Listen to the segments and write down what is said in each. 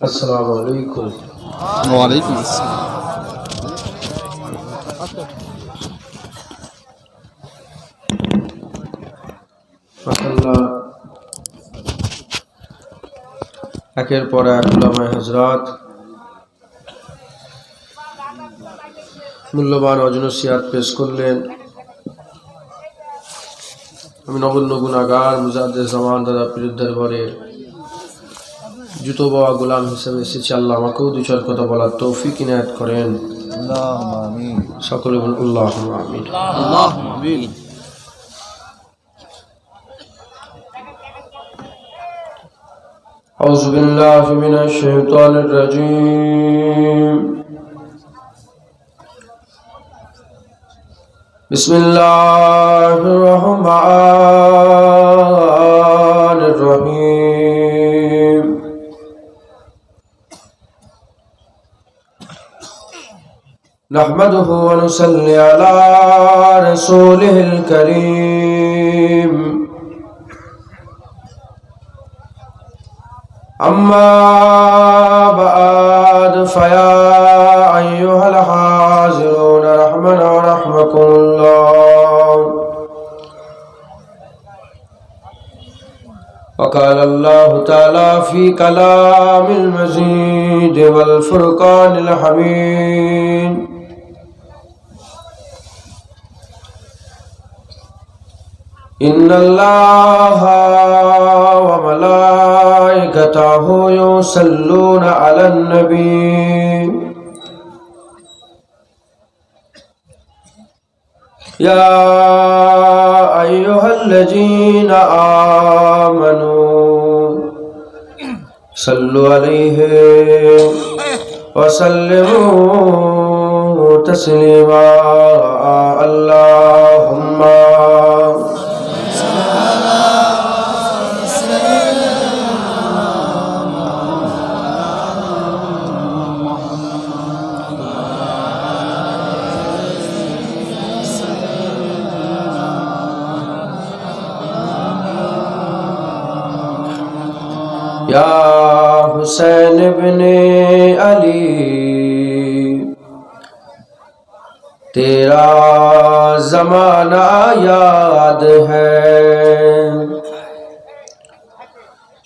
السلام علیکم۔ وعلیکم السلام۔ মাশাআল্লাহ, একের পর এক উলামায়ে হযরত মূল্যবান ওয়াজ-নসিহত পেশ করলেন। আমি নগণ্য গুনাহগার মুজাদ্দিদ জামান দাদা পীরের দরবারে জুতো বাওয়া গোলাম হিসেবে এসেছি। আল্লাহ আমাকেও দু চার কথা বলার তৌফিক ইনায়াত করেন। আল্লাহুম্মা আমিন। সকলে বলুন আল্লাহুম্মা আমিন। আল্লাহুম্মা আমিন। أعوذ بالله من الشيطان الرجيم. بسم الله الرحمن الرحيم. نحمده ونصلي على رسوله الكريم. أما بعد فيا أيها الحاضرون رحمنا ورحمكم الله. وقال الله تعالى في كلام المجيد والفرقان الحميد: إن الله وملائكته يصلون على النبي يا أيها الذين آمنوا صلوا عليه وسلموا تسليما. اللهم یا حسین ابن علی تیرا زمانہ یاد ہے،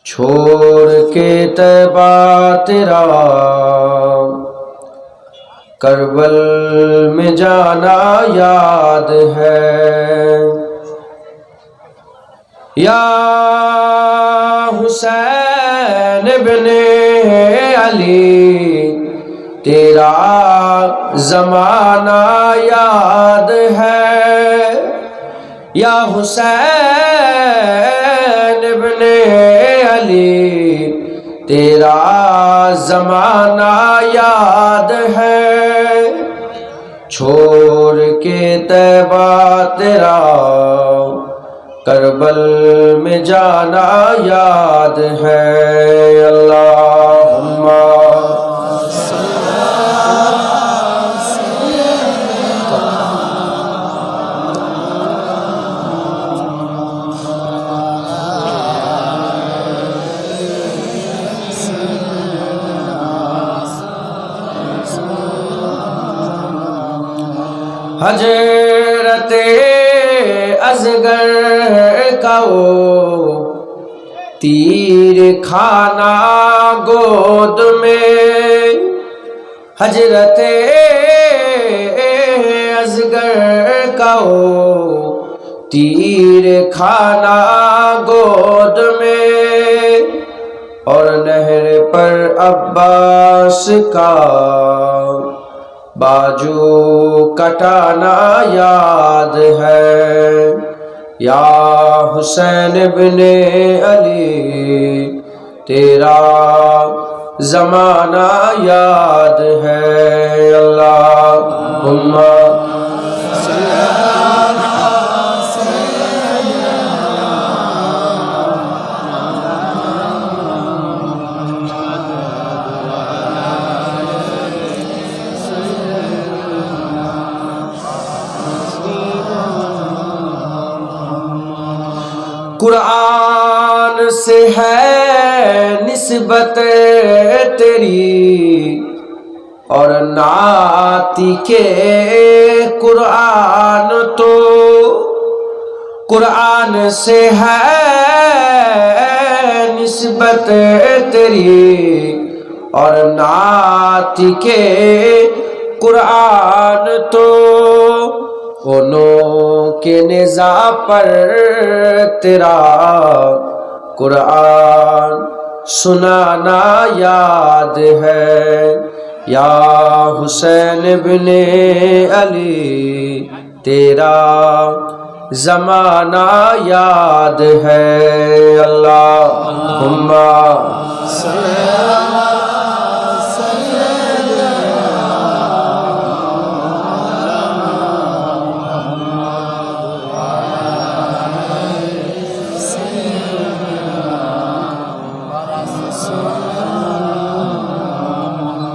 چھوڑ کے طیبہ تیرا کربل میں جانا یاد ہے. یا حسین ابن علی تیرا زمانہ یاد ہے، یا حسین ابن علی تیرا زمانہ یاد ہے، چھوڑ کے طیبہ تیرا کربل میں جانا یاد ہے. اللہم حضرت اصغر کا وہ تیر کھانا گود میں، حضرت اصغر کا وہ تیر کھانا گود میں، اور نہر پر عباس کا باجو کٹانا یاد ہے. یا حسین ابن علی تیرا زمانہ یاد ہے. اللہم قرآن سے ہے निस्बत तेरी और नाती के कुरान तो कुरान से है निस्बत तेरी और नाती के कुरान तो ओनों के निज़ा पर तेरा कुरान सुनाना याद है या हुसैन बिन अली तेरा जमाना याद है अल्लाहुम्मा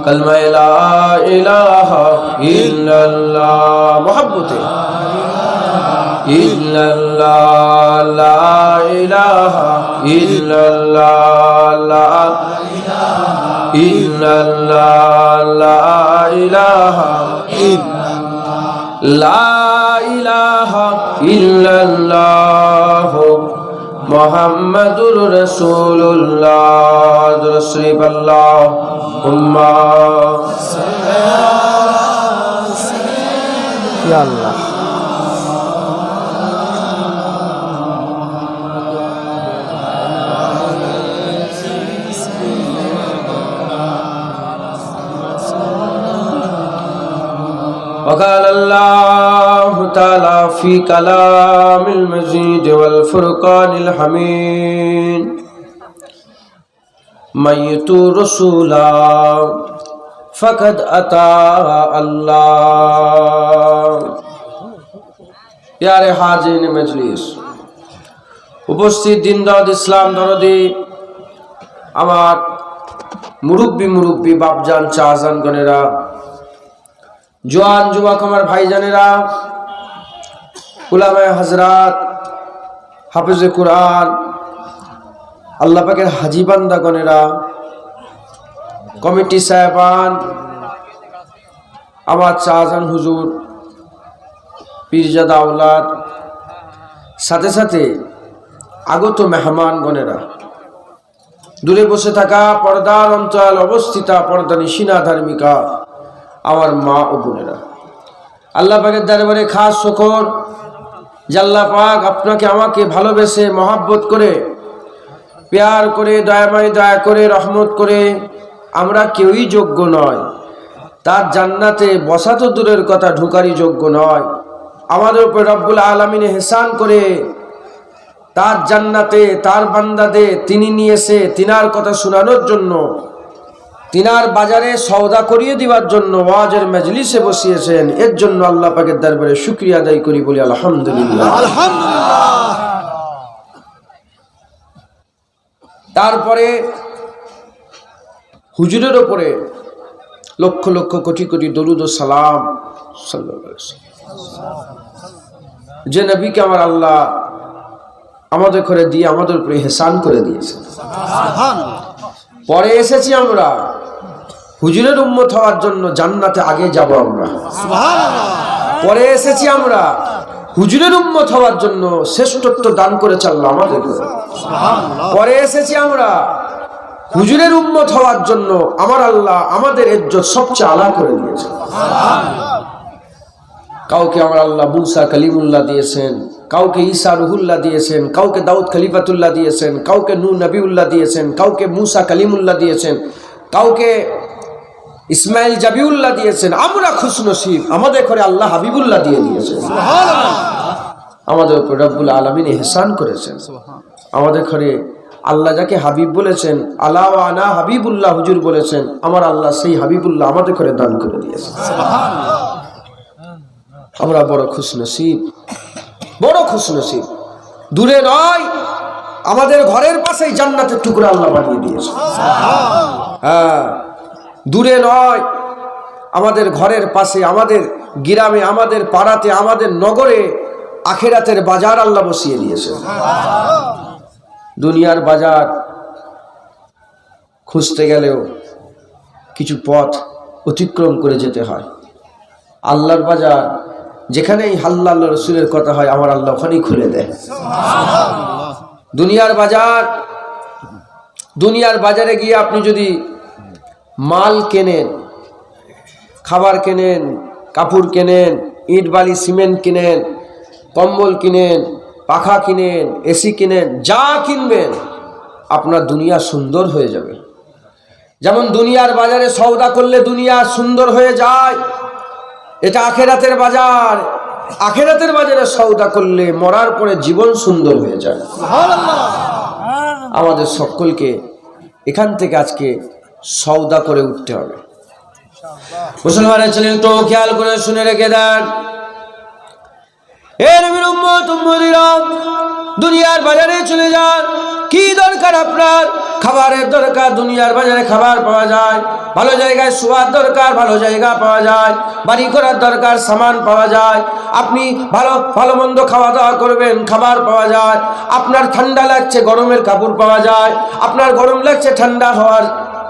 कलमा ला इलाहा इल्लल्लाह मोहब्बत इल्लल्लाह ला इलाहा इल्लल्लाह ला इल्लल्लाह ला इलाहा ला इलाहा इल्लल्लाह मुहम्मदुर रसूलुल्लाह दुरूद अल्लाहुम्मा या अल्लाह وقال الله تعالى في كلام المجيد والفرقان الحميد من يطع رسولا فقد أطاع الله प्यारे हाजिर मजलिस उपस्थित दिनदार इस्लाम दरदी আমার মুরব্বি বাপজান চাচান গনেরা জওয়ান যুবক আমার ভাইজানেরা উলামায়ে হযরত হাফেজে কুরআন আল্লাহ পাকের হাজী বান্দাগণেরা কমিটি সাহেবান আমার চাচান হুজুর পীরজাদা আওলাদ সাথে সাথে আগত মেহমানগণেরা দূরে বসে থাকা পর্দার অন্তরাল অবস্থিতা পর্দানিশিনা ধার্মিকা আমার মা ও বোনেরা আল্লাহ পাকের দরবারে খাস শুকর যে আল্লাহ পাক আপনাকে আমাকে ভালোবেসে মহব্বত করে প্যার করে দয়া করে রহমত করে আমরা কেউই যোগ্য নয় তার জান্নাতে বসা তো দূরের কথা ঢোকারই যোগ্য নয় আমাদের উপর রব্বুল আলামিন ইহসান করে তার জান্নাতে তার বান্দাদের তিনি নিয়েছে তিনার কথা শোনানোর জন্য তিনার বাজারে সওদা করিয়ে দেওয়ার জন্য ওয়াজের মজলিসে বসিয়েছেন এর জন্য আল্লাহ পাকের দরবারে শুকরিয়া আদায় করি বলি আলহামদুলিল্লাহ আলহামদুলিল্লাহ। তারপরে হুজুরের উপরে লক্ষ লক্ষ কোটি কোটি দরুদ ও সালাম সাল্লাল্লাহু আলাইহি ওয়াসাল্লাম যে নবীকে আমার আল্লাহ আমাদের করে দিয়ে আমাদের উপরে ইহসান করে দিয়েছে পরে এসেছি আমরা হুজুরের উম্মত হওয়ার জন্য জান্নাতে আগে যাব আমরা পরে এসেছি আমরা হুজুরের উম্মত হওয়ার জন্য শ্রেষ্ঠত্ব দান করেছে আল্লাহ আমাদের পরে এসেছি আমরা হুজুরের উম্মত হওয়ার জন্য আমার আল্লাহ আমাদের ইজ্জত সবচেয়ে আলা করে দিয়েছে কাউকে আমার আল্লাহ মুসা কালিমুল্লাহ দিয়েছেন কাউকে ঈসা রুহুল্লাহ দিয়েছেন কাউকে দাউদ খলিফাতুল্লাহ দিয়েছেন কাউকে নূহ নবিউল্লাহ দিয়েছেন কাউকে মুসা কালিমুল্লাহ দিয়েছেন কাউকে ইসমাইল জাবিউল্লাহ দিয়েছেন আমরা খুশনসিব আমাদের ঘরে আল্লাহ হাবিবুল্লাহ দিয়ে দিয়েছেন আমাদের উপর রব্বুল আলামিন ইহসান করেছেন আমাদের ঘরে আল্লাহ যাকে হাবিব বলেছেন আলা ওয়া আনা হাবিবুল্লাহ হুজুর বলেছেন আমার আল্লাহ সেই হাবিবুল্লাহ আমাদের ঘরে দান করে দিয়েছেন আমরা বড় খুশনসিব দূরে নয় আমাদের ঘরের পাশেই জান্নাতের টুকরা আল্লাহ বানিয়ে দিয়েছে হ্যাঁ দূরে নয় আমাদের ঘরের পাশে আমাদের গ্রামে আমাদের পাড়াতে আমাদের নগরে আখিরাতের বাজার আল্লাহ বসিয়ে দিয়েছে দুনিয়ার বাজার খুঁজতে গেলেও কিছু পথ অতিক্রম করে যেতে হয়। আল্লাহর বাজার যেখানেই আল্লাহ রসুলের কথা হয়, আমার আল্লাহ ওখানেই খুলে দেয়। দুনিয়ার বাজারে গিয়ে আপনি যদি মাল কেনেন, খাবার কেনেন, কাপড় কেনেন, ইট বালি সিমেন্ট কিনেন, কম্বল কিনেন, পাখা কিনেন, এসি কিনেন, যা কিনবেন আপনার দুনিয়া সুন্দর হয়ে যাবে। যেমন দুনিয়ার বাজারে সওদা করলে দুনিয়া সুন্দর হয়ে যায়, এটা আখেরাতের বাজার। আখেরাতের বাজারে সওদা করলে মরার পরে জীবন সুন্দর হয়ে যায়। আমাদের সকলকে এখান থেকে আজকে সওদা করে উঠতে হবে। মুসলমানের ছেলে তো খেয়াল করে শুনে রেখে দেন, এ নবীর উম্মত উম্মতিরা, দুনিয়ার বাজারে চলে যান। কি দরকার আপনার? খাবারের দরকার। দুনিয়ার বাজারে খাবার পাওয়া যায়, ভালো জায়গায় শোয়ার দরকার, ভালো জায়গা পাওয়া যায়, বাড়ি করার দরকার, সামান পাওয়া যায়। আপনি ভালো মন্দ খাওয়া দাওয়া করবেন, খাবার পাওয়া যায়। আপনার ঠান্ডা লাগছে, গরমের কাপড় পাওয়া যায়। আপনার গরম লাগছে, ঠান্ডা হওয়ার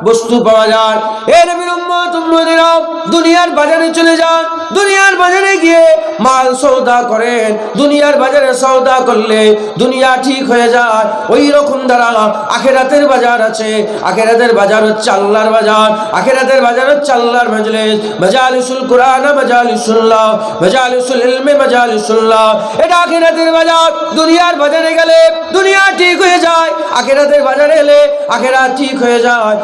বস্তু পাওয়া যায়। এ নবীর উম্মত উম্মতিরা, দুনিয়ার বাজারে চলে যান। দুনিয়ার বাজারে গিয়ে মাল সওদা করেন। দুনিয়ার বাজারে সওদা করলে দুনিয়া ঠিক হয়ে যায়। ওই রকম দ্বারা আখেরাতের বাজার আছে। আখেরাতের বাজার হচ্ছে আল্লাহর বাজার। আখেরাতের বাজার হচ্ছে আল্লাহর মজলিস, মাজালিসুল কুরআন, মাজালিসুল্লাহ, মাজালিসুল ইলমে, মাজালিসুল্লাহ। এটা আখেরাতের বাজার। দুনিয়ার বাজারে গেলে দুনিয়া ঠিক হয়ে যায়, আখেরাতের বাজারে এলে আখেরাত ঠিক হয়ে যায়।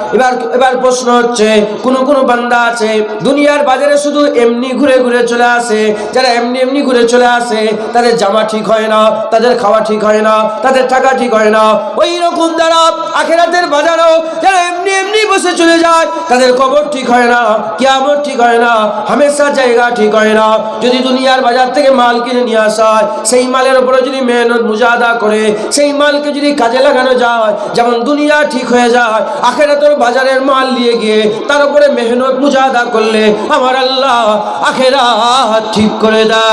এবার প্রশ্ন হচ্ছে, কোন বান্দা আছে দুনিয়ার বাজারে শুধু এমনি ঘুরে ঘুরে চলে আসে। যারা এমনি ঘুরে চলে আসে, তাদের জামা ঠিক হয় না, তাদের খাওয়া ঠিক হয় না, তাদের টাকা ঠিক হয় না। ওই রকম দ্বারা আখেরাতের বাজারও যারা এমনি বসে চলে যায়, তাদের কবর ঠিক হয় না, কিয়ামত ঠিক হয় না, হামেশা জায়গা ঠিক হয় না। যদি দুনিয়ার বাজার থেকে মাল কিনে নিয়ে আসা হয়, সেই মালের উপরে যদি মেহনত মুজাহাদা করে সেই মালকে যদি কাজে লাগানো যায়, যেমন দুনিয়া ঠিক হয়ে যায়, আখেরাতের বাজারের মাল নিয়ে গিয়ে তার উপরে মেহনত মুজাহাদা করলে আমার আল্লাহ আখেরাত ঠিক করে দেয়।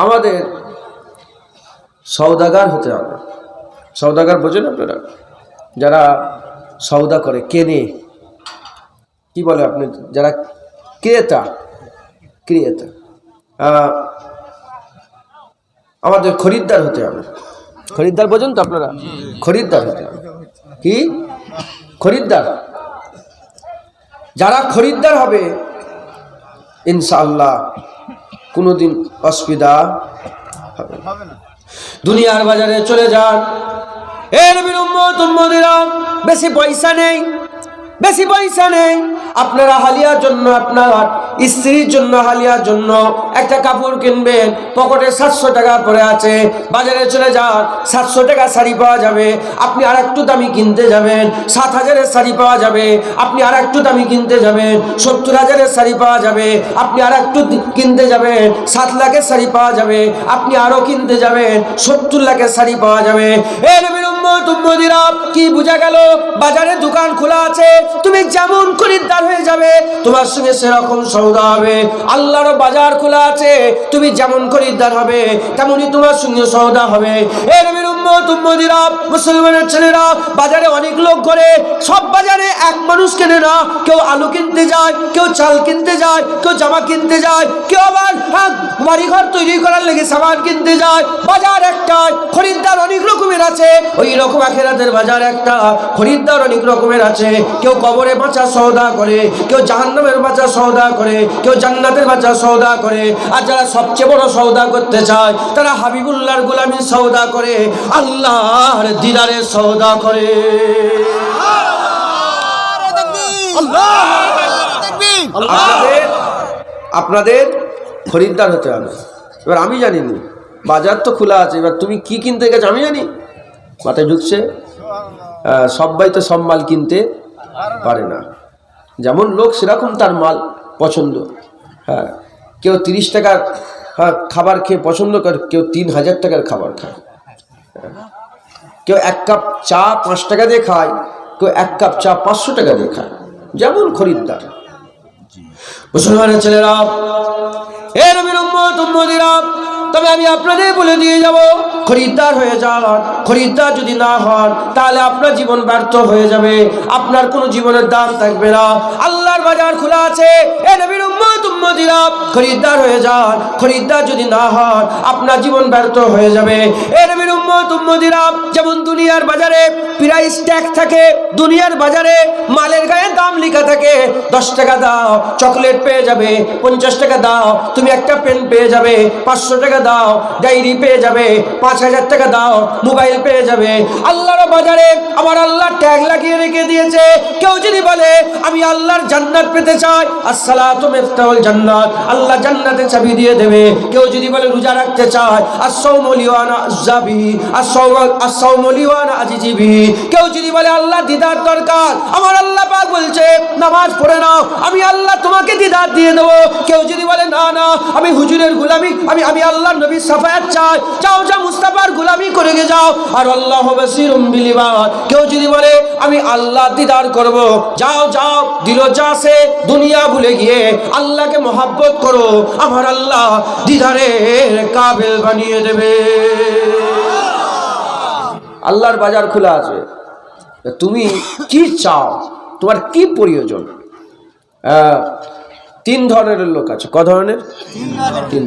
আমাদের সওদাগার হতে হবে। সওদাগার বোঝেন আপনারা? যারা সওদা করে, কেনে, কি বলে আপনি, যারা ক্রেতা, আমাদের খরিদ্দার হতে হবে। খরিদ্দার বোঝেন তো আপনারা? খরিদ্দার হতে হবে। কি খরিদ্দার? যারা খরিদ্দার হবে ইনশাআল্লাহ কোনোদিন অসুবিধা হবে না। দুনিয়ার বাজারে চলে যান। এ নবীর উম্মত উম্মতিরা, বেশি পয়সা নেই, আপনারা হালিয়ার জন্য, আপনার স্ত্রীর জন্য, হালিয়ার জন্য একটা কাপড় কিনবেন, পকেটে 700 টাকা পড়ে আছে। বাজারে চলে যান, 700 টাকা শাড়ি পাওয়া যাবে। আপনি আর একটু দামি কিনতে যাবেন, 7,000-এর শাড়ি পাওয়া যাবে। আপনি আর একটু দামি কিনতে যাবেন, 70,000-এর শাড়ি পাওয়া যাবে। আপনি আর একটু কিনতে যাবেন, 7 লাখের শাড়ি পাওয়া যাবে। আপনি আরো কিনতে যাবেন, 70 লাখের শাড়ি পাওয়া যাবে। এ নবীর উম্মত উম্মতিরা, কি বোঝা গেল? বাজারে দোকান খোলা আছে, তুমি যেমন খরিদ্দার হয়ে যাবে, তোমার সঙ্গে সেরকম সওদা হবে। আল্লাহর বাজার খোলা আছে, তুমি যেমন খরিদ্দার হবে তেমনই তোমার সঙ্গে সওদা হবে। এ নবীর উম্মত উম্মতিরা, মুসলমানের ছেলেরা, বাজারে অনেক লোক করে, সব বাজারে এক মানুষ কেনে না। কেউ আলু কিনতে যায়, কেউ চাল কিনতে যায়, কেউ জামা কিনতে যায়, কেউ আবার বাড়িঘর তৈরি করার লেগে সামান কিনতে যায়। বাজার একটাই, খরিদ্দার অনেক রকমের আছে। ওই রকম আখেরাতের বাজার একটা, খরিদ্দার অনেক রকমের আছে। কেউ কবরে বাঁচা সওদা করে, কেউ জাহান্নামের বাঁচা সওদা করে, কেউ জান্নাতের বাঁচা সওদা করে। আর যারা সবচেয়ে বড় সওদা করতে চায়, তারা হাবিবুল্লাহর গোলামির সওদা করে, আল্লাহর দিদারের সওদা করে। আপনাদের খরিদ্দার হতে হবে। এবার আমি জানিনি, বাজার তো খোলা আছে, এবার তুমি কি কিনতে গেছো আমি জানি, মাথায় ঢুকছে। সবাই তো সব মাল কিনতে পারে না। যেমন লোক সেরকম তার মাল পছন্দ। হ্যাঁ, কেউ 30 টাকার খাবার খেয়ে পছন্দ করে, কেউ 3000 টাকার খাবার খায়। কেউ 1 কাপ চা 5 টাকা দিয়ে খায়, কেউ 1 কাপ চা 500 টাকা দিয়ে খায়। যেমন খরিদ্দার। মুসলমানের ছেলেরা, এ নবীর উম্মত উম্মতিরা, তবে আমি আপনাদের বলে দিয়ে যাব, খরিদ্দার হয়ে যান। খরিদ্দার যদি না হন তাহলে আপনার জীবন ব্যর্থ হয়ে যাবে, আপনার কোনো জীবনের দাম থাকবে না। আল্লাহর বাজার খোলা আছে, এ নবীর উম্মত উম্মতিরা খরিদ্দার হয়ে যান। খরিদ্দার যদি না হন আপনার জীবন ব্যর্থ হয়ে যাবে। এ নবীর উম্মত উম্মতিরা, যেমন দুনিয়ার বাজারে প্রাইস ট্যাগ থাকে, দুনিয়ার বাজারে মালের গায়ে দাম লেখা থাকে, 10 টাকা দাও চকলেট পেয়ে যাবে, 50 টাকা দাও তুমি একটা পেন পেয়ে যাবে, 500 টাকা দাও ডায়েরি পেয়ে যাবে, 5000 টাকা দাও মোবাইল পেয়ে যাবে। আল্লাহর বাজারে আমার আল্লাহ ট্যাগ লাগিয়ে রেখে দিয়েছে। কেউ যদি বলে আমি আল্লাহর জান্নাত পেতে চাই, আসসালাতু মিফতাহুল জান্নাত, আল্লাহ জান্নাতের চাবি দিয়ে দেবে। কেউ যদি বলে রোজা রাখতে চায়, আসসাউমু লিওয়ানা আযাবি, আসসাউমু লিওয়ানা আজিজিবি। কেউ যদি বলে আল্লাহ দিদার দরকার, আমার আল্লাহ পাক বলছে নামাজ পড়ে নাও, আমি আল্লাহ তোমাকে দিদার দিয়ে দেবো। কেউ যদি বলে না না আমি হুজুরের গোলামি, আমি আল্লাহর নবীর সাফায়াত চাই, যাও যাও মুস্তাফার গোলামি করে গে যাও, আর আল্লাহু বাসীরুম বিল ইবাদ। কেউ যদি বলে আমি আল্লাহ দিদার করব, যাও যাও দিল যাসে দুনিয়া ভুলে গিয়ে আল্লাহকে মহব্বত করো, আমার আল্লাহ দিদারের কাবিল বানিয়ে দেবে। আল্লাহর বাজার খোলা আছে, তুমি কি চাও, তোমার কি প্রয়োজন। 3 ধরনের লোক আছে। ক ধরনের? 3।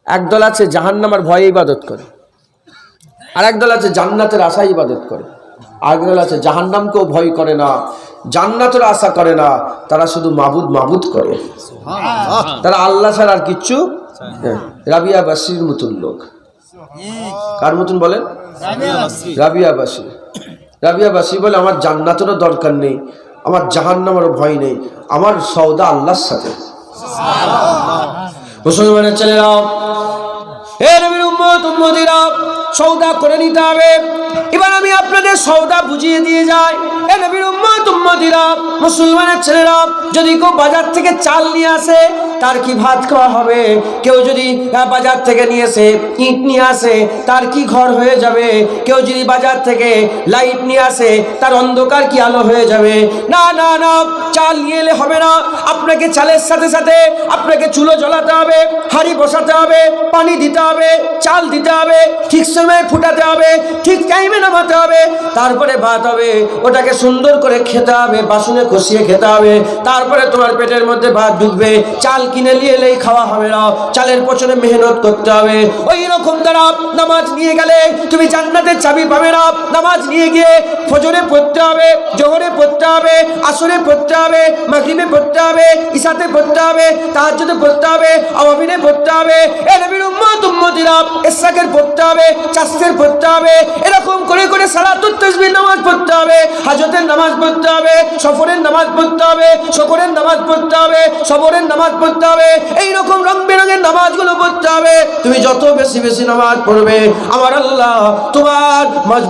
একদল আছে জাহান্নামের ভয়ে ইবাদত করে, আর একদল আছে জান্নাতের আশায় ইবাদত করে, আর একদল আছে জাহান্নামকেও ভয় করে না, জান্নাতের আশা করে না, তারা শুধু মাবুদ মাবুদ করে, তারা আল্লাহ ছাড়া আর কিচ্ছু। রাবিয়া বাসির মতন লোক। কার মতন বলেন? রাবিয়া বাসি। রাবিয়া বাসি বলে আমার জান্নাতেরও দরকার নেই, আমার জাহান্নামেরও ভয় নেই, আমার সওদা আল্লাহর সাথে। মুসলমানের ছেলেরা, হে নবীর উম্মত উম্মতিরা, সওদা করে নিতে হবে। এবার আমি আপনাদের সওদা বুঝিয়ে দিয়ে যাই। হে নবীর উম্মত উম্মতিরা, মুসলমানের ছেলেরা, যদি কেউ বাজার থেকে চাল নিয়ে আসে তার কি ভাত খাওয়া হবে? কেউ যদি বাজার থেকে নিয়ে এসে ইট নিয়ে আসে তার কি ঘর হয়ে যাবে? কেউ যদি বাজার থেকে লাইট নিয়ে আসে তার অন্ধকার কি আলো হয়ে যাবে? না না না, চাল নিয়ে এলে হবে না। আপনাকে চালের সাথে সাথে আপনাকে চুলো জ্বলাতে হবে, হাঁড়ি বসাতে হবে, পানি দিতে হবে, চাল দিতে হবে, ঠিক সময়ে ফুটাতে হবে, ঠিক টাইমে নামাতে হবে, তারপরে ভাত হবে। ওটাকে সুন্দর করে খেতে হবে, বাসনে কষিয়ে খেতে হবে, তারপরে তোমার পেটের মধ্যে ভাত ঢুকবে। চাল কিনে নিয়ে এলেই খাওয়া হবে না, চালের পেছনে মেহনত করতে হবে। ওই রকম দ্বারা নামাজ নিয়ে গেলে তুমি জান্নাতের চাবি পাবে না। নামাজ নিয়ে গিয়ে ফজরে পড়তে হবে, জোহরে পড়তে হবে, আসরে পড়তে হবে, মাগরিবে পড়তে হবে, ইশাতে পড়তে হবে, তাহাজ্জুদে পড়তে হবে, আওয়াবিনে পড়তে হবে, এ নবীর উম্মত উম্মতিরা ইশরাকের পড়তে হবে, চাষের পড়তে হবে। এরকম করে করে সালাতুত তাসবিহ নামাজ পড়তে হবে, হাজতের নামাজ পড়তে হবে, সফরের নামাজ পড়তে হবে, শকরের নামাজ পড়তে হবে, সবরের নামাজ পড়তে হবে। এইরকম রং বেরঙের নামাজগুলো পড়তে হবে। তুমি যত বেশি বেশি নামাজ পড়বে আমার আল্লাহ তোমার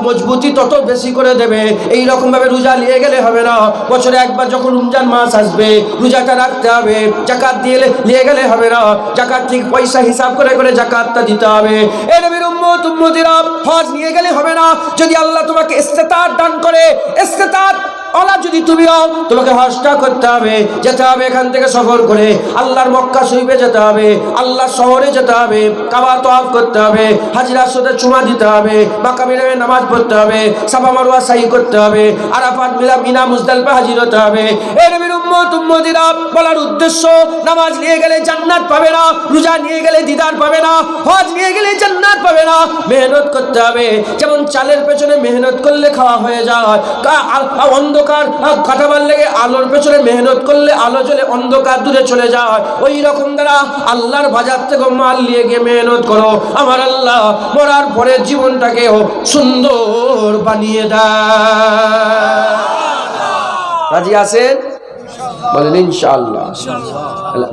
মজবুতি তত বেশি করে দেবে। এইরকম ভাবে রোজা নিয়ে গেলে হবে না। বছরে একবার যখন রমজান মাস আসবে রোজাটা রাখতে হবে। যাকাত দিয়ে নিয়ে গেলে হবে না, যাকাত ঠিক পয়সা হিসাব করে করে যাকাতটা দিতে হবে। এ নবীর উম্মত উম্মতিরা, হজ নিয়ে গেলে হবে না। যদি আল্লাহ তোমাকে ইস্তেতাআত দান করে, ইস্তেতাআত ওলা যদি তুমি হও, তোমাকে হজটা করতে হবে, যেতে হবে এখান থেকে সফর করে আল্লাহর মক্কা শরীফে যেতে হবে, আল্লাহর শহরে যেতে হবে, কাবা তওয়াফ করতে হবে, হাজরা আসওয়াদে চুমা দিতে হবে, মাকামে নামাজ পড়তে হবে, সাফা মারওয়া সাই করতে হবে, আরাফাত মিনা মুজদালিফা হাজির হতে হবে। এই নবীর উম্মত উম্মতিরা, বলার উদ্দেশ্য নামাজ নিয়ে গেলে জান্নাত পাবে না, রোজা নিয়ে গেলে দিদার পাবে না, হজ নিয়ে গেলে জান্নাত পাবে না। মেহনত করতে হবে। যেমন চালের পেছনে মেহনত করলে খাওয়া হয়ে যায়, অন্ধকার কাটাবার লেগে আলোর পেছনে মেহনত করলে আলো জ্বলে, অন্ধকার দূরে চলে যায়। ওই রকম দ্বারা আল্লাহর বাজার থেকে মাল নিয়ে গিয়ে মেহনত করো, আমার আল্লাহ মরার পরে জীবনটাকেও সুন্দর বানিয়ে দেয়। রাজি আছেন? বলেন ইনশাআল্লাহ।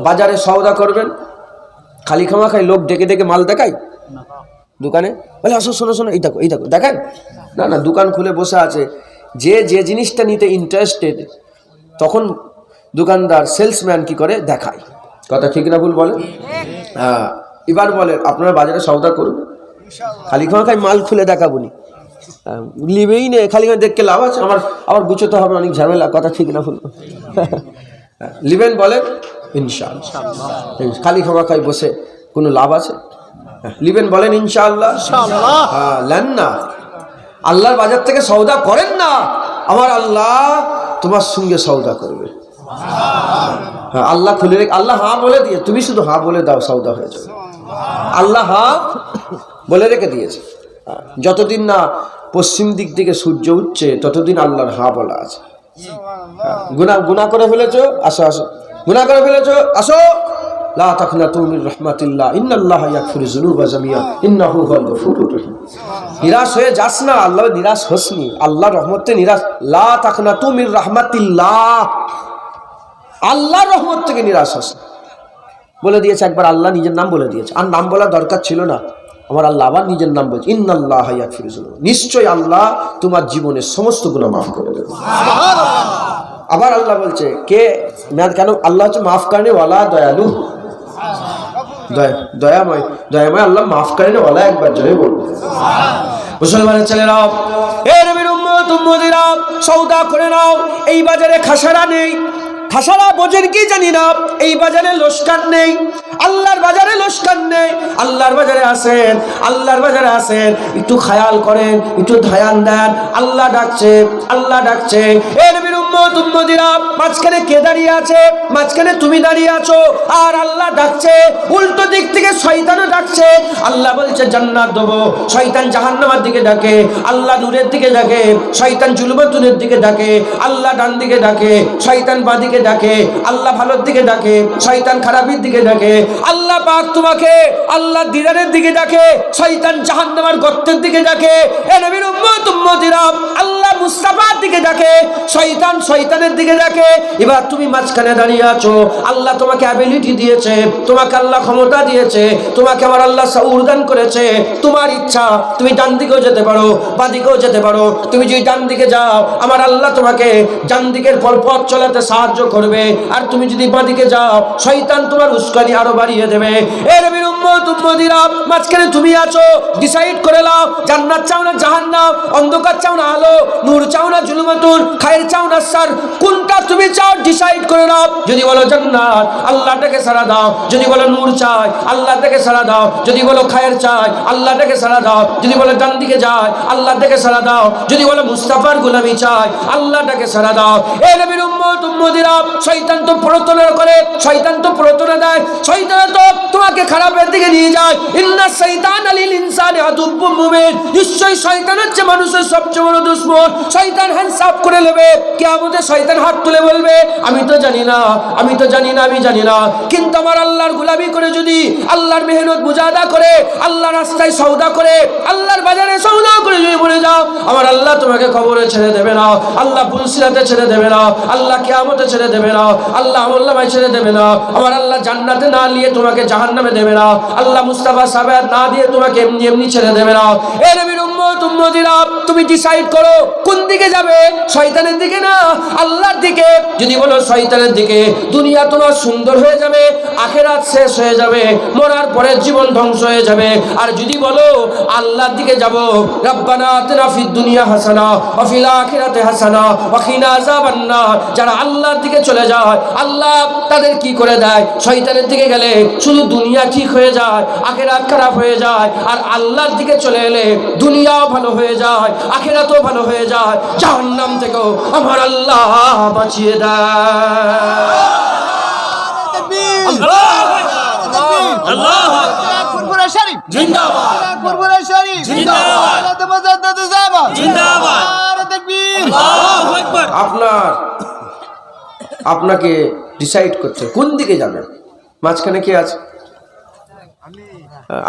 বাজারে সওদা করবেন, খালি খামা খাই লোক ডেকে ডেকে মাল দেখাই দোকানে, বলে আসো শোনো শোনো এই দেখো দেখেন। না না, দোকান খুলে বসে আছে, যে যে জিনিসটা নিতে ইন্টারেস্টেড তখন দোকানদার সেলসম্যান কি করে দেখায়। কথা ঠিক না ভুল বলেন? হ্যাঁ। এবার বলেন আপনারা বাজারে সওদা করুন, খালি খামা খাই মাল খুলে দেখাবো নি, লিবেই নে, খালি খালি দেখতে লাভ আছে, আবার গুছোতে হবে, অনেক ঝামেলা। কথা ঠিক না ভুল লিবেন? বলেন ইনশাআল্লাহ। খালি খামা খাই বসে কোনো লাভ আছে? লিবেন বলেন ইনশাআল্লাহ? হ্যাঁ, নেন না, আল্লাহর বাজার থেকে সওদা করেন না, আমার আল্লাহ তোমার সঙ্গে সওদা করবে। হ্যাঁ, আল্লাহ খুলে রেখে, আল্লাহ হ্যাঁ বলে দিয়ে, তুমি শুধু হ্যাঁ বলে দাও, সওদা হয়ে যাবে। আল্লাহ হ্যাঁ বলে রেখে দিয়েছে। যতদিন না পশ্চিম দিক থেকে সূর্য উঠছে ততদিন আল্লাহর হ্যাঁ বলা আছে। গুনাহ করে ফেলেছো, আসো আসো, গুনাহ করে ফেলেছো, আসো, লা তাকনাতু মির রাহমাতিল্লাহ ইন্নাল্লাহা ইয়াগফিরু যুনুবা জামিআ ইন্নাহু হুয়াল গফুরুর রহিম। নিরাশ হয়ে যাস না, আল্লাহ নিরাশ হসনি, আল্লাহর রহমতে নিরাশ, লা তাকনাতু মির রাহমাতিল্লাহ, আল্লাহর রহমত থেকে নিরাশ হস বলে দিয়েছে একবার, আল্লাহ নিজের নাম বলে দিয়েছে, আর নাম বলার দরকার ছিল না। আমার আল্লাহ আবার নিজের নাম বলছে, ইন্নাল্লাহা ইয়াগফিরু যুনুবা, নিশ্চয় আল্লাহ তোমার জীবনের সমস্ত গুনাহ মাফ করে দেবে। আবার আল্লাহ বলছে কে, কেন? আল্লাহ হচ্ছে মাফ করনে ওয়ালা, দয়ালু, দয়াময়, দয়াময় আল্লাহ, মাফ করনে ওয়ালা। একবার জোরে বলবো মুসলমানের ছেলেরা, এ নবীর উম্মত উম্মতিরা, সওদা করে নাও। এই বাজারে খাসারা নেই, খাসারা বোঝেন কি জানি না, এই বাজারে লোসকান নেই, আল্লাহর বাজারে লোসকান নেই। আল্লাহর বাজারে আসেন, আল্লাহর বাজারে আসেন, একটু খেয়াল করেন, একটু ধ্যান দেন, আল্লাহ ডাকছে, আল্লাহ ডাকছে। এ নবীর উম্মত উম্মতিরা, মাঝখানে কে দাঁড়িয়ে আছে? মাঝখানে তুমি দাঁড়িয়ে আছো, আর আল্লাহ ডাকছে। উল্টো দিক থেকে শয়তানও ডাকছে। আল্লাহ বলছে জান্নাত দেবো, শয়তান জাহান্নামের দিকে ডাকে, আল্লাহ নূরের দিকে ডাকে, শয়তান জুলমাতুনের দিকে ডাকে, আল্লাহ ডান দিকে ডাকে, শয়তান বাঁ দিকে ডাকে, আল্লাহ ভালোর দিকে ডাকে, শয়তান খারাপের দিকে ডাকে। আল্লাহ পাক তোমাকে আল্লাহ দিদারের দিকে ডাকে, শয়তান জাহান্নামের গর্তের দিকে ডাকে। এ নবীর উম্মত উম্মতিরা, আল্লাহ মুস্তাফার দিকে ডাকে, শয়তান শয়তানের দিকে ডাকে। এবার তুমি মাঝখানে দাঁড়িয়ে আছো, আল্লাহ তোমাকে অ্যাবিলিটি দিয়েছে, তোমাকে আল্লাহ ক্ষমতা দিয়েছে, তোমাকে আমার আল্লাহ সাউর দান করেছে। তোমার ইচ্ছা তুমি ডান দিকেও যেতে পারো, বাঁ দিকেও যেতে পারো। তুমি যদি ডান দিকে যাও, আমার আল্লাহ তোমাকে ডান দিকের পথ চলাতে সাহায্য করবে, আর তুমি যদি বাঁ দিকে যাও, শয়তান তোমার উস্কানি আরো বাড়িয়ে দেবে। এ নবীর উম্মত উম্মতিরা, মাঝখানে তুমি আছো, ডিসাইড করে নাও, জান্নাত চাও না জাহান্নাম, অন্ধকার চাও না আলো, নূর চাও না জুলমাতুন, খায়ের চাও না শার, কোনটা তুমি চাও ডিসাইড করে নাও। যদি বলো জান্নাত, আল্লাহটাকে সাড়া দাও। যদি বলো নূর চাই, আল্লাহটাকে সাড়া দাও। যদি বলো খায়ের চাই, আল্লাহটাকে সাড়া দাও। যদি বলো ডান দিকে যায়, আল্লাহটাকে সাড়া দাও। যদি বলো মুস্তাফার গোলামি চাই, আল্লাহটাকে সাড়া দাও। এ নবীর উম্মত উম্মতিরা, শয়তান তো প্ররোচনা করে, শয়তান তো প্ররোচনা দেয়, শয়তান তো তোমাকে খারাপের দিকে নিয়ে যায়। ইন্না শাইতানা লিল ইনসানি আদুব্বুম মুবিন, নিশ্চয়ই শয়তান হচ্ছে মানুষের সবচেয়ে বড় দুশমন। শয়তান হ্যান্ডস আপ করে নেবে, কিয়ামতে শয়তান হাত তুলে বলবে আমি তো জানি না, আমি তো জানি না, আমি জানি না। কিন্তু আমার আল্লাহর গোলামি করে, যদি আল্লাহর মেহনত মুজাহাদা করে, আল্লাহর রাস্তায় সওদা করে, আল্লাহর বাজারে সওদা করে যদি মরে যাও, আমার আল্লাহ তোমাকে কবরে ছেড়ে দেবে না, আল্লাহ পুলসিরাতে ছেড়ে দেবে না, আল্লাহ কিয়ামতে ছেড়ে দেবে না, আল্লাহ আমলনামায় ছেড়ে দেবে না। আমার আল্লাহ জান্নাতে না নিয়ে তোমাকে জাহান্নামে দেবে না, আল্লাহ মুস্তাফা সাবাত না দিয়ে তোমাকে এমনি এমনি ছেড়ে দেবে না। এ নবীর উম্মত উম্মতিরা, তুমি ডিসাইড করো কোন দিকে যাবে, শয়তানের দিকে না আল্লাহর দিকে। যদি বলো শয়তানের দিকে, দুনিয়া তোমার সুন্দর হয়ে যাবে, আখিরাত শেষ হয়ে যাবে, মরার পরে জীবন ধ্বংস হয়ে যাবে। আর যদি বলো আল্লাহর দিকে যাব, রব্বানা আতিনা ফিদ দুনিয়া হাসানা ওয়া ফিল আখিরাতি হাসানা ওয়া কিনা আযাবান নার, যারা আল্লাহর দিকে চলে যায়, আল্লাহ তাদের কি করে দেয়? শয়তানের দিকে গেলে শুধু দুনিয়া ঠিক হয়ে যায়, আখিরাত খারাপ হয়ে যায়। আর আল্লাহর দিকে চলে এলে দুনিয়াও ভালো হয়ে যায়, আখিরাতও ভালো হয়ে যায়, জাহান্নাম থেকেও আমার আল্লাহ বাঁচিয়ে দেয়। আপনাকে ডিসাইড করতে কোন দিকে যাবে। মাঝখানে কে আছে?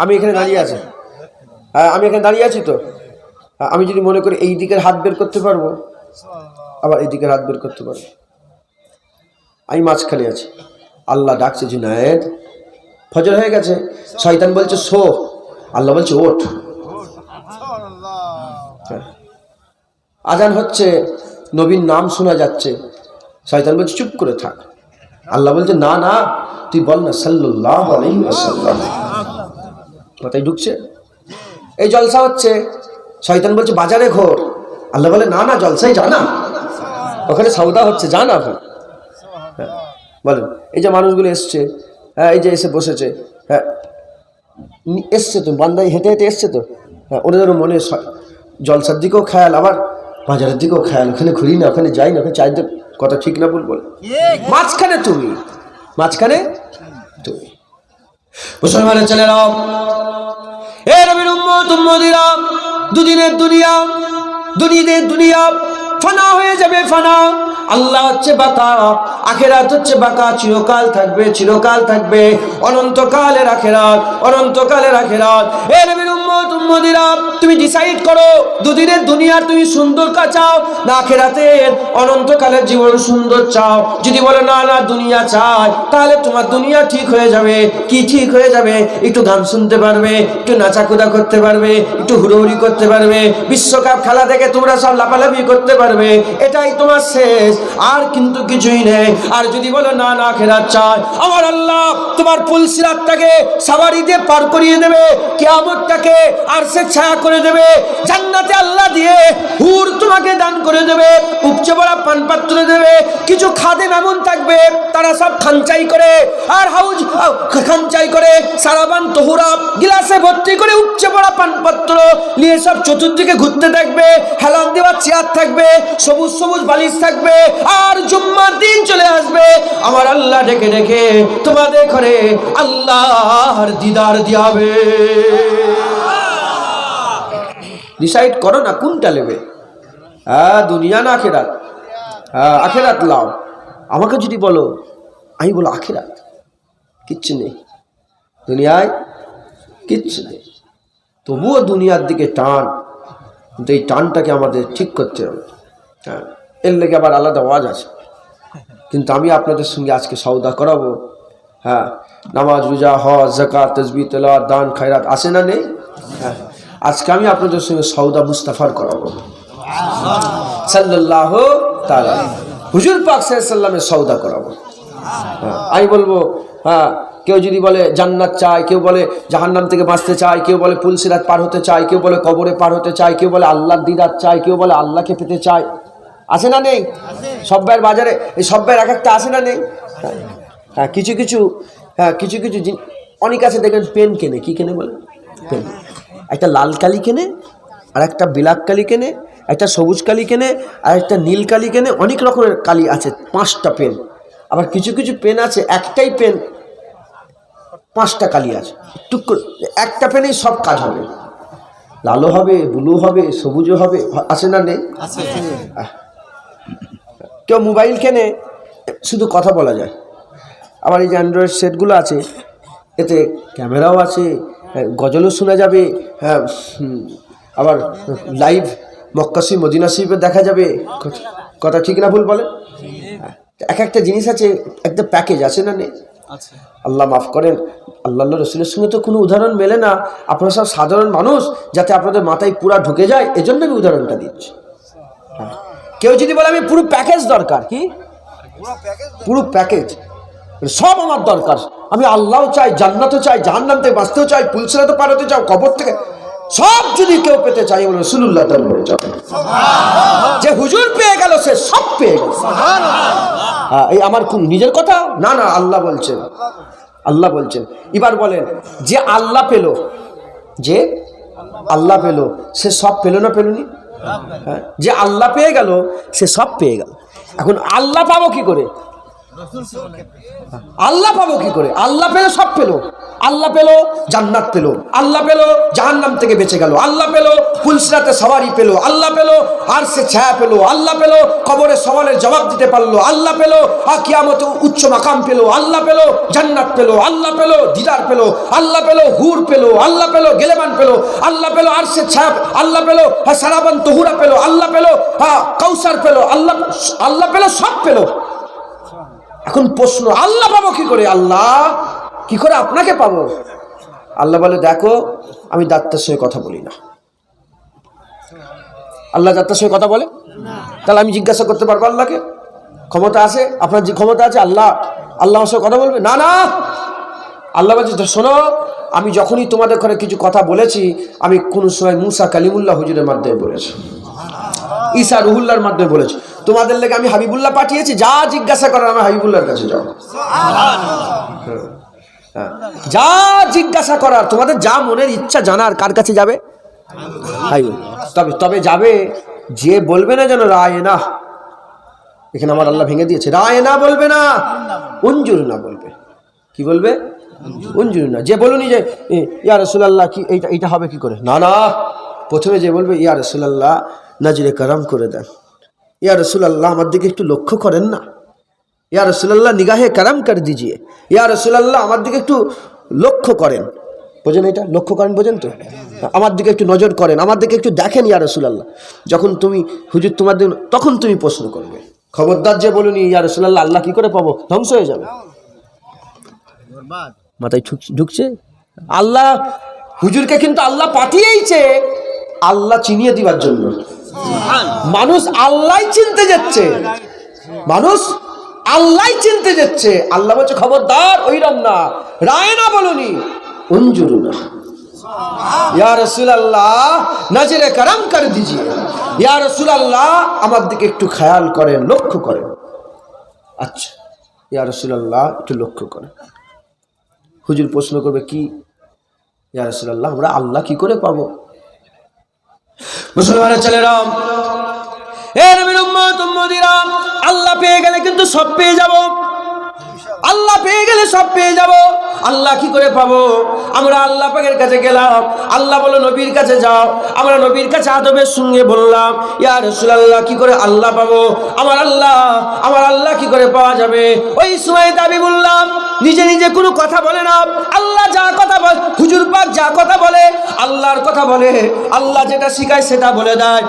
আমি এখানে দাঁড়িয়ে আছি, আমি এখানে দাঁড়িয়ে আছি তো, আমি যদি মনে করি এই দিকের হাত বের করতে পারবো, আবার এই দিকের হাত বের করতে পারবো, আমি মাঝখানে আছি। আল্লাহ ডাকছে জুনায়েদ, ফজর হয়ে গেছে, শয়তান বলছে শো, আল্লাহ বলছে ওঠ। আজান হচ্ছে, নবীর নাম শোনা যাচ্ছে, শয়তান বলছে চুপ করে থাক। আল্লাহ বলছে না না, তুই বল না সাল্লাল্লাহু আলাইহি ওয়াসাল্লাম। কথাই ঢুকছে। এই জলসা হচ্ছে, শয়তান বলছে বাজারে ঘোর। আল্লাহ বলে না না, জলসাই জানা, ওখানে সওদা হচ্ছে, জানা এখন। বলেন, এই যে মানুষগুলো এসছে, হ্যাঁ, এই যে এসে বসেছে, হ্যাঁ, এসছে তো, বান্দায় হেঁটে হেঁটে এসছে তো, হ্যাঁ, ওদের মনে জলসার দিকেও খেয়াল, আবার বাজারের দিকেও খেয়াল, ওখানে ঘুরি না, ওখানে যাই না, ওখানে চাইতে কথা ঠিক না ভুল বলে, মাঝখানে তুমি মুসলমানের ছেলেরা, এ নবীর উম্মত উম্মতিরা, দুদিনের দুনিয়া ফানা হয়ে যাবে, ফানা। আল্লাহ হচ্ছে বাকা, আখেরাত হচ্ছে বাকা, চিরকাল থাকবে, অনন্তকালের আখেরাত। এ নবীর উম্মত উম্মতিরা, তুমি ডিসাইড করো, দুদিনের দুনিয়ার তুমি সুন্দর চাও না আখেরাতের অনন্তকালের জীবন সুন্দর চাও? যদি বলো না দুনিয়া চাই, তাহলে তোমার দুনিয়া ঠিক হয়ে যাবে। কি ঠিক হয়ে যাবে? একটু গান শুনতে পারবে, একটু নাচাকুদা করতে পারবে, একটু হুড়োহুড়ি করতে পারবে, বিশ্বকাপ খেলা দেখে তোমরা সব লাফালাফি করতে পারবে, এটাই তোমার শেষ, আর কিন্তু কিছুই নেই। আর যদি বলো না আখেরাত চাই, আমার আল্লাহ তোমার পুলসিরাতটাকে সাওয়ারি দিয়ে পার করিয়ে দেবে, কিয়ামতটাকে আরশে ছায়া করে দেবে, জান্নাতে আল্লাহ দিয়ে হুর তোমাকে দান করে দেবে, উপচে পড়া পান পাত্র দেবে। কিছু খাদেম এমন থাকবে, তারা সব খানচাই করে আর খানচাই করে সারাবান তহুরা গিলাসে ভর্তি করে উপচে পড়া পান পাত্র নিয়ে সব চতুর্দিকে ঘুরতে থাকবে, হেলান দেওয়ার চেয়ার থাকবে, সবুজ বালিশ থাকবে, আর জুম্মার দিন চলে আসবে, আমার আল্লাহ ডেকে ডেকে তোমাদের ঘরে আল্লাহর দিদার দিয়াবে। ডিসাইড করো না কোনটা নেবে, দুনিয়া না আখেরাত? আখেরাত লাও। আমাকে যদি বলো, আমি বলো আখেরাত, কিচ্ছু নেই দুনিয়ায়, কিচ্ছু নেই। তবুও দুনিয়ার দিকে টান, কিন্তু এই টানটাকে আমাদের ঠিক করতে হবে। হ্যাঁ, এর লেগে আবার আলাদা ওয়াজ আছে, কিন্তু আমি আপনাদের সঙ্গে আজকে সওদা করাবো। হ্যাঁ, নামাজ, রোজা, হজ, যাকাত, তাসবিহ, তেলাওয়াত, দান, খায়রাত আছে না নেই? হ্যাঁ, আজকে আমি আপনাদের সঙ্গে সওদা মুস্তাফার করাবো, সাল্লাল্লাহু তাআলা হুজুর পাক সাল্লাল্লাহু আলাইহি সাল্লামের সওদা করাবো। হ্যাঁ, আমি বলবো, হ্যাঁ, কেউ যদি বলে জান্নাত চায়, কেউ বলে জাহান্নাম থেকে বাঁচতে চায়, কেউ বলে পুলসিরাত পার হতে চায়, কেউ বলে কবরে পার হতে চায়, কেউ বলে আল্লাহর দিদার চায়, কেউ বলে আল্লাহকে পেতে চায়, আছে না নেই? সব ভাইয়ের বাজারে এই সব ভাইয়ের এক একটা আছে না নেই? হ্যাঁ, কিছু অনেক আছে দেখেন, পেন কেনে, কি কেনে বলে? পেন। একটা লাল কালি কেনে, আর একটা বিলাক কালি কেনে, একটা সবুজ কালি কেনে, আর একটা নীল কালি কেনে, অনেক রকমের কালি আছে, 5টা পেন। আবার কিছু পেন আছে, একটাই পেন 5টা কালি আছে, টুক করে একটা পেনেই সব কাজ হবে, লালও হবে, ব্লু হবে, সবুজও হবে, আছে না নেই? কেউ মোবাইল কেনে, শুধু কথা বলা যায়। আবার এই যে অ্যান্ড্রয়েড সেটগুলো আছে, এতে ক্যামেরাও আছে, গজলও শোনা যাবে, হ্যাঁ, আবার লাইভ মক্কা শরীফ, মদিনা শরীফে দেখা যাবে। কথা ঠিক না ভুল বলে? এক একটা জিনিস আছে, একটা প্যাকেজ আছে না নেই? আল্লাহ মাফ করেন, আল্লাহ রসুলের সঙ্গে তো কোনো উদাহরণ মেলে না। আপনারা সব সাধারণ মানুষ, যাতে আপনাদের মাথায় পুরা ঢুকে যায়, এজন্য আমি উদাহরণটা দিচ্ছি। হ্যাঁ, কেউ যদি বলে আমি পুরো প্যাকেজ দরকার, কি পুরো প্যাকেজ সব আমার দরকার, আমি আল্লাহও চাই, জান্নাতও চাই, জাহান্নাম থেকে বাঁচতেও চাই, পুলসিরাতও পার হতে চাই, কবর থেকে সব যদি কেউ পেতে চাই, বলে রাসূলুল্লাহ দরবারে যাও। যে হুজুর পেয়ে গেল, সে সব পেয়ে গেল। এই আমার কোন নিজের কথা না, আল্লাহ বলছেন। এবার বলেন, যে আল্লাহ পেল, সে সব পেল না পেলনি? হ্যাঁ, যে আল্লাহ পেয়ে গেল, সে সব পেয়ে গেল। এখন আল্লাহ পাবো কি করে? আল্লাহ পেলো, সব পেলো। আল্লাহ পেলো, জান্নাত পেলো। আল্লাহ পেলো, জাহান্নাম থেকে বেঁচে গেল। আল্লাহ পেলো, পুলসিরাতে সওয়ারি পেলো। আল্লাহ পেলো, আরশে ছায়া পেলো। আল্লাহ পেলো, কবরে সওয়ালের জবাব দিতে পারলো। আল্লাহ পেলো, কিয়ামতে উচ্চ মাকাম পেলো। আল্লাহ পেলো, জান্নাত পেলো। আল্লাহ পেলো, দিদার পেলো। আল্লাহ পেলো, হুর পেলো। আল্লাহ পেলো, গেলেমান পেলো। আল্লাহ পেলো, আরশে ছায়া। আল্লাহ পেলো, সারাবান তহুরা পেলো। আল্লাহ পেলো, কাউসার পেলো। আল্লাহ পেলো, সব পেলো। এখন প্রশ্ন, আল্লাহ পাবো কি করে? আল্লাহ কি করে আপনাকে পাবো? আল্লাহ বলে, দেখো, আমি দাত্তার সঙ্গে কথা বলি না। আল্লাহ দাত্তার সঙ্গে কথা বলে? তাহলে আমি জিজ্ঞাসা করতে পারবো আল্লাহকে? ক্ষমতা আছে? আপনার যে ক্ষমতা আছে, আল্লাহ আমার সঙ্গে কথা বলবে? না। আল্লাহ বলছে, শোনো, আমি যখনই তোমাদের ঘরে কিছু কথা বলেছি, আমি কোন সময় মুসা কালিমুল্লাহ হুজুরের মাধ্যমে বলেছি, ঈসা রুহুল্লাহর মাধ্যমে বলেছি। তোমাদের লেগে আমি হাবিবুল্লাহ পাঠিয়েছি, যা জিজ্ঞাসা করার আমার হাবিবুল্লাহর কাছে যাও। যা জিজ্ঞাসা করার, তোমাদের যা মনের ইচ্ছা জানার, কার কাছে যাবে? তবে তবে যাবে যে বলবে না যেন রায় না, এখানে আমার আল্লাহ ভেঙে দিয়েছে, রায় না বলবে না, উনজুর না বলবে। কি বলবে? উনজুর না। যে বলুনি যে ইয়া রাসূলুল্লাহ কি এইটা হবে কি করে, না না, প্রথমে যে বলবে ইয়া রাসূলুল্লাহ নাজরে কারাম করে দেন, ইয়া রাসূলুল্লাহ আমার দিকে একটু লক্ষ্য করেন না, ইয়া রাসূলুল্লাহ নিগাহে কারাম কর দিজিয়ে, ইয়া রাসূলুল্লাহ আমার দিকে একটু লক্ষ্য করেন। বোঝেন এটা? লক্ষ্য করেন, বোঝেন তো? আমার দিকে একটু নজর করেন, আমার দিকে একটু দেখেন ইয়া রাসূলুল্লাহ। যখন তুমি হুজুর তোমার দিকে, তখন তুমি প্রশ্ন করবে। খবরদার যে বলুনি ইয়া রাসূলুল্লাহ আল্লাহ কি করে পাবো, ধ্বংস হয়ে যাবে। মাথায় ঢুকছে? আল্লাহ হুজুরকে কিন্তু আল্লাহ পাঠিয়েইছে আল্লাহ চিনিয়ে দিবার জন্য। মানুষ আল্লাহ চিনতে যাচ্ছে, মানুষ আল্লাহ চিনতে যাচ্ছে। আল্লাহ বলছে খবরদার ওইরকম না, রায় না বলুনি, উনজুরু না। ইয়া রাসূলুল্লাহ নজরে করম কর দিজিয়ে, ইয়া রাসূলুল্লাহ আমার দিকে একটু খেয়াল করেন, লক্ষ্য করেন। আচ্ছা ইয়া রাসূলুল্লাহ একটু লক্ষ্য করেন। হুজুর প্রশ্ন করবে কি? ইয়া রাসূলুল্লাহ আমরা আল্লাহ কি করে পাবো? মুসলমানের ছেলেরা, এ নবীর উম্মত উম্মতিরা, আল্লাহ পেয়ে গেলে কিন্তু সব পেয়ে যাব। আল্লাহ পেয়ে গেলে সব পেয়ে যাব। আল্লাহ কি করে পাবো? আমরা আল্লাহ পাকের কাছে গেলাম, আল্লাহ বলল নবীর কাছে যাও। আমরা নবীর কাছে আদবের সঙ্গে বললাম ইয়া রাসূলুল্লাহ কি করে আল্লাহ পাবো? আমার আল্লাহ কি করে পাওয়া যাবে? ওই সময় দাবি বললাম, নিজে নিজে কোনো কথা বলে না। আল্লাহ যা কথা বলে, হুজুর পাক যা কথা বলে, আল্লাহর কথা বলে। আল্লাহ যেটা শিখায় সেটা বলে দেয়।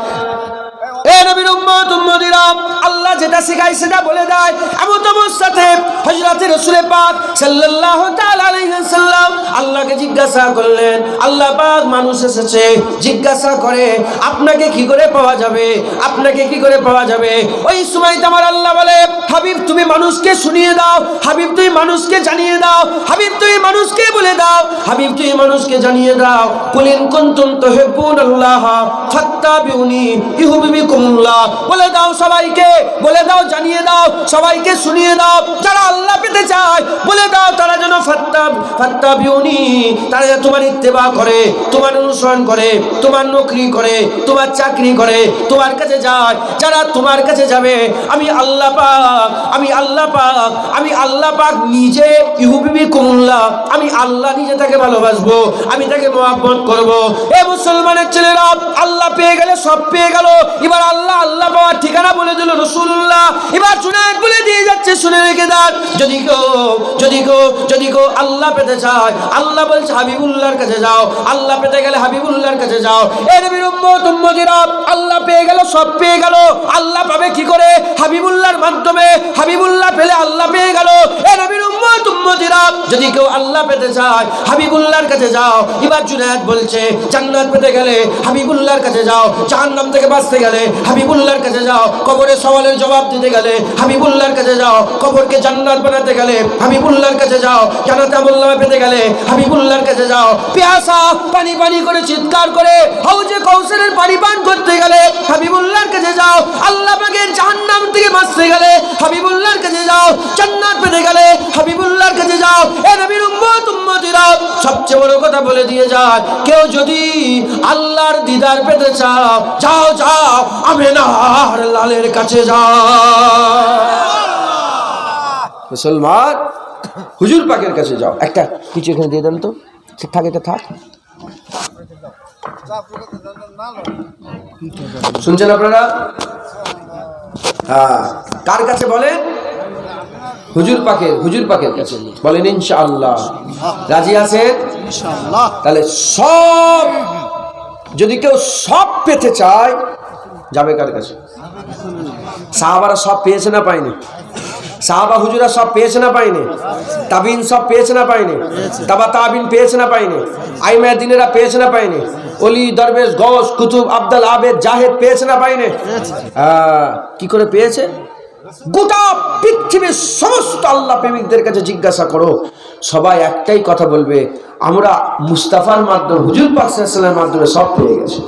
এ নবীর উম্মত উম্মতিরা, আল্লাহ যেটা শেখায় সেটা বলে দেয়। এমন অবস্থাতে হযরত রাসূল পাক সাল্লাল্লাহু তাআলা আলাইহি ওয়াসাল্লাম আল্লাহকে জিজ্ঞাসা করলেন, আল্লাহ পাক মানুষ এসেছে, জিজ্ঞাসা করে আপনাকে কি করে পাওয়া যাবে, আপনাকে কি করে পাওয়া যাবে? ওই সময় আমার আল্লাহ বলে, হাবিব তুমি মানুষকে শুনিয়ে দাও, হাবিব তুমি মানুষকে জানিয়ে দাও, হাবিব তুমি মানুষকে বলে দাও, হাবিব তুমি মানুষকে জানিয়ে দাও, কুলিন কুনতুম তুহিব্বুনাল্লাহ ফাত্তাবিউনি ইউহিব্বুকুমুল্লাহ। বলে দাও সবাইকে, বলে দাও, জানিয়ে দাও, সবাইকে শুনিয়ে দাও, যারা আল্লাহ পেতে চায় বলে দাও তারা যেন ফাত্তাবিউনি, তারা যেন তোমার ইত্তেবা করে, তোমার অনুসরণ করে, তোমার নকরি করে, তোমার চাকরি করে, তোমার কাছে যায়। যারা তোমার কাছে যাবে আমি আল্লাহ পাক নিজে ইউহিব্বুকুমুল্লাহ, আমি আল্লাহ নিজে তাকে ভালোবাসবো, আমি তাকে মহব্বত করব। এ মুসলমানের ছেলেরা, আল্লাহ পেয়ে গেলে সব পেয়ে গেল। এবার আল্লাহ পাওয়ার ঠিকানা বলে দিল রাসূলুল্লাহ। এবার জুনায়েদ বলে দিয়ে যাচ্ছে, শুনে রেখে দেন, যদি কেউ আল্লাহ পেতে চায়, আল্লাহ বলছে হাবিবুল্লাহর কাছে যাও। আল্লাহ পেতে গেলে হাবিবুল্লাহর কাছে যাও। এ নবীর উম্মত উম্মতিরা, আল্লাহ পেয়ে গেল সব পেয়ে গেল। আল্লাহ পাবে কি করে? হাবিবুল্লাহর মাধ্যমে। হাবিবুল্লাহ পেলে আল্লাহ পেয়ে গেল। এ নবীর উম্মত উম্মতিরা, যদি কেউ আল্লাহ পেতে চায় হাবিবুল্লাহর কাছে যাও। এবার জুনায়েদ বলছে জান্নাত পেতে গেলে হাবিবুল্লাহর কাছে যাও, জাহান্নাম থেকে বাঁচতে গেলে হাবিবুল্লাহর কাছে যাও, কবরের সওয়ালের জবাব দিতে গেলে হাবিবুল্লাহর কাছে যাও, কবরকে জান্নাত বানাতে গেলে হাবিবুল্লাহর কাছে যাও, জান্নাতে আমুল্লাহ পেতে গেলে হাবিবুল্লাহর কাছে যাও, পিয়াসা পানি পানি করে চিৎকার করে হাউজে কাউসারের পানি পান করতে গেলে হাবিবুল্লাহর কাছে যাও, আল্লাহ পাকের জাহান্নাম থেকে বাঁচতে গেলে হাবিবুল্লাহর কাছে যাও, জান্নাত পেতে গেলে হাবিবুল্লাহর কাছে যাও। এ নবীর উম্মত উম্মতিরা, সবচেয়ে বড় কথা বলে দিয়ে যায়, কেউ যদি আল্লাহর দিদার পেতে চাও, যাও আমিনার লালের কাছে যাও। মুসলমান হুজুর পাকের কাছে যাও। একটা কিছু এখানে দিয়ে দেন তো, থাক এটা থাক। শুনছেন আপনারা? হ্যাঁ, কার কাছে বলেন? হুজুর পাকের কাছে বলেন ইনশাআল্লাহ। রাজি আছেন? ইনশাআল্লাহ। তাহলে সব, যদি কেউ সব পেতে চায় যাবে কার কাছে? সাহাবারা সব পেয়েছে না পায়নি? সাহাবা হুজুরা সব পেয়েছে না পায়নি? তাবিন সব পেয়েছে না পায়নি? তাবা তাবিন পেয়েছে না পায়নি? আইমা দিনেরা পেয়েছে না পায়নি? অলি দরবেশ গৌস কুতুব আব্দুল আবেদ জাহেদ পেয়েছে না পায়নি? কি করে পেয়েছে? গোটা পৃথিবীর সমস্ত আল্লাহ প্রেমিকদের কাছে জিজ্ঞাসা করো, সবাই একটাই কথা বলবে, আমরা মুস্তাফার মাধ্যমে, হুজুর পাক সাল্লাল্লাহু আলাইহি ওয়াসাল্লামের মাধ্যমে সব পেয়ে গেছি।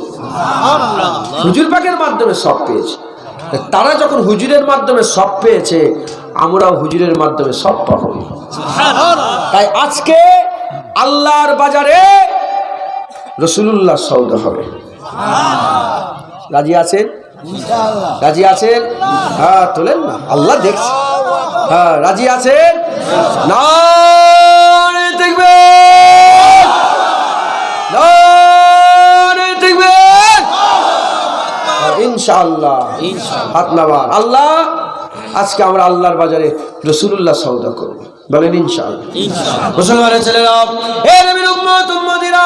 হুজুর পাকের মাধ্যমে সব পেয়েছে। তারা যখন হুজুরের মাধ্যমে সব পেয়েছে, আমরাও হুজুরের মাধ্যমে সব পাবো। তাই আজকে আল্লাহর বাজারে রাসূলুল্লাহ সওদা হবে। রাজি আছেন? রাজি আছেন? হ্যাঁ তোলেন না, আল্লাহ দেখছে। হ্যাঁ রাজি আছেন? নারে তাকবীর, নারে তাকবীর। ইনশাআল্লাহ হাত নামান। আল্লাহ আজকে আমরা আল্লাহর বাজারে রাসূলুল্লাহ সওদা করব, বলেন ইনশাআল্লাহ। মুসলমানের ছেলেরা, হে নবীর উম্মত উম্মতিরা,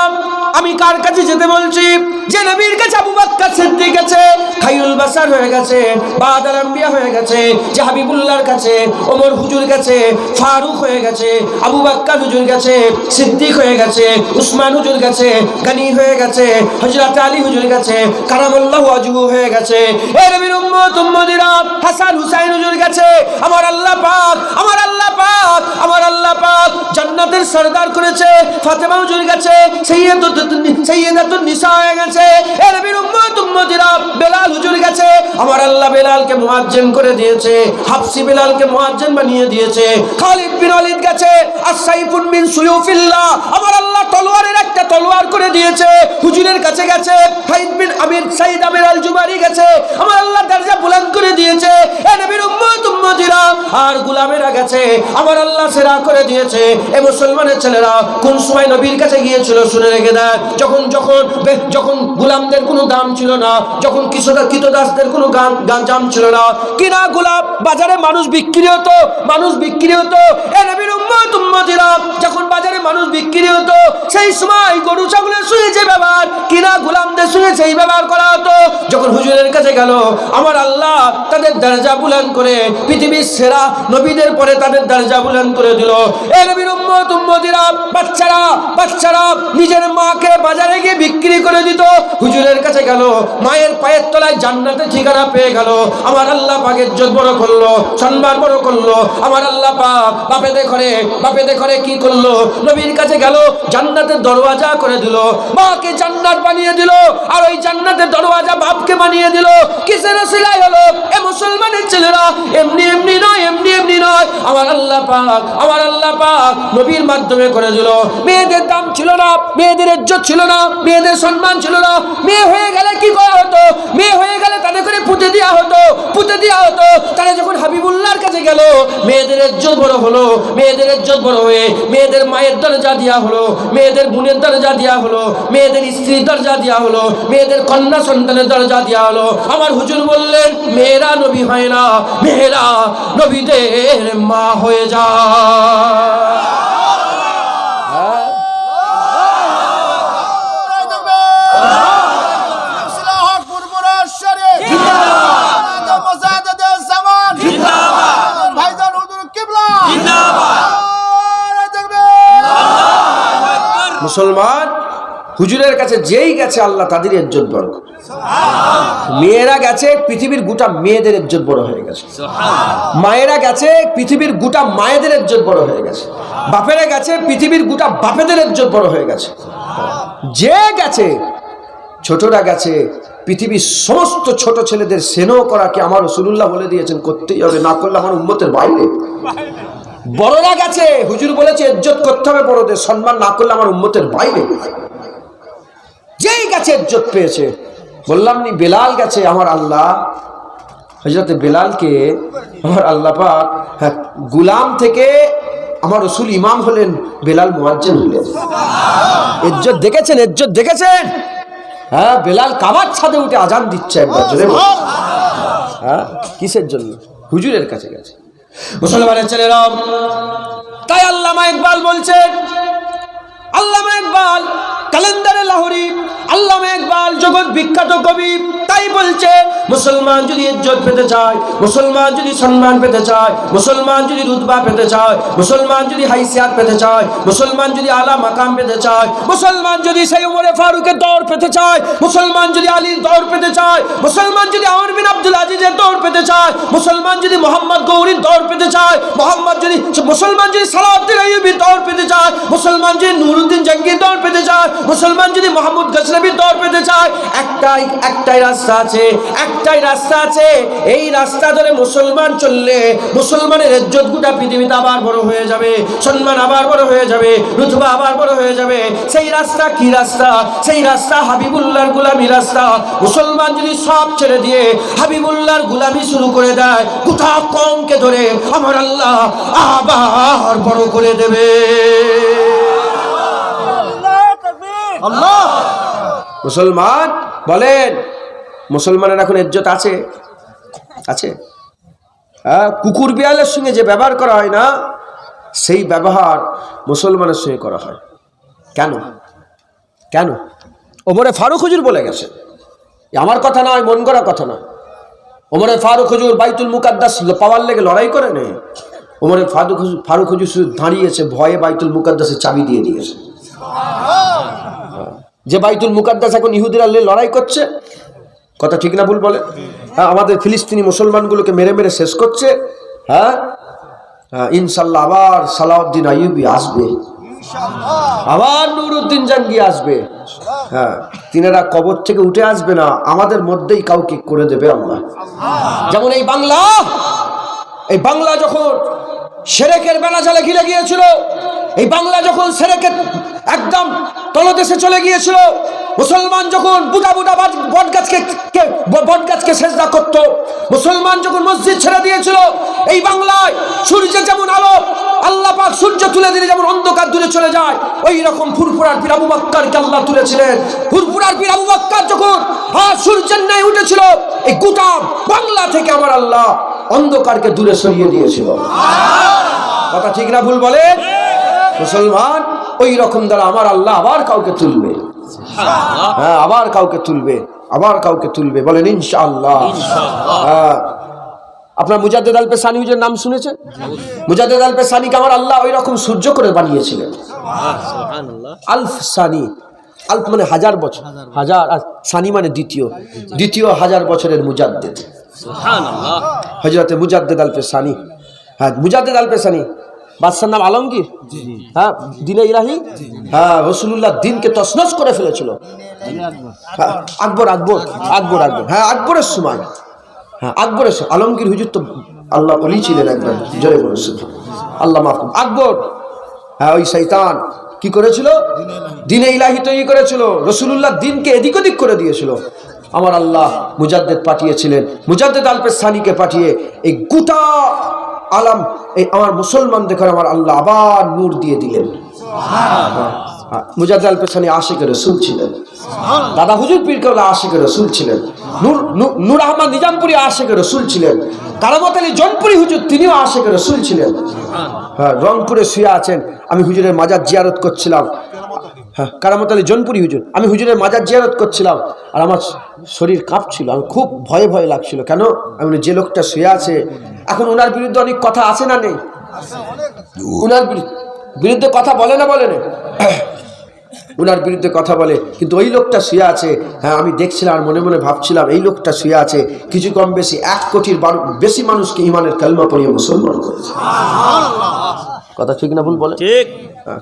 আমি কার কাছে যেতে বলছি? যে নবীর কাছে আবু বকর সিদ্দিক গেছে, খায়রুল বাশার হয়ে গেছে, বাদল আম্বিয়া হয়ে গেছে, যে হাবিবুল্লাহর কাছে ওমর হুজুর গেছে, ফারুক হয়ে গেছে, আবু বকর হুজুর গেছে, সিদ্দিক হয়ে গেছে, উসমান হুজুর গেছে, গনি হয়ে গেছে, হযরত আলী হুজুর গেছে, কারামাল্লাহু ওয়াজহু হয়ে গেছে। হে নবীর উম্মত উম্মতিরা, হাসান হুসাইন হুজুর গেছে। আমার আল্লাহ পাক, আমার আল্লাহ পাক, আমার আল্লাহ পাক জান্নাতের সরদার করেছে। ফাতেমা হুজুর গেছে, সাইয়্যিদাতুন নিসা হয়ে গেছে। হে নবীর উম্মত উম্মতিরা, বেলাল হুজুর গেছে। আমার আল্লাহ বেলালকে মুয়াজ্জিন করে দিয়েছে, হাফসি বেলালকে মুয়াজ্জিন বানিয়ে দিয়েছে। খালিদ বিন ওয়ালিদ গেছে, আস-সাইফুন মিন সুয়ুফিল্লাহ, আমার আল্লাহ তলোয়ারের একটা তলোয়ার করে দিয়েছে, হুজুরের কাছে গেছে। খালিদ বিন আমির সাইদ আমির আল জুবারি গেছে, আমার আল্লাহ দরজা বুলন্দ করে দিয়েছে। হে নবীর উম্মত উম্মতিরা, আর গোলামেরা গেছে, আমার আল্লাহ সেরা করে দিয়েছে। এ মুসলমানের ছেলেরা কোন সময় নবীর কাছে গিয়েছিল শুনে রেখে দেয়। যখন গোলামদের কোনো দাম ছিল না, যখন কৃতদাসদের কোনো দাম ছিল না, কিনা গোলাম বাজারে মানুষ বিক্রি হতো, মানুষ বিক্রি হতো। এ নবীর উম্মত উম্মতিরা, যখন বাজারে মানুষ বিক্রি হতো, সেই সময় গরু ছাগলের সঙ্গে যে ব্যবহার, কিনা গোলামদের সঙ্গে সেই ব্যবহার করা হতো। যখন হুজুরের কাছে গেল, আমার আল্লাহ তাদের দরজা বুলন্দ করে পৃথিবীর সেরা নবীদের পরে তাদের দরজা বুলন্দ করে দিল। এ নবীর উম্মত উম্মতিরা, বাচ্চারা নিজের মাকে বাজারে গিয়ে বিক্রি করে দিত। হুজুরের কাছে গেল, মায়ের পায়ের তলায় জান্নাতের ঠিকানা পেয়ে গেল। আমার আল্লাহ পাক ইজ্জত বড় করলো, সম্মান বড় করলো। আমার আল্লাহ পাক বাপেদে করে কি করলো? নবীর কাছে গেল, জান্নাতের দরওয়াজা করে দিল, মাকে জান্নাত বানিয়ে দিল। আর ওই জান্নাতের দরওয়াজা বাপকে বানিয়ে দিল। কিসের ওসিলায় হলো? এ মুসলমানের ছেলেরা, এমনি এমনি নয়, এমনি এমনি নয়। আমার আল্লাহ পাক নবীর মাধ্যমে করে দিল। মেয়েদের দাম ছিল না, মেয়েদের ইজ্জত ছিল না, মেয়েদের সম্মান ছিল না। মেয়ে হয়ে গেলে কি করা হতো? মেয়ে হয়ে গেলে তাদের করে পুঁতে দেওয়া হতো। তারা যখন হাবিবুল্লাহর কাছে গেল, মেয়েদের ইজ্জত বড় হলো, মেয়েদের ইজ্জত বড় হয়ে মেয়েদের মায়ের দরজা দেওয়া হলো, মেয়েদের বোনের দরজা দেওয়া হলো, মেয়েদের স্ত্রীর দরজা দেওয়া হলো, মেয়েদের কন্যা সন্তানের দরজা দেওয়া হলো। আমার হুজুর বললেন, মেয়েরা নবী হয় না, মেয়েরা নবীদের মা হয়ে যায়। মুসলমান হুজুরের কাছে যেই গেছে, আল্লাহ তাদের ইজ্জত বড় করে। মেয়েরা গেছে, পৃথিবীর গোটা মেয়েদের ইজ্জত বড় হয়ে গেছে। মায়েরা গেছে, পৃথিবীর গোটা মায়েদের ইজ্জত বড় হয়ে গেছে। বাপেরা গেছে, পৃথিবীর গোটা বাপেদের ইজ্জত বড় হয়ে গেছে। যে গেছে, ছোটরা গেছে, পৃথিবীর সমস্ত ছোট ছেলেদের স্নেহ করাকে আমার রাসূলুল্লাহ বলে দিয়েছেন করতেই হবে, না করলে আমার উম্মতের বাইরে। বড়রা গেছে, হুজুর বলেছে ইজ্জত করতে হবে বড়দের, সম্মান না করলে আমার উম্মতের বাইরে। যেই গেছে ইজ্জত পেয়েছে। বললাম নি বেলাল গেছে, আমার আল্লাহ হযরত বেলালকে আমার আল্লাহ পাক গোলাম থেকে আমার রাসূল ইমাম হলেন, বেলাল মুয়াজ্জিন হলেন। ইজ্জত দেখেছেন, ইজ্জত দেখেছেন? হ্যাঁ, বেলাল কাবার ছাদে উঠে আজান দিচ্ছে একবার জোরে। হ্যাঁ, কিসের জন্য? হুজুরের কাছে গেছে। মুসলমানের ছেলেরা, তাই আল্লামা ইকবাল বলছেন, আল্লামা ইকবাল কালেন্দারে লাহোরি, আল্লামা ইকবাল জগৎ বিখ্যাত কবি, তাই বলছে মুসলমান যদি ইজ্জত পেতে চায়, মুসলমান যদি সম্মান পেতে চায়, মুসলমান যদি রুতবা পেতে চায়, মুসলমান যদি হাইসিয়াত পেতে চায়, মুসলমান যদি আলা মাকাম পেতে চায়, মুসলমান যদি সেই ওমরে ফারুকের দৌড় পেতে চায়, মুসলমান যদি আলীর দৌড় পেতে চায়, মুসলমান যদি ওমর বিন আব্দুল আজিজের দৌড় পেতে চায়, মুসলমান যদি মোহাম্মদ গৌরীর দৌড় পেতে চায়, মুসলমান যদি সালাউদ্দিন আইয়ুবীর দৌড় পেতে চায়, মুসলমান যদি নুরুদ্দিন জঙ্গির দৌড় পেতে চায়, মুসলমান যদি মোহাম্মদ গজনবী নবীর দর পেতে চায়, একটাই রাস্তা আছে। এই রাস্তা ধরে মুসলমান চললে মুসলমানের ইজ্জত গোটা পৃথিবীতে আবার বড় হয়ে যাবে, সম্মান আবার বড় হয়ে যাবে, রুতবা আবার বড় হয়ে যাবে। সেই রাস্তা কি রাস্তা? সেই রাস্তা হাবিবুল্লাহর গোলামি রাস্তা। মুসলমান যদি সব ছেড়ে দিয়ে হাবিবুল্লাহর গোলামি শুরু করে দেয়, গোটা কওমকে ধরে আমার আল্লাহ আবার বড় করে দেবে। আল্লাহ মুসলমান বলেন, মুসলমানের এখন ইজ্জত আছে? হ্যাঁ, কুকুর বিড়ালের সঙ্গে যে ব্যবহার করা হয় না, সেই ব্যবহার মুসলমানের সঙ্গে করা হয়। কেন? ওমরে ফারুক হুজুর বলে গেছে, আমার কথা নয়, মন গড়া কথা নয়। ওমরে ফারুক হুজুর বাইতুল মুকাদ্দাস পাওয়ার লেগে লড়াই করে নেই। ওমরে ফারুক হুজুর শুধু দাঁড়িয়েছে, ভয়ে বাইতুল মুকাদ্দাসের চাবি দিয়ে দিয়েছে। যে বাইতুল মুকাদ্দাস এখন ইহুদিরা লড়াই করছে, কথা ঠিক না ভুল বলে? হ্যাঁ, আমাদের ফিলিস্তিনি মুসলমানগুলোকে মেরে মেরে শেষ করছে। হ্যাঁ, ইনশাল্লাহ আবার সালাউদ্দিন আইয়ুবী আসবে, আবার নুরউদ্দিন জাঙ্গি আসবে। হ্যাঁ, তিনারা কবর থেকে উঠে আসবে না, আমাদের মধ্যেই কাউকে করে দেবে আল্লাহ। যেমন এই বাংলা যখন শিরকের বেনাজালে ঘিরে গিয়েছিল, এই বাংলা যখন শিরকের একদম তলদেশে চলে গিয়েছিল, মুসলমান যখন বুটা বটগাছকে সেজদা করত, মুসলমান যখন মসজিদ ছেড়ে দিয়েছিল, এই বাংলায় সূর্যের যেমন আলো আল্লাহ পাক সূর্য তুলে দিলে যেমন অন্ধকার দূরে চলে যায়, ওই রকম ফুরফুরার পীর আবু বকরকে আল্লাহ তুলেছিলেন। ফুরফুরার পীর আবু বকর যখন সূর্যের ন্যায় উঠেছিল, এই গোটা বাংলা থেকে আমার আল্লাহ অন্ধকারকে দূরে সরিয়ে দিয়েছিল। কথা ঠিক না ভুল বলে? মুসলমান ওই রকম দ্বারা আমার আল্লাহ আবার কাউকে তুলবে। হ্যাঁ, আবার কাউকে তুলবে, বলেন ইনশাআল্লাহ। আপনার মুজাদ্দেদ আল পেসানি হুজুরের নাম শুনেছেন? মুজাদ্দেদ আল পেসানিকে আমার আল্লাহ ওই রকম সূর্য করে বানিয়েছিলেন। আলফ সানি, আলফ মানে 1000 বছর, 1000, আর সানি মানে দ্বিতীয় 1000 বছরের মুজাদ্দেদ, হযরতে মুজাদ্দেদ আল পেসানি। হ্যাঁ, মুজাদ্দেদ আল পেসানি, বাদশার নাম আলমগীর। হ্যাঁ, দিনে ইলাহি। হ্যাঁ, রাসূলুল্লাহ দিনকে তছনছ করে ফেলেছিল। আকবর। হ্যাঁ, আকবরের সময়। হ্যাঁ, আকবরের আলমগীর হুজুর তো আল্লাহ ওলি ছিলেন একবার, জোরে বলুন আল্লাহ মাফ করুন। আকবর, হ্যাঁ, ওই শয়তান কি করেছিল? দিনে ইলাহি তৈরি করেছিল, রাসূলুল্লাহ দিনকে এদিক ওদিক করে দিয়েছিল। আমার আল্লাহ মুজাদ্দেদ পাঠিয়েছিলেন, মুজাদ্দেদ আল পেসানিকে পাঠিয়ে এই গোটা আলম, এই আমার মুসলমানদের ঘরে আমার আল্লাহ আবার নূর দিয়ে দিলেন। মুজাদ্দেদ আল পেসানি আশিকে রাসূল ছিলেন, দাদা হুজুর পীর কেবলা আশিকে রাসূল ছিলেন, নূর আহমদ নিজামপুরি আশিকে রাসূল ছিলেন, কারামত আলী জৌনপুরি হুজুর তিনিও আশিকে রাসূল ছিলেন। হ্যাঁ, রংপুরে শুয়ে আছেন, আমি হুজুরের মাজার জিয়ারত করছিলাম। হ্যাঁ, কারামত আলী জৌনপুরি হুজুর, আমি হুজুরের মাজার জিয়ারত করছিলাম, আর আমার শরীর কাঁপছিল, আমি খুব ভয়ে লাগছিল। কেন? আমি যে লোকটা শুয়ে আছে, এখন ওনার বিরুদ্ধে অনেক কথা আছে না নেই? ওনার বিরুদ্ধে কথা বলে না? ওনার বিরুদ্ধে কথা বলে, কিন্তু ওই লোকটা শুয়ে আছে। হ্যাঁ, আমি দেখছিলাম আর মনে মনে ভাবছিলাম, এই লোকটা শুয়ে আছে, কিছু কম বেশি 1 কোটির বেশি মানুষকে ঈমানের কালেমা পড়িয়ে মুসলমান করেছে। কথা ঠিক না ভুল বলে? ঠিক।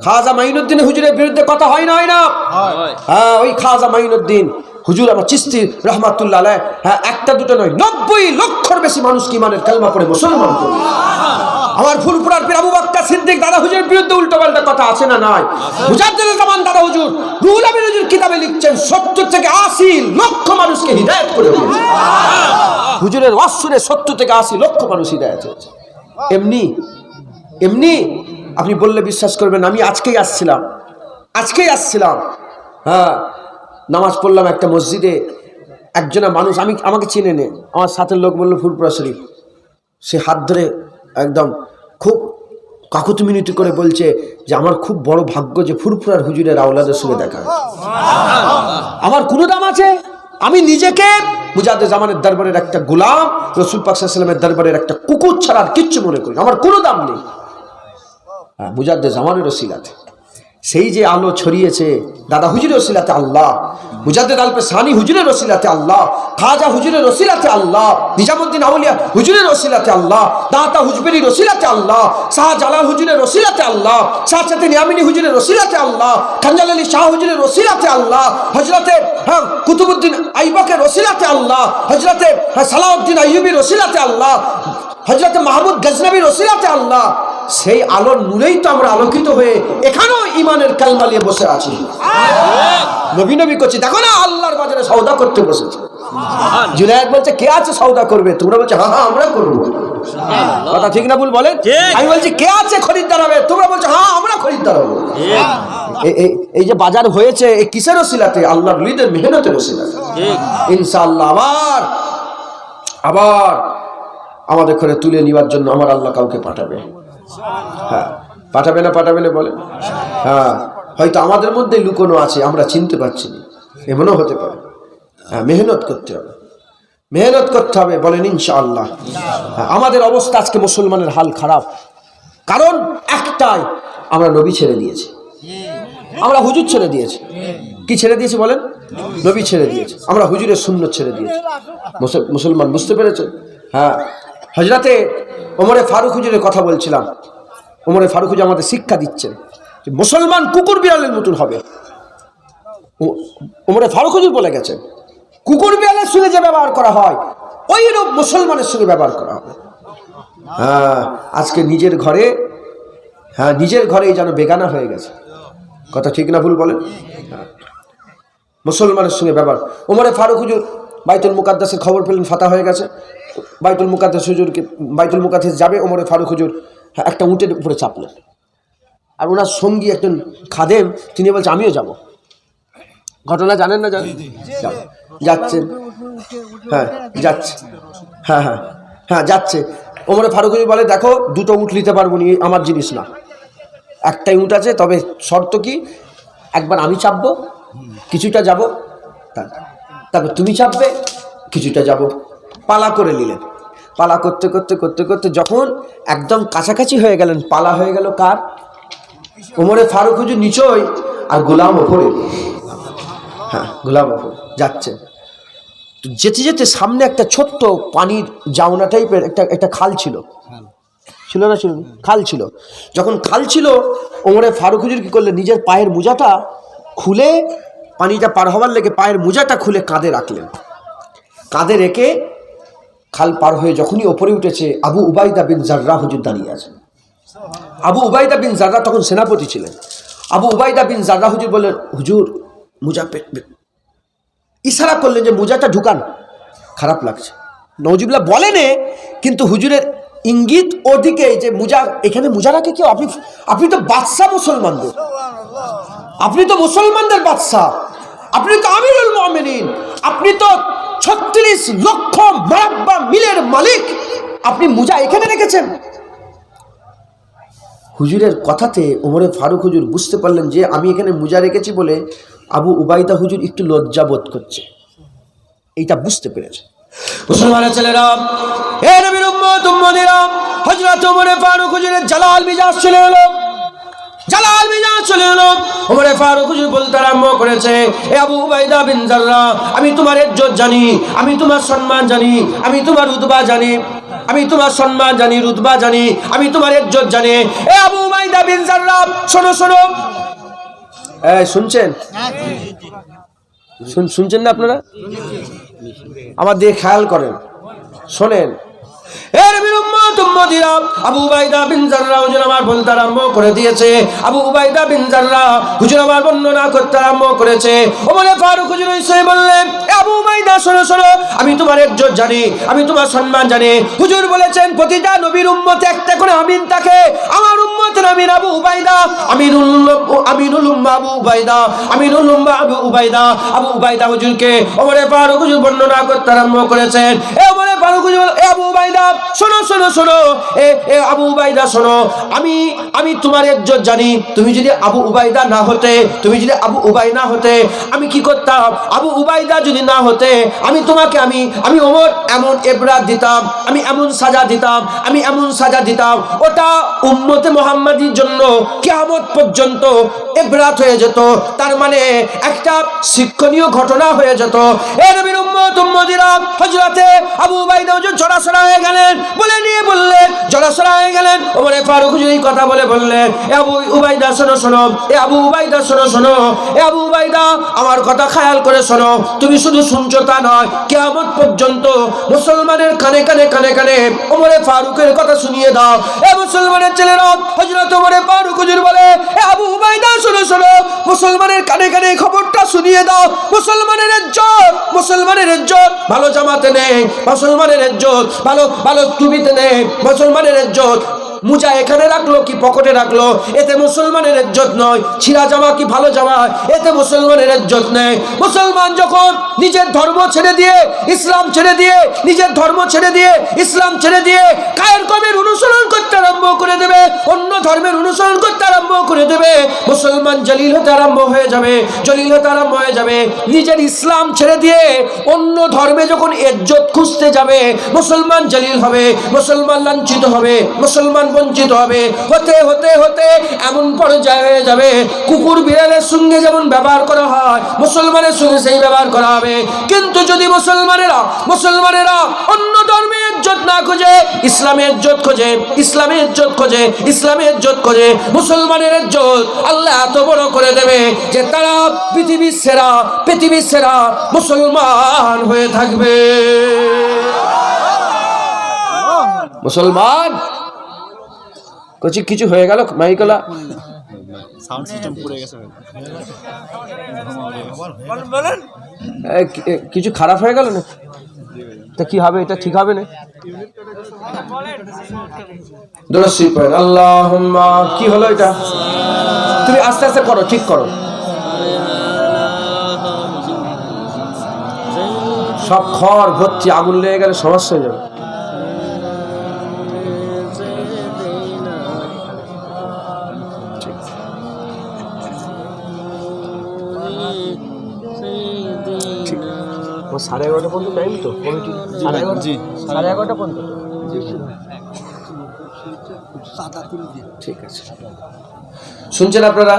খাজা মাইনুদ্দিন হুজুরের বিরুদ্ধে কথা হয় না? হ্যাঁ, ওই খাজা মাইনুদ্দিন হুজুর আমার চিশতি রহমাতুল্লাহ আলাইহ, হ্যাঁ, একটা দুটো নয়, 90 লক্ষর বেশি মানুষকে ঈমানের কালেমা পড়ে মুসলমান করে। আমার ফুরফুরার পীর আবু বকর সিদ্দিক দাদা হুজুরের বিরুদ্ধে উল্টোপাল্টা কথা আছে না নাই? মুজাদ্দেদ জামান দাদা হুজুর রুহুল আমিন হুজুর কিতাবে লিখছেন 70 থেকে 80 লক্ষ মানুষকে হিদায়াত করে দিয়েছে। হুজুরের ওয়াসরে 70 থেকে 80 লক্ষ মানুষ হিদায়াত হয়েছে। এমনি আপনি বললে বিশ্বাস করবেন, আমি আজকেই আসছিলাম। হ্যাঁ, নামাজ পড়লাম একটা মসজিদে, একজনা মানুষ আমাকে চিনে নে, আমার সাথের লোক বললো ফুরফুরা শরীফ। সে হাত ধরে একদম খুব কাকুতি মিনতি করে বলছে যে আমার খুব বড় ভাগ্য যে ফুরফুরার হুজুরের আওলাদের সঙ্গে দেখা। আমার কোনো দাম আছে? আমি নিজেকে মুজাদ্দেদ জামানের দরবারের একটা গোলাম, রাসূল পাক সাল্লাল্লাহু আলাইহি ওয়াসাল্লামের দরবারের একটা কুকুর ছাড়া আর কিচ্ছু মনে করি, আমার কোনো দাম নেই। মুজাদ্দেদ জামানের ওসিলাতে সেই যে আলো ছড়িয়েছে, দাদা হুজুরের ওসিলাতে আল্লাহ মুজাদ্দিদ আলপে সানি হুজুরের ওসিলাতে আল্লাহ, খাজা হুজুরের ওসিলাতে আল্লাহ, নিজামুদ্দিন আউলিয়া হুজুরের ওসিলাতে আল্লাহ, দাতা হুজবেরির ওসিলাতে আল্লাহ, শাহজালাল হুজুরের ওসিলাতে আল্লাহ, শাহজাতে নিয়ামিনী হুজুরের ওসিলাতে আল্লাহ, খানজাল আলী শাহ হুজুরের ওসিলাতে আল্লাহ, হযরতে কুতুবউদ্দিন আইবকের ওসিলাতে আল্লাহ, হযরতে সালাউদ্দিন আইয়ুবীর ওসিলাতে আল্লাহ, হযরতে মাহমুদ গজনবীর ওসিলাতে আল্লাহ। সেই আলোর নূরেই তো আমরা আলোকিত হয়ে এখানেও ঈমানের কালমা নিয়ে বসে আছি। নবী নবী করছি, দেখো না আল্লাহর বাজারে সওদা করতে বসেছে। জুনায়েদ বলছে কে আছে সওদা করবে, তোমরা বলছে হ্যাঁ হ্যাঁ আমরা করবো। কথা ঠিক না ভুল বলেন? আমি বলছি কে আছে খরিদ্দার হবে, তোমরা বলছো হ্যাঁ আমরা খরিদ্দার হবো। এই যে বাজার হয়েছে এই কিসের ওসিলাতে? আল্লাহর ওলিদের মেহনতের ওসিলাতে। ইনশাআল্লাহ আবার আমাদের ঘরে তুলে নেওয়ার জন্য আমার আল্লাহ কাউকে পাঠাবে। হ্যাঁ পাঠাবে না বলেন? হ্যাঁ হয়তো আমাদের মধ্যে লুকোনো আছে, আমরা চিনতে পারছি না, এমনও হতে পারে। হ্যাঁ মেহনত করতে হবে বলেন ইনশাআল্লাহ। আমাদের অবস্থা আজকে মুসলমানের হাল খারাপ, কারণ একটাই, আমরা নবী ছেড়ে দিয়েছি, আমরা হুজুর ছেড়ে দিয়েছি। কি ছেড়ে দিয়েছি বলেন? নবী ছেড়ে দিয়েছি, আমরা হুজুরের সুন্নত ছেড়ে দিয়েছি। মুসলমান বুঝতে পেরেছেন? হ্যাঁ হযরতে ওমরে ফারুক হুজুরের কথা বলছিলাম। ওমরে ফারুক হুজুর আমাদের শিক্ষা দিচ্ছেন যে মুসলমান কুকুর বিড়ালের মতন হবে। ওমরে ফারুক হুজুর বলে গেছেন কুকুর বিড়ালের সঙ্গে যে ব্যবহার করা হয় ওইরূপ মুসলমানের সঙ্গে ব্যবহার করা হবে। হ্যাঁ আজকে নিজের ঘরেই যেন বেগানা হয়ে গেছে। কথা ঠিক না ভুল বলেন? মুসলমানের সঙ্গে ব্যবহার। ওমরে ফারুক হুজুর বাইতুল মুকাদ্দাসের খবর পেলেন ফাতা হয়ে গেছে, বাইতুল মুকাদ্দাস যাবে। ওমরে ফারুক হুজুর একটা উটের উপরে চাপলেন, আর ওনার সঙ্গী একজন খাদেম, তিনি বলছে আমিও যাব। ঘটনা জানেন না? যাচ্ছেন, যাচ্ছে। ওমরে ফারুক হুজুর বলে দেখো দুটো উট নিতে পারবো নি, আমার জিনিস না, একটাই উট আছে, তবে শর্ত কি একবার আমি চাপবো কিছুটা যাব, তারপর তুমি চাপবে কিছুটা যাব। পালা করে নিলেন। পালা করতে করতে যখন একদম কাছাকাছি হয়ে গেলেন, পালা হয়ে গেল কার? ওমরে ফারুক হুজুর নিচই আর গোলাম ওপরে। হ্যাঁ গোলাম ওপরে যাচ্ছেন। যেতে সামনে একটা ছোট্ট পানির জাউনা টাইপের একটা খাল ছিল না? খাল ছিল। যখন খাল ছিল ওমরে ফারুক হুজুর কি করলেন, নিজের পায়ের মোজাটা খুলে, পানিটা পার হওয়ার লেগে পায়ের মোজাটা খুলে কাঁধে রাখলেন। কাঁধে রেখে খাল পার হয়ে যখনই ওপরে উঠেছে, আবু উবাইদা বিন জাররাহ হুজুর দাঁড়িয়ে আছেন। আবু উবাইদা বিন জাররাহ তখন সেনাপতি ছিলেন। আবু উবাইদা বিন জাররাহ হুজুর বললেন হুজুর মোজা ইশারা করলেন যে মোজাটা ঢুকান, খারাপ লাগছে। নওজুবিল্লাহ বলেনে, কিন্তু হুজুরের ইঙ্গিত ওদিকে যে মোজা, এখানে মোজা রাখে কেউ? আপনি তো বাদশা মুসলমানদের, আপনি তো মুসলমানদের বাদশা, আপনি তো আমিরুল মুমিনিন, আপনি তো 36 লক্ষ মারাব্বা মিলের মালিক, আপনি মোজা এখানে রেখেছেন? হুজুরের কথাতে ওমরে ফারুক হুজুর বুঝতে পারলেন যে আমি এখানে মোজা রেখেছি বলে আবু উবাইদা হুজুর একটু লজ্জা বোধ করছে, এইটা বুঝতে পেরেছে। মুসলমানের ছেলেরা, এ নবীর উম্মতেরা, হযরত ওমরে ফারুক হুজুরের জালাল মিজাজ চলে এলো। ওমরে ফারুক হুজুর বলতে আরম্ভ করেছে, এ আবু উবাইদা বিন জাররাহ, আমি তোমার ইজ্জত জানি, আমি তোমার সম্মান জানি, আমি তোমার রুতবা জানি, আমি তোমার সম্মান জানি, রুতবা জানি, আমি তোমার ইজ্জত জানি। এ আবু উবাইদা বিন জাররাহ, শোনো। শুনছেন? শুনছেন না আপনারা? আমার দিকে খেয়াল করেন, শোনেন। আবু উবাইদা বিন জাররাহ হুজুর আমার বলতে আরম্ভ করে দিয়েছে। আবু উবাইদা বিন জাররাহ হুজুর আমার বর্ণনা করতে আরম্ভ করেছে। ওমরে ফারুক হুজুর এসে বললেন, আবু উবাইদা শোনো, আমি তোমার ইজ্জত জানি, আমি তোমার সম্মান জানি। হুজুর বলেছেন প্রতিটা নবীর উম্মতে একটা করে আমিন থাকে, আমার উম্মতের আমিন আবু উবাইদা, আমিনুল উম্মাহ আবু উবাইদা, আমিনুল উম্মাহ আবু উবাইদা। আবু উবাইদা হুজুরকে ওমরে ফারুক হুজুর বর্ণনা করতে আরম্ভ করেছেন। এ ওমরে ফারুক হুজুর, এ আবু উবাইদা শোনো, এ আবু উবাইদা শোনো, আমি তোমার ইজ্জত জানি। তুমি যদি আবু উবাইদা না হতে, আমি কি করতাম? আবু উবাইদা যদি না হতে আমি তোমাকে আমি ওমর এমন ইবরাত দিতাম, আমি এমন সাজা দিতাম, ওটা উম্মতে মুহাম্মাদি উম্মতির জন্য কিয়ামত পর্যন্ত ইবরাত হয়ে যেত, তার মানে একটা শিক্ষণীয় ঘটনা হয়ে যেত। এ নবীর উম্মতিরা হযরতে আবু উবাইদা জড়াসড়া হয়ে গেলেন, বলে নিয়ে বললেন, জড়াসড়া হয়ে গেলেন। ওমরে ফারুক এই কথা বলে বললেন, এ আবু উবাইদা শোনো শোনো, এ আবু উবাইদা শোনো শোনো, এ আবু উবাইদা আমার কথা খেয়াল করে শোনো। তুমি শুধু শুনছো তা নয়, কিয়ামত পর্যন্ত মুসলমানের কানে কানে কানে কানে ওমরে ফারুকের কথা শুনিয়ে দাও। এ মুসলমানের ছেলেরা হযরত ওমরে ফারুক হুজুর বলে, এ আবু উবাইদা শোনো শোনো, মুসলমানের কানে কানে খবরটা শুনিয়ে দাও। মুসলমানের ইজ্জত, মুসলমানের ইজ্জত ভালো জামাতে নেই, মুসলমানের ইজ্জত ভালো ভালো টুপিতে নেই, মুসলমানের ইজ্জত মুজা এখানে রাখলো কি পকেটে রাখলো, এতে মুসলমানের ইজ্জত নয়। ছিঁড়া জামা কি ভালো জামা, এতে মুসলমানের ইজ্জত নেই। মুসলমান যখন নিজের ধর্ম ছেড়ে দিয়ে, ইসলাম ছেড়ে দিয়ে, নিজের ধর্ম ছেড়ে দিয়ে, ইসলাম ছেড়ে দিয়ে কায়ের কমের অনুসরণ করতে আরম্ভ করে দেবে, অন্য ধর্মের অনুসরণ করতে আরম্ভ করে দেবে, মুসলমান জলিল হতে আরম্ভ হয়ে যাবে, জলিল হতে আরম্ভ হয়ে যাবে। নিজের ইসলাম ছেড়ে দিয়ে অন্য ধর্মে যখন ইজ্জত খুঁজতে যাবে, মুসলমান জলিল হবে, মুসলমান লাঞ্ছিত হবে, মুসলমান বঞ্চিত হবে। হতে হতে হতে এমন পর্যায়ে হয়ে যাবে, কুকুর বিড়ালের সঙ্গে যেমন ব্যবহার করা হয়, মুসলমানের সঙ্গে সেই ব্যবহার করা হবে। কিন্তু যদি মুসলমানেরা অন্য ধর্মের ইজ্জত না খোঁজে, ইসলামের ইজ্জত খোঁজে, ইসলামের ইজ্জত খোঁজে, ইসলামের ইজ্জত খোঁজে, মুসলমানের ইজ্জত আল্লাহ এত বড় করে দেবে যে তারা পৃথিবীর সেরা মুসলমান হয়ে থাকবে। মুসলমান কিছু হয়ে গেল মাইকলা সাউন্ড সিস্টেম পুড়ে গেছে। কিছু খারাপ হয়ে গেল না, তা কি হবে? এটা ঠিক হবে না। আল্লাহুম্মা কি হলো এটা? তুমি আস্তে আস্তে করো, ঠিক করো। সব খড় ভর্তি, আগুন লেগে গেলে সমস্যা হয়ে যাবে। সাড়ে 11টা পর্যন্ত টাইম তো কমিটি, সাড়ে 11টা পর্যন্ত। ঠিক আছে, শুনছেন আপনারা?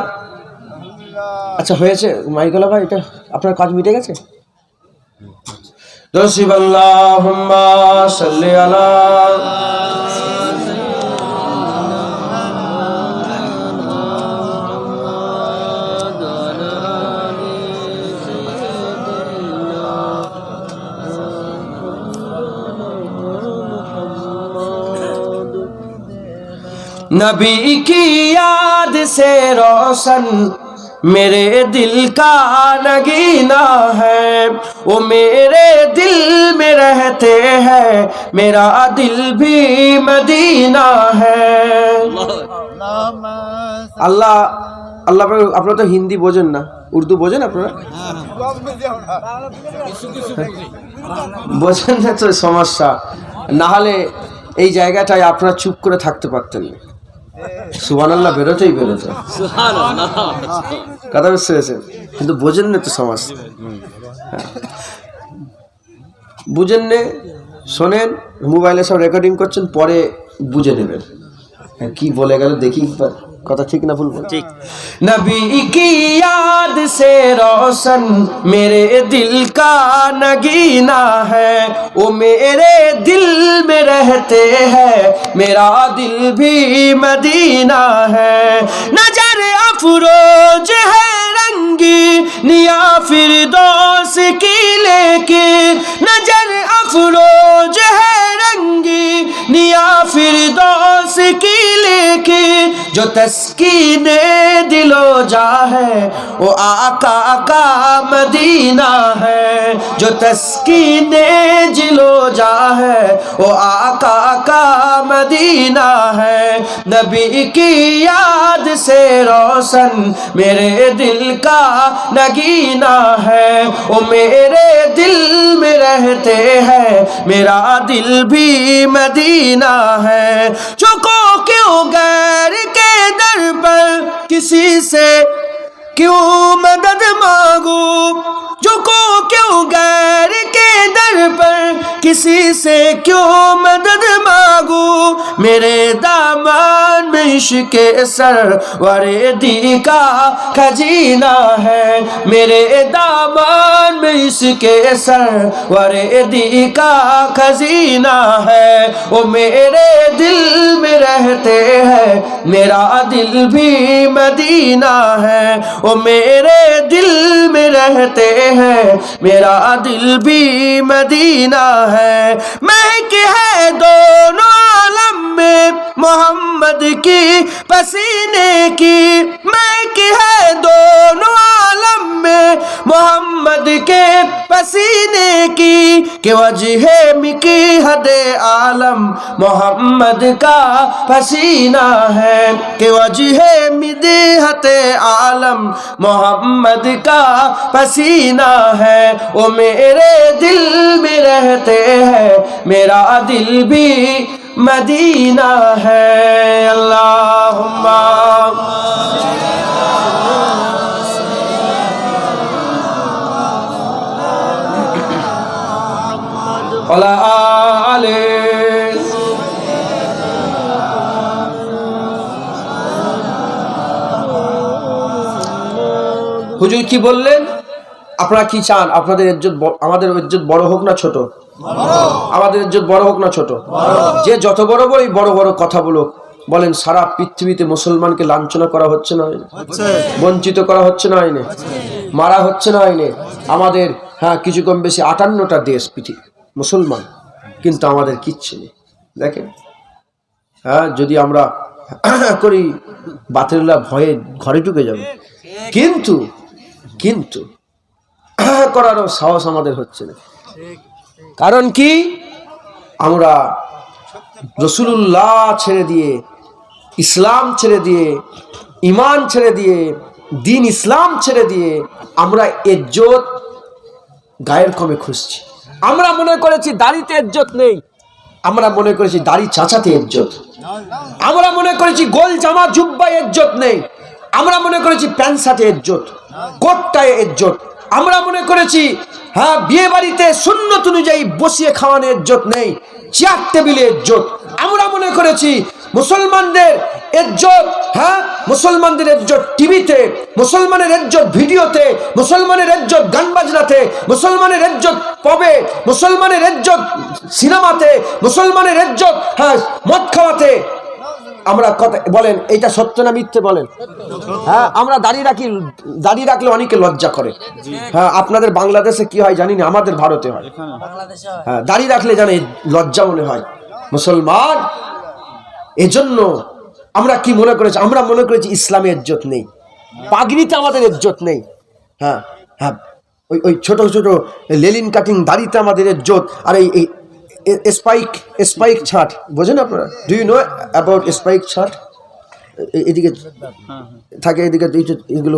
আচ্ছা হয়েছে মাইকলা ভাই, এটা আপনার কাজ মিটে গেছে। আল্লাহুম্মা সাল্লি আলা नबी की याद से रोशन मेरे दिल का नगीना है, वो मेरे दिल में रहते हैं, मेरा दिल भी मदीना है। আল্লাহ আল্লাহ আপনারা তো হিন্দি বোঝেন না, উর্দু বোঝেন আপনারা? বোঝেন না তো সমস্যা, না হলে এই জায়গাটায় আপনারা চুপ করে থাকতে পারতেন না। সুবহানাল্লাহ বেরোতেই বেরোতে কথা বুঝতে পেরেছেন, কিন্তু বোঝেন না তো সমস্যা। বুঝেন নে, শোনেন, মোবাইলে সব রেকর্ডিং করছেন, পরে বুঝে নেবেন কি বলে গেল। দেখি কথা ঠিক না ভুল? ঠিক। नबी की याद से रोशन मेरे दिल का नगीना है, वो मेरे दिल में रहते हैं, मेरा दिल भी मदीना है। नजर अफरोज है रंगी निया फिरदौस की लेके, नजर अफरोज है रंगी निया फिरदौस की लेके, जो तस्कीने दिलो जा है वो आका का मदीना है, जो तस्कीने दिलो जा है वो आका का मदीना है। नबी की याद से रोशन मेरे दिल का नगीना है, वो मेरे दिल में रहते हैं, मेरा दिल भी मदीना है। चुको क्यों गैर के दर पर किसी से क्यों मदद मांगू, झुको क्यों गैर के दर पर किसी से क्यों मदद मांगू, मेरे दामन में इश्क़े सरवरे दी का खजीना है, मेरे दामन में इश्क़े सरवरे दी का खजीना है। वो मेरे दिल में रहते हैं, मेरा दिल भी मदीना है। वो मेरे दिल में रहते हैं, मेरा दिल भी मदीना है। महक है दोनों आलम में मोहम्मद की पसीने की, महक है दोनों आलम में मोहम्मद के पसीने की, कि वजह मिकी हदे आलम मोहम्मद का पसीना है, कि वजह मिदहते आलम मोहम्मद का पसीना है। वो मेरे दिल में रहते हैं, मेरा दिल भी मदीना है। अल्लाहुम्मा अला आले। হুজুর কি বললেন? আপনারা কি চান? আপনাদের ইজ্জত আমাদের ইজ্জত বড় হোক না ছোট? আমাদের ইজ্জত বড় হোক না ছোট? যে যত বড় বড় বড় কথা বলেন, সারা পৃথিবীতে মুসলমানকে লাঞ্ছনা করা হচ্ছে না, বঞ্চিত করা হচ্ছে না, আইনে মারা হচ্ছে না, আইনে আমাদের কিছু কম বেশি 58টা দেশ পৃথিবী মুসলমান, কিন্তু আমাদের কিচ্ছু নেই। দেখেন যদি আমরা করি বাতিল্লাহ ভয়ে ঘরে ঢুকে যাবে, কিন্তু কিন্তু করারও সাহস আমাদের হচ্ছে না। কারণ কি? আমরা রাসূলুল্লাহ ছেড়ে দিয়ে, ইসলাম ছেড়ে দিয়ে, ঈমান ছেড়ে দিয়ে, দ্বীন ইসলাম ছেড়ে দিয়ে আমরা ইজ্জত গায়ের কমে খুঁজছি। আমরা মনে করেছি দাড়িতে ইজ্জত নেই, আমরা মনে করেছি দাড়ি চাচাতে ইজ্জত, আমরা মনে করেছি গোল জামা জুব্বায় ইজ্জত নেই, আমরা মনে করেছি প্যান্ট শার্টে ইজ্জত, কোটটায় ইজ্জত, আমরা মনে করেছি বিয়ে বাড়িতে সুন্নত অনুযায়ী বসিয়ে খাওয়ানোর ইজ্জত নেই, চেয়ার টেবিলে ইজ্জত। আমরা মনে করেছি মুসলমানদের ইজ্জত, মুসলমানদের ইজ্জত টিভিতে, মুসলমানের ইজ্জত ভিডিওতে, মুসলমানের ইজ্জত গান বাজনাতে, মুসলমানের ইজ্জত পবে, মুসলমানের ইজ্জত সিনেমাতে, মুসলমানের ইজ্জত মদ খাওয়াতে। আমরা কথা বলেন, এটা সত্য না মিথ্যে বলেন? আমরা দাড়ি রাখলে অনেকে লজ্জা করে। আপনাদের বাংলাদেশে কি হয় জানি না, আমাদের ভারতে হয়। দাড়ি রাখলে জানে লজ্জা মনে হয় মুসলমান। এজন্য আমরা কি মনে করেছি? আমরা মনে করেছি ইসলামে ইজ্জত নেই, পাগড়িতে আমাদের ইজ্জত নেই। ওই ছোট ছোট লেলিন কাটিং দাড়িতে আমাদের ইজ্জত। আর এই স্পাইক ছাট বোঝেন আপনারা? Do you know about spike ছাট? এদিকে থাকে, এদিকে এগুলো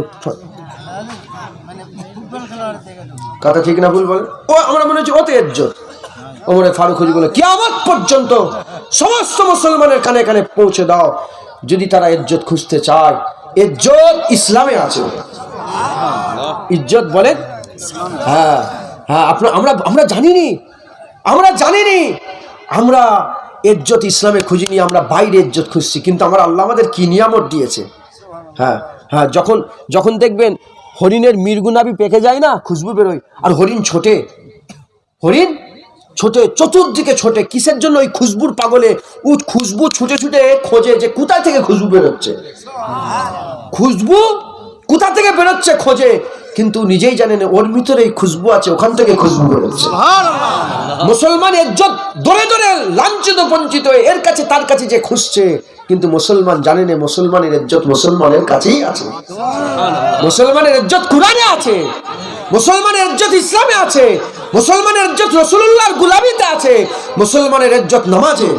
কথা ঠিক না ভুল বলে? আমরা মনে হচ্ছে ওতে ইজ্জত। ওমরে ফারুক হুজুর বলে, কিয়ামত পর্যন্ত সমস্ত মুসলমানের কানে কানে পৌঁছে দাও, যদি তারা ইজ্জত খুঁজতে চায়, ইজ্জত ইসলামে আছে। ইজ্জত বলেন? আমরা জানিনি, আমরা ইজ্জত ইসলামে খুঁজিনি, আমরা বাইরে ইজ্জত খুঁজছি। কিন্তু আল্লাহ আমাদের কি নিয়ামত দিয়েছে। যখন দেখবেন হরিণের মির্গুনাবি পেকে যায় না, খুশবু বেরোয়, আর হরিণ ছোটে, চতুর্দিকে ছোটে। কিসের জন্য? ওই খুশবুর পাগলে খুশবু ছুটে ছুটে খোঁজে যে কোথা থেকে খুশবু বেরোচ্ছে, খুশবু কোথা থেকে বেরোচ্ছে খোঁজে, কিন্তু নিজেই জানেন ওর ভিতরে খুশবু আছে, ওখান থেকে খুশবু বেরোচ্ছে। মুসলমান ইজ্জত দরে দরে লাঞ্ছিত বঞ্চিত, এর কাছে তার কাছে যে খুঁজছে, কিন্তু মুসলমান জানেন মুসলমানের ইজ্জত মুসলমানের কাছেই আছে। মুসলমানের ইজ্জত কুরআনে আছে, মুসলমানের ইজ্জত ইসলামে আছে, মুসলমানের ইজ্জত রাসূলুল্লাহর গোলামিতে আছে, মুসলমানের ইজ্জত নামাজে,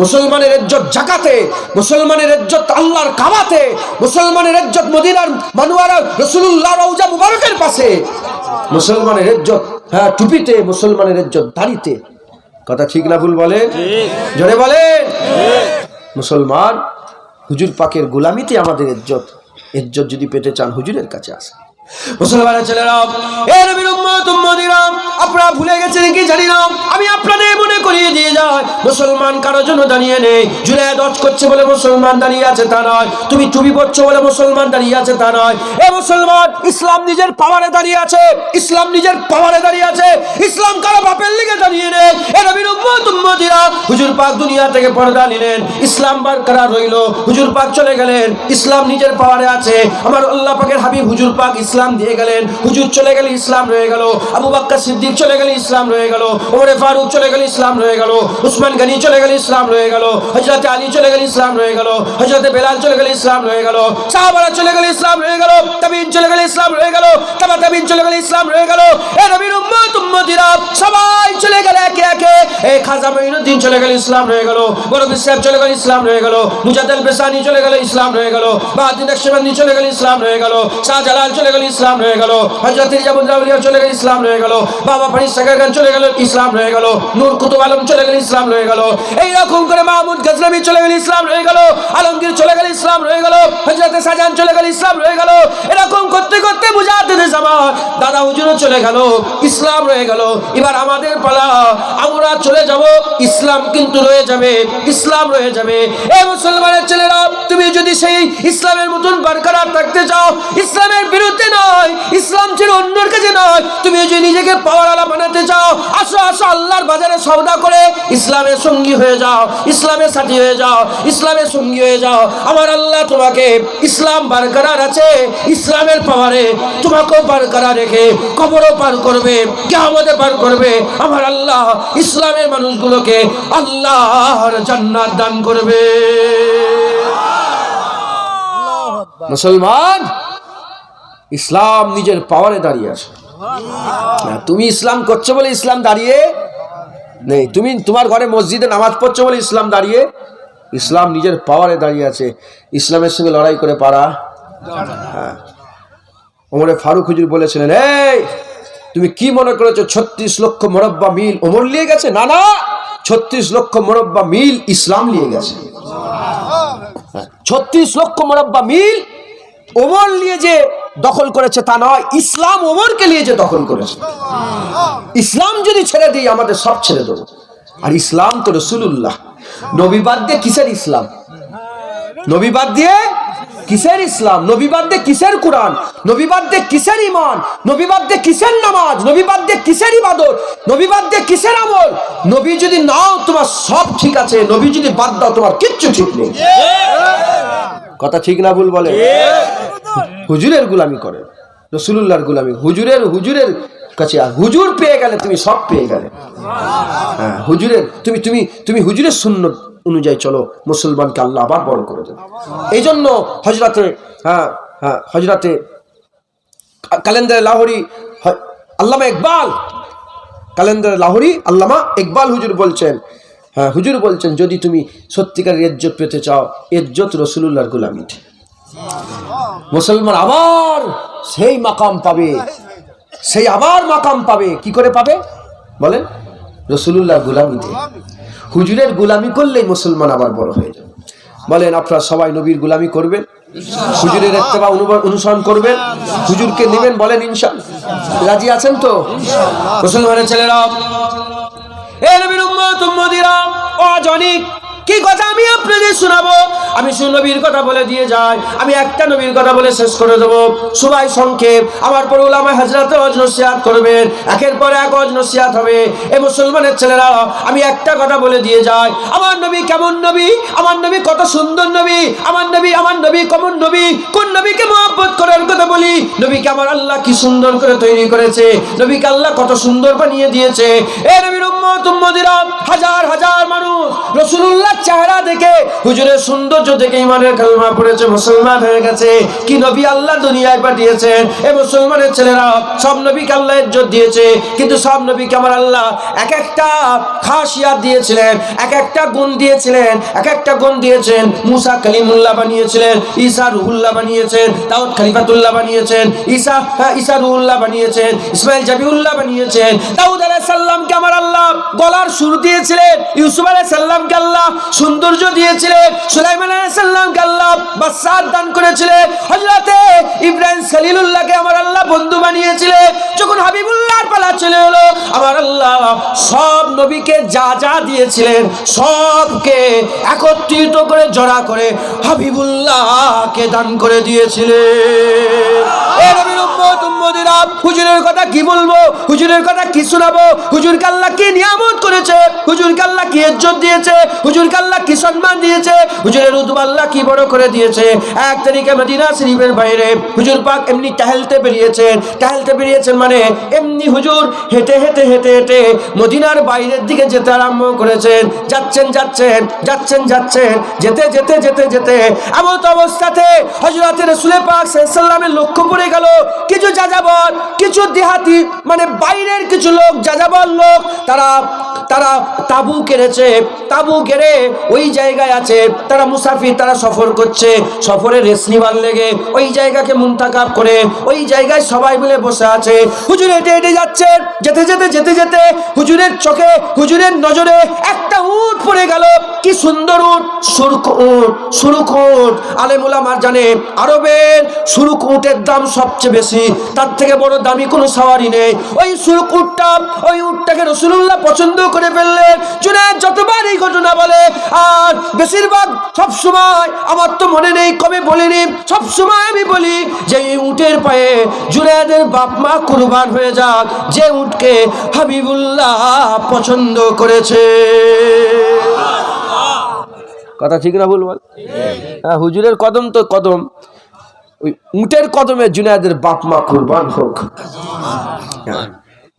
মুসলমানের ইজ্জত যাকাতে, মুসলমানের ইজ্জত আল্লাহর কাবাতে, মুসলমানের ইজ্জত মদিনার মানওয়ারা রাসূলুল্লাহর রওজা মুবারকের পাশে, মুসলমানের ইজ্জত টুপিতে, মুসলমানের ইজ্জত দাড়িতে। কথা ঠিক না ভুল বলেন? জোরে বলেন। মুসলমান হুজুর পাকের গোলামিতে আমাদের ইজ্জত যদি পেতে চান হুজুরের কাছে আসেন। মুসলমানের ছেলেরা, এ নবীর উম্মত উম্মতিরা, আপনারা ভুলে গেছেন কি জানি না, আমি আপনাদের মনে করিয়ে দিয়ে যাই, মুসলমান কারোর জন্য দাঁড়িয়ে নেই। জুলাই দশ করছে বলে মুসলমান দাঁড়িয়ে আছে তা নয়, তুমি টুপি পরছো বলে মুসলমান দাঁড়িয়ে আছে তা নয়। এ মুসলমান, ইসলাম নিজের পাওয়ারে দাঁড়িয়ে আছে, ইসলাম নিজের পাওয়ারে দাঁড়িয়ে আছে। ইসলাম কারো বাপের লিগে দাঁড়িয়ে নেই। এ নবীর উম্মত উম্মতিরা, হুজুর পাক দুনিয়া থেকে পর্দা নিলেন, ইসলাম বরকরার রইল, হুজুর পাক চলে গেলেন, ইসলাম নিজের পাওয়ারে আছে। আমার আল্লাহ পাকের হাবিব হুজুর পাক ইসলাম দিয়ে গেলেন, হুজুর চলে গেলে ইসলাম রয়ে গেল, আবু বকর সিদ্দিক চলে গেলে ইসলাম রয়ে গেল, ওমরে ফারুক চলে গেলে ইসলাম রয়ে গেল, উসমান গনি চলে গেলে ইসলাম রয়ে গেল, হযরত আলী চলে গেলে ইসলাম রয়ে গেল, হযরত বেলাল চলে গেলে ইসলাম রয়ে গেল, সাহাবারা চলে গেলে ইসলাম রয়ে গেল, তাবিঈন চলে গেলে ইসলাম রয়ে গেল, তাবা তাবিঈন চলে গেলে ইসলাম রয়ে গেল। এ নবীর উম্মত উম্মতিরা সবাই চলে গেলে একে একে। এই খাজা মঈনুদ্দিন চলে গেলে ইসলাম রয়ে গেল, বড়বীর সাহেব চলে গেলে ইসলাম রয়ে গেল, মুজাদ্দেদ বেসানি চলে গেলে ইসলাম রয়ে গেল, বাহাউদ্দিন নকশবন্দি চলে গেলে ইসলাম রয়ে গেল, শাহজালাল চলে গেলে ইসলাম রয়ে গেল, হযরত রিজাবুল আউলিয়া চলে গেলে ইসলাম রয়ে গেল, বাবা ফরিদ সাগরগান চলে গেল ইসলাম রয়ে গেল, নূর কুতুব আলম চলে গেলে ইসলাম রয়ে গেল। এই রকম করে মাহমুদ গজনবী চলে গেলে ইসলাম রয়ে গেল, আলমগীর চলে গেলে ইসলাম রয়ে গেল, হযরত শাহজাহান চলে গেলে ইসলাম রয়ে গেল। এরকম করতে করতে মুজাদ্দিদ জামান দাদা হুজুরও চলে গেল, ইসলাম রয়ে গেল। এবার আমাদের পালা, আমরা চলে যাব, ইসলাম কিন্তু রয়ে যাবে, ইসলাম রয়ে যাবে। এই মুসলমানের ছেলেরা, তুমি যদি সেই ইসলামের মতন বরকরার থাকতে চাও, ইসলামের বিরুদ্ধে নয়, ইসলাম ছেড়ে অন্যের কাছে নয়, তুমি যদি নিজেকে পাওয়ারওয়ালা বানাতে চাও, আসো আসো আল্লাহর বাজারে সওদা করে ইসলামের সঙ্গী হয়ে যাও, ইসলামের সাথী হয়ে যাও, ইসলামের সঙ্গী হয়ে যাও। আমার আল্লাহ তোমাকে, ইসলাম বরকরার আছে, ইসলামের পাওয়ারে তোমাকেও বরকরার রেখে কবরও পার করবে, কিয়ামতে পার করবে। আমার আল্লাহ ইসলামের মানুষগুলোকে আল্লাহর জান্নাত দান করবে। মুসলমান, ইসলাম নিজের পাওয়ারে দাঁড়িয়ে আছে। তুমি ইসলাম করছো বলে ইসলাম দাঁড়িয়ে নেই, তুমি তোমার ঘরে মসজিদে নামাজ পড়ছো বলে ইসলাম দাঁড়িয়ে, ইসলাম নিজের পাওয়ারে দাঁড়িয়ে আছে। ইসলামের সঙ্গে লড়াই করে পারা। হ্যাঁ, ওমরে ফারুক হুজুর বলেছিলেন, এই তুমি কি মনে করেছো 36 লক্ষ মুরব্বা মিল ওমর নিয়ে গেছে? না না, 36 লক্ষ মুরব্বা মিল ইসলাম নিয়ে গেছে। 36 লক্ষ মুরব্বা মিল ওমর নিয়ে যে দখল করেছে তা নয়, ইসলাম ওমরকে নিয়ে যে দখল করেছে। ইসলাম যদি ছেড়ে দিই, আমাদের সব ছেড়ে দেবো। আর ইসলাম তো রাসূলুল্লাহ। নবী বাদ দিয়ে কিসের ইসলাম? নবী বাদ দিয়ে কিসের ইসলাম? নবী বাদ দিয়ে কিসের কোরআন? নবী বাদ দিয়ে কিসের ঈমান? নবী বাদ দিয়ে কিসের নামাজ? নবী বাদ দিয়ে কিসের ইবাদত? নবী বাদ দিয়ে কিসের আমল? নবী যদি নাও তোমার সব ঠিক আছে, নবী যদি বাদ দাও তোমার কিচ্ছু ঠিক নেই। কথা ঠিক না ভুল বলে? হুজুরের গুলামি করে, রাসূলুল্লাহর গুলামি, হুজুরের কাছে। আর হুজুর পেয়ে গেলে তুমি সব পেয়ে গেলে। হ্যাঁ, হুজুরের তুমি তুমি তুমি হুজুরের সুন্নত অনুযায়ী চলো, মুসলমানকে আল্লাহ আবার বড় করে দেবে। এই জন্য হজরতে কালেন্দারে লাহোরি আল্লামা ইকবাল, কালেন্দারে লাহোরি আল্লামা ইকবাল হুজুর বলছেন, হ্যাঁ হুজুর বলছেন, যদি তুমি সত্যিকারের ইজ্জত পেতে চাও, ইজ্জত রাসূলুল্লাহর গোলামিতে। মুসলমান আবার সেই মাকাম পাবে, সেই আবার মাকাম পাবে। কি করে পাবে বলেন? রাসূলুল্লাহর গোলামিতে। হুজুরের গোলামি করলেই মুসলমান আবার বড় হয়ে যাবে। বলেন, আপনারা সবাই নবীর গোলামি করবেন, হুজুরের ইত্তেবা অনুসরণ করবেন, হুজুরকে নেবেন? বলেন ইনশাআল্লাহ। রাজি আছেন তো? মুসলমানের ছেলেরা, এ নবীর উম্মত উম্মতিরা, অজনিক কি কথা আমি আপনাদের শোনাবো? আমি নবীর কথা বলে দিয়ে যাই, আমি একটা নবীর কথা বলে শেষ করে দেবো। সবাই সংক্ষেপ, আমার পর উলামা হাজরাতে ওয়াজ নসিহত করবেন, একের পর এক ওয়াজ নসিহত হবে। এই মুসলমানের ছেলেরা, আমি একটা কথা বলে দিয়ে যাই, আমার নবী কেমন নবী, আমার নবী কত সুন্দর নবী, আমার নবী কেমন নবী, কোন নবীকে মহব্বত করার কথা বলি। নবীকে আমার আল্লাহ কি সুন্দর করে তৈরি করেছে, নবীকে আল্লাহ কত সুন্দর বানিয়ে দিয়েছে। এই নবীর উম্মত উম্মতিরা, হাজার হাজার মানুষ রাসূলুল্লাহ চেহারা দেখে, হুজুরের সৌন্দর্য দেখে ইমানের কালেমা পড়েছে, মুসলমান হয়ে গেছে। কি নবী আল্লাহ দুনিয়ায় পাঠিয়েছেন। এই মুসলমানের ছেলেরা, সব নবীকে আল্লাহ ইজ্জত দিয়েছে, কিন্তু সব নবীকে আমার আল্লাহ এক একটা খাসিয়াত দিয়েছিলেন, এক একটা গুণ দিয়েছিলেন, এক একটা গুণ দিয়েছেন। মুসা কালিমুল্লাহ বানিয়েছিলেন, ঈসা রুহুল্লাহ বানিয়েছেন, দাউদ খলিফাতুল্লাহ বানিয়েছেন, ঈসা রুহুল্লাহ বানিয়েছেন, ইসমাইল জাবিউল্লাহ বানিয়েছেন। দাউদ আলাইহিস সালামকে আমার আল্লাহ গলার সুর দিয়েছিলেন, ইউসুফ আলাইহিস সালামকে আল্লাহ সৌন্দর্য দিয়েছিলেন, সুলাইমান আলাইহিস সালামকে আল্লাহ বাদশাহ দান করেছিলেন, হযরতে ইব্রাহিম খলিলুল্লাহকে আমার আল্লাহ বন্ধু বানিয়েছিলেন। যখন হাবিবুল্লাহর পালা চলে এলো, আমার আল্লাহ সব নবীকে যা যা দিয়েছিলেন সবকে একত্রিত করে জড়া করে হাবিবুল্লাহকে দান করে দিয়েছিলেন। এ নবীর উম্মত উম্মতিরা, হুজুরের কথা কি বলবো, হুজুরের কথা কি শোনাবো? হুজুরকে আল্লাহ কি নিয়ামত করেছে, হুজুরকে আল্লাহ কি ইজ্জত দিয়েছে, হুজুরকে আল্লাহ কি সম্মান দিয়েছে, হুজুরের রুতবা আল্লাহ কি বড় করে দিয়েছে। এক তারিখে মদিনা শরীফের বাইরে হুজুর পাক এমনি টহলতে বেরিয়েছেন মানে এমনি হুজুর হেঁটে হেঁটে হেঁটে হেঁটে মদিনার বাইরের দিকে যেতে আরম্ভ করেছেন। যাচ্ছেন যেতে যেতে যেতে যেতে এমন অবস্থাতে হযরত রাসূল পাক সাল্লাল্লাহু আলাইহি ওয়াসাল্লামের লক্ষ্য পড়ে গেল কিছু যাযাবর, কিছু দেহাতি মানে বাইরের কিছু লোক, যাযাবর লোক, তারা তাবু কেড়েছে, তাবু কেড়ে ওই জায়গায় আছে, তারা মুসাফির, তারা সফর করছে, সফরে রেস্ট নিবার লেগে ওই জায়গাকে মুনতাকাব করে ওই জায়গায় সবাই মিলে বসে আছে। হুজুর হেঁটে হেঁটে যাচ্ছেন, যেতে যেতে হুজুরের চোখে, হুজুরের নজরে একটা উট পড়ে গেল। কি সুন্দর উট, সুরুক উট। আলেম উলামা জানে আরবের সুরুক উটের দাম সবচেয়ে বেশি, তার থেকে বড় দামি কোনো সওয়ারি নেই। ওই সুরুক উটটা, ওই উটটাকে রাসূলুল্লাহ পছন্দ করে ফেললেন। জুনায়েদ যতবার এই ঘটনা বলে, আর বেশিরভাগ সবসময়, আমার তো মনে নেই কবে বলিনি, সবসময় আমি বলি যে এই উটের পায়ে জুনায়েদের বাপ মা কুরবান হয়ে যাক, যে উটকে হাবিবুল্লাহ পছন্দ করেছে। কথা ঠিক না ভুল বল? হ্যাঁ, হুজুরের কদম তো কদম, ওই উটের কদমে জুনায়েদের বাপ মা কুরবান হোক।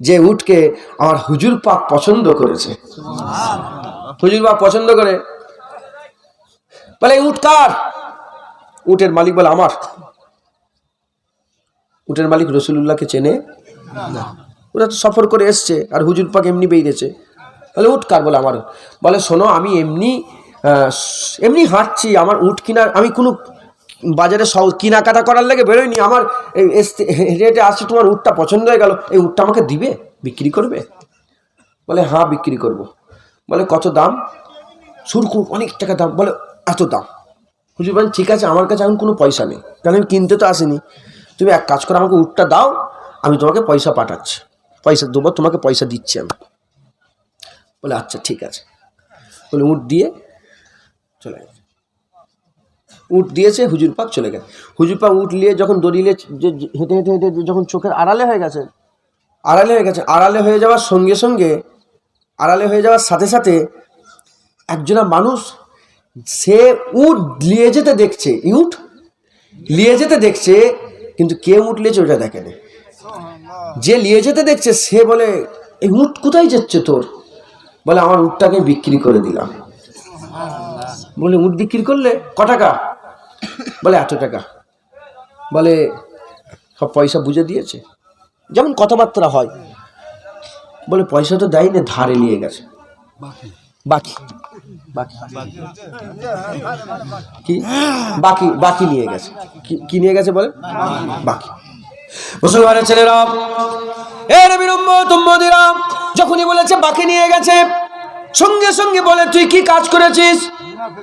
যে উটকে আমার হুজুর পাক পছন্দ করেছে, হুজুর পাক পছন্দ করে বলে উট কার? উটের মালিক বলে আমার। উটের মালিক রাসূলুল্লাহকে চেনে না, ওরা তো সফর করে এসছে আর হুজুর পাক এমনি বেরিয়েছে। বলে উট কার? বলে আমার। বলে শোনো, আমি এমনি হাঁটছি, আমার উট কিনার, আমি কোনো বাজারে কেনাকাটা করার লাগে বেরোয়নি, আমার হেঁটে আসছি, তোমার উটটা পছন্দ হয়ে গেল, এই উটটা আমাকে দিবে, বিক্রি করবে? বলে হ্যাঁ বিক্রি করব। বলে কত দাম? সুরকু অনেক টাকা দাম। বলে এত দাম? হুজুর বলেন ঠিক আছে, আমার কাছে এখন কোনো পয়সা নেই, কারণ আমি কিনতে তো আসিনি, তুমি এক কাজ করো, আমাকে উটটা দাও, আমি তোমাকে পয়সা পাঠাচ্ছি, পয়সা দেবো, তোমাকে পয়সা দিচ্ছি আমি। বলে আচ্ছা ঠিক আছে। বলে উট দিয়ে চলে গেছে, উট দিয়েছে, হুজুর পাক চলে গেছে। হুজুর পাক উট নিয়ে যখন দড়িলে হেঁটে হেঁটে হেঁটে যখন চোখের আড়ালে হয়ে গেছে, আড়ালে হয়ে যাওয়ার সঙ্গে সঙ্গে, আড়ালে হয়ে যাওয়ার সাথে সাথে একজনা মানুষ, সে উট নিয়ে যেতে দেখছে, উট নিয়ে যেতে দেখছে, কিন্তু কে উট নিয়েছে ওটা দেখেনি। যে নিয়ে যেতে দেখছে সে বলে এই উট কোথায় যাচ্ছে তোর? বলে আমার উটটাকে বিক্রি করে দিলাম। বলে উট বিক্রি করলে ক টাকা? বলে এত টাকা। বলে সব পয়সা বুঝে দিয়েছে, যেমন কথাবার্তা হয়। বলে পয়সা তো দেয়নি, ধারে নিয়ে গেছে, বাকি কি বাকি নিয়ে গেছে। কি নিয়ে গেছে? বলে বাকি। মুসলমানের ছেলেরা, এ নবীর উম্মত উম্মতিরা, যখনই বলেছে বাকি নিয়ে গেছে, সঙ্গে সঙ্গে বলে তুই কি কাজ করেছিস?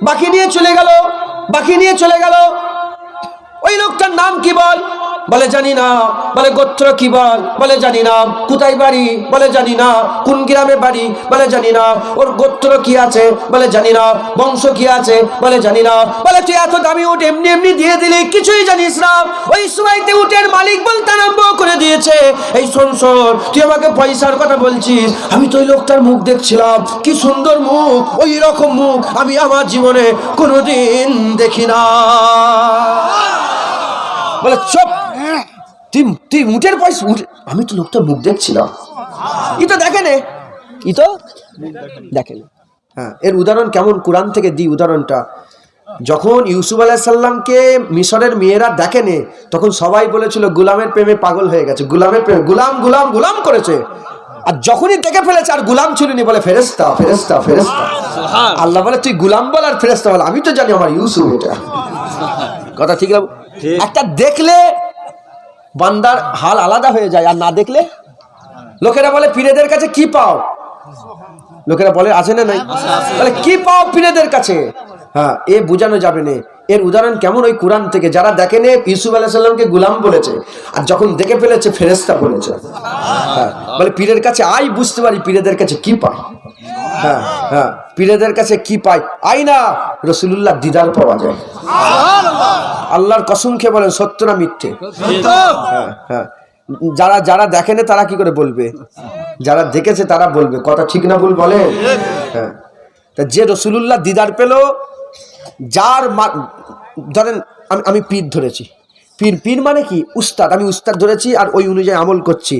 বাকি নিয়ে চলে গেল। ওই লোকটার নাম কি বল? বলে জানি না। বলে গোত্র কি বল? বলে জানি না। কোথায় বাড়ি? বলে জানি না। কোন গ্রামে বাড়ি? বলে জানি না। ওর গোত্র কি আছে? বলে জানি না। বংশ কি আছে? বলে জানি না। বলে তুই এত দামি উট এমনি এমনি দিয়ে দিলি, কিছুই জানিস না। ওই সময়তে উটের মালিক বলতে আরম্ভ করে দিয়েছে, এই শোন, তুই আমাকে পয়সার কথা বলছিস, আমি তো ওই লোকটার মুখ দেখছিলাম, কি সুন্দর মুখ, ওই রকম মুখ আমি আমার জীবনে কোনোদিন দেখি না। বলে চুপ, তুই উটের পয়সা? আমি তো লোকটার মুখ দেখছিলাম, ই তো দেখেনে। হ্যাঁ, এর উদাহরণ কেমন কোরআন থেকে দিই উদাহরণটা। যখন ইউসুফ আলাইহিস সালামকে মিশরের মেয়েরা দেখেনে, তখন সবাই বলেছিল গুলামের প্রেমে পাগল হয়ে গেছে, গুলামের প্রেমে, গুলাম করেছে। আর যখনই দেখে ফেলেছে আর গুলাম ছিলনি, বলে ফেরেশতা। আল্লাহ বলে তুই গুলাম বল আর ফেরেশতা বল, আমি তো জানি আমার ইউসুফ। এটা কথা ঠিক না? একটা দেখলে বান্দার হাল আলাদা হয়ে যায়, আর না দেখলে। লোকেরা বলে পীরেদের কাছে কি পাও? লোকেরা বলে আছে না নাই? বলে কি পাও পীরেদের কাছে? হ্যাঁ, এ বোঝানো যাবে না, এর উদাহরণ কেমন? ওই কোরআন থেকে যারা দেখেনি ইউসুফ আলাইহিস সালামকে গোলাম বলেছে, আর যখন দেখে ফেলেছে ফেরেশতা বলেছে। হ্যাঁ, বলে পীরের কাছে আই বুঝতে পারি পীরেদের কাছে কি পায়। হ্যাঁ হ্যাঁ, পীরেদের কাছে কি পায়? আই না, রাসূলুল্লাহ দিদার পাওয়া যায়। আল্লাহর কসম খেয়ে বলেন, সত্য না মিথ্যে? হ্যাঁ হ্যাঁ, যারা যারা দেখেনি তারা কি করে বলবে? যারা দেখেছে তারা বলবে। কথা ঠিক না ভুল বলে? হ্যাঁ, তা যে রাসূলুল্লাহ দিদার পেল, যার ধরেন আমি পীর ধরেছি, পীর মানে কি? উস্তাদ। আমি উস্তাদ ধরেছি আর ওই অনুযায়ী আমল করছি,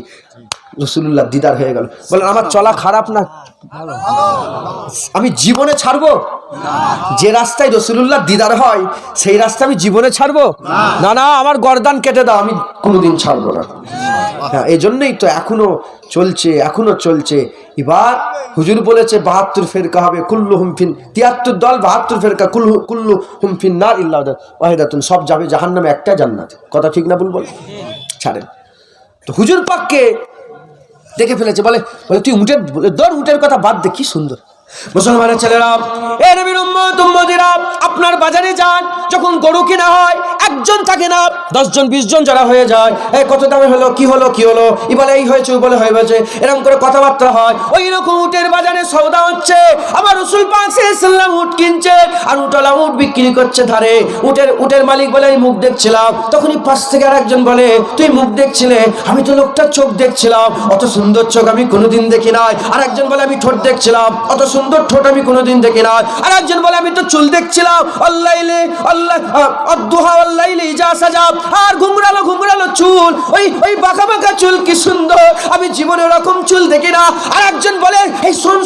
রাসূলুল্লাহ দিদার হয়ে গেল। বলেন আমার চলা খারাপ না? আমি জীবনে ছাড়বো? যে রাস্তায় রাসূলুল্লাহ দিদার হয় সেই রাস্তা আমি জীবনে ছাড়বো না? না, আমার গর্দান কেটে দাও, আমি কোনোদিন ছাড়বো না। হ্যাঁ, এই জন্যই তো এখনো চলছে। এবার হুজুর বলেছে 72 ফেরকা হবে, কুল্লুহুম ফিন 73 দল, 72 ফেরকা, কুল্লুহুম ফিন্নার ইল্লা ওয়াহিদাতুন, সব যাবে জাহান্নামে, একটা জান্নাত। কথা ঠিক না ভুল বল? ছাড়েন তো। হুজুর পাককে দেখে ফেলেছে, বলে তুই উটের কথা বাদ দে, কি সুন্দর। মুসলমানের ছেলেরা, এ নবীর উম্মতিরা, আপনার বাজারে যান, যখন গরু কিনা হয় একজন থাকে না, 10 জন 20 জন যারা হয়ে যায়, এই কত দামে হলো, কি হলো, ই বলে এই হয়েছে, ও বলে হয়েছে, এরকম করে কথাবার্তা হয়। ওই রকম উটের বাজারে সওদা হচ্ছে। আমার রাসূল পাক সাল্লাল্লাহু আলাইহি ওয়াসাল্লাম উট কিনছে আর উটওয়ালা উট বিক্রি করছে ধারে। উটের মালিক বলে আমি মুখ দেখছিলাম। তখনই পাশ থেকে আরেকজন বলে, তুই মুখ দেখছিলে? আমি তো লোকটার চোখ দেখছিলাম, অত সুন্দর চোখ আমি কোনোদিন দেখি নাই। আর একজন বলে আমি ঠোঁট দেখছিলাম, অত সুন্দর ঠোঁট আমি কোনোদিন দেখি নাই। আর একজন বলে আমি তো চুল দেখছিলাম, আর ঘুমরালো চুল, ওই বাঁকা বাঁকা চুল, কি সুন্দর, আমি জীবনে ওরকম চুল দেখি না। আর একজন বলে, এই শোন,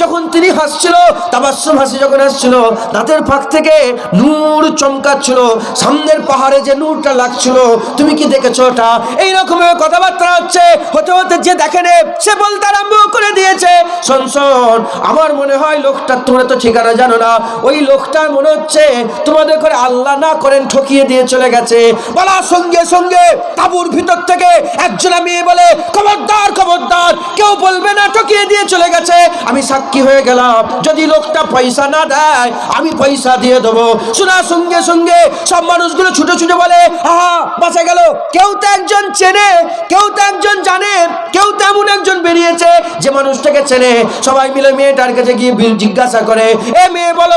যখন তিনি হাসছিল, তাবাসসুম হাসি যখন আসছিল, দাঁতের ফাঁক থেকে নূর চমকাচ্ছিল, সামনের পাহাড়ে যে নূরটা লাগছিল, তুমি কি দেখেছো ওটা? এইরকম কথাবার্তা হতে যে দেখেনে সে বলতে আরম্ভ করে দিয়েছে, শোন, আমার মনে হয় লোকটা, তোমরা তো ঠিকানা জানো না, ওই লোকটা মনে হচ্ছে তোমাদের করে আল্লাহ না করেন ঠকিয়ে দিয়ে চলে গেছে। বলার সঙ্গে সঙ্গে তাঁবুর ভিতর থেকে একজন মেয়ে বলে, খবরদার, কেউ বলবে না ঠকিয়ে দিয়ে চলে গেছে। আমি সাক্ষী হয়ে গেলাম, যদি লোকটা পয়সা না দেয় আমি পয়সা দিয়ে দেবো। শোনার সঙ্গে সঙ্গে সব মানুষগুলো ছুটে বলে, আহা, বাঁচা গেল। কেউ তো একজন চেনে, কেউ তো একজন জানে, কেউ তো এমন একজন বেরিয়েছে যে মানুষটাকে চেনে। সবাই মিলে মেয়েটার কাছে গিয়ে জিজ্ঞাসা করে, এ মেয়ে বলো,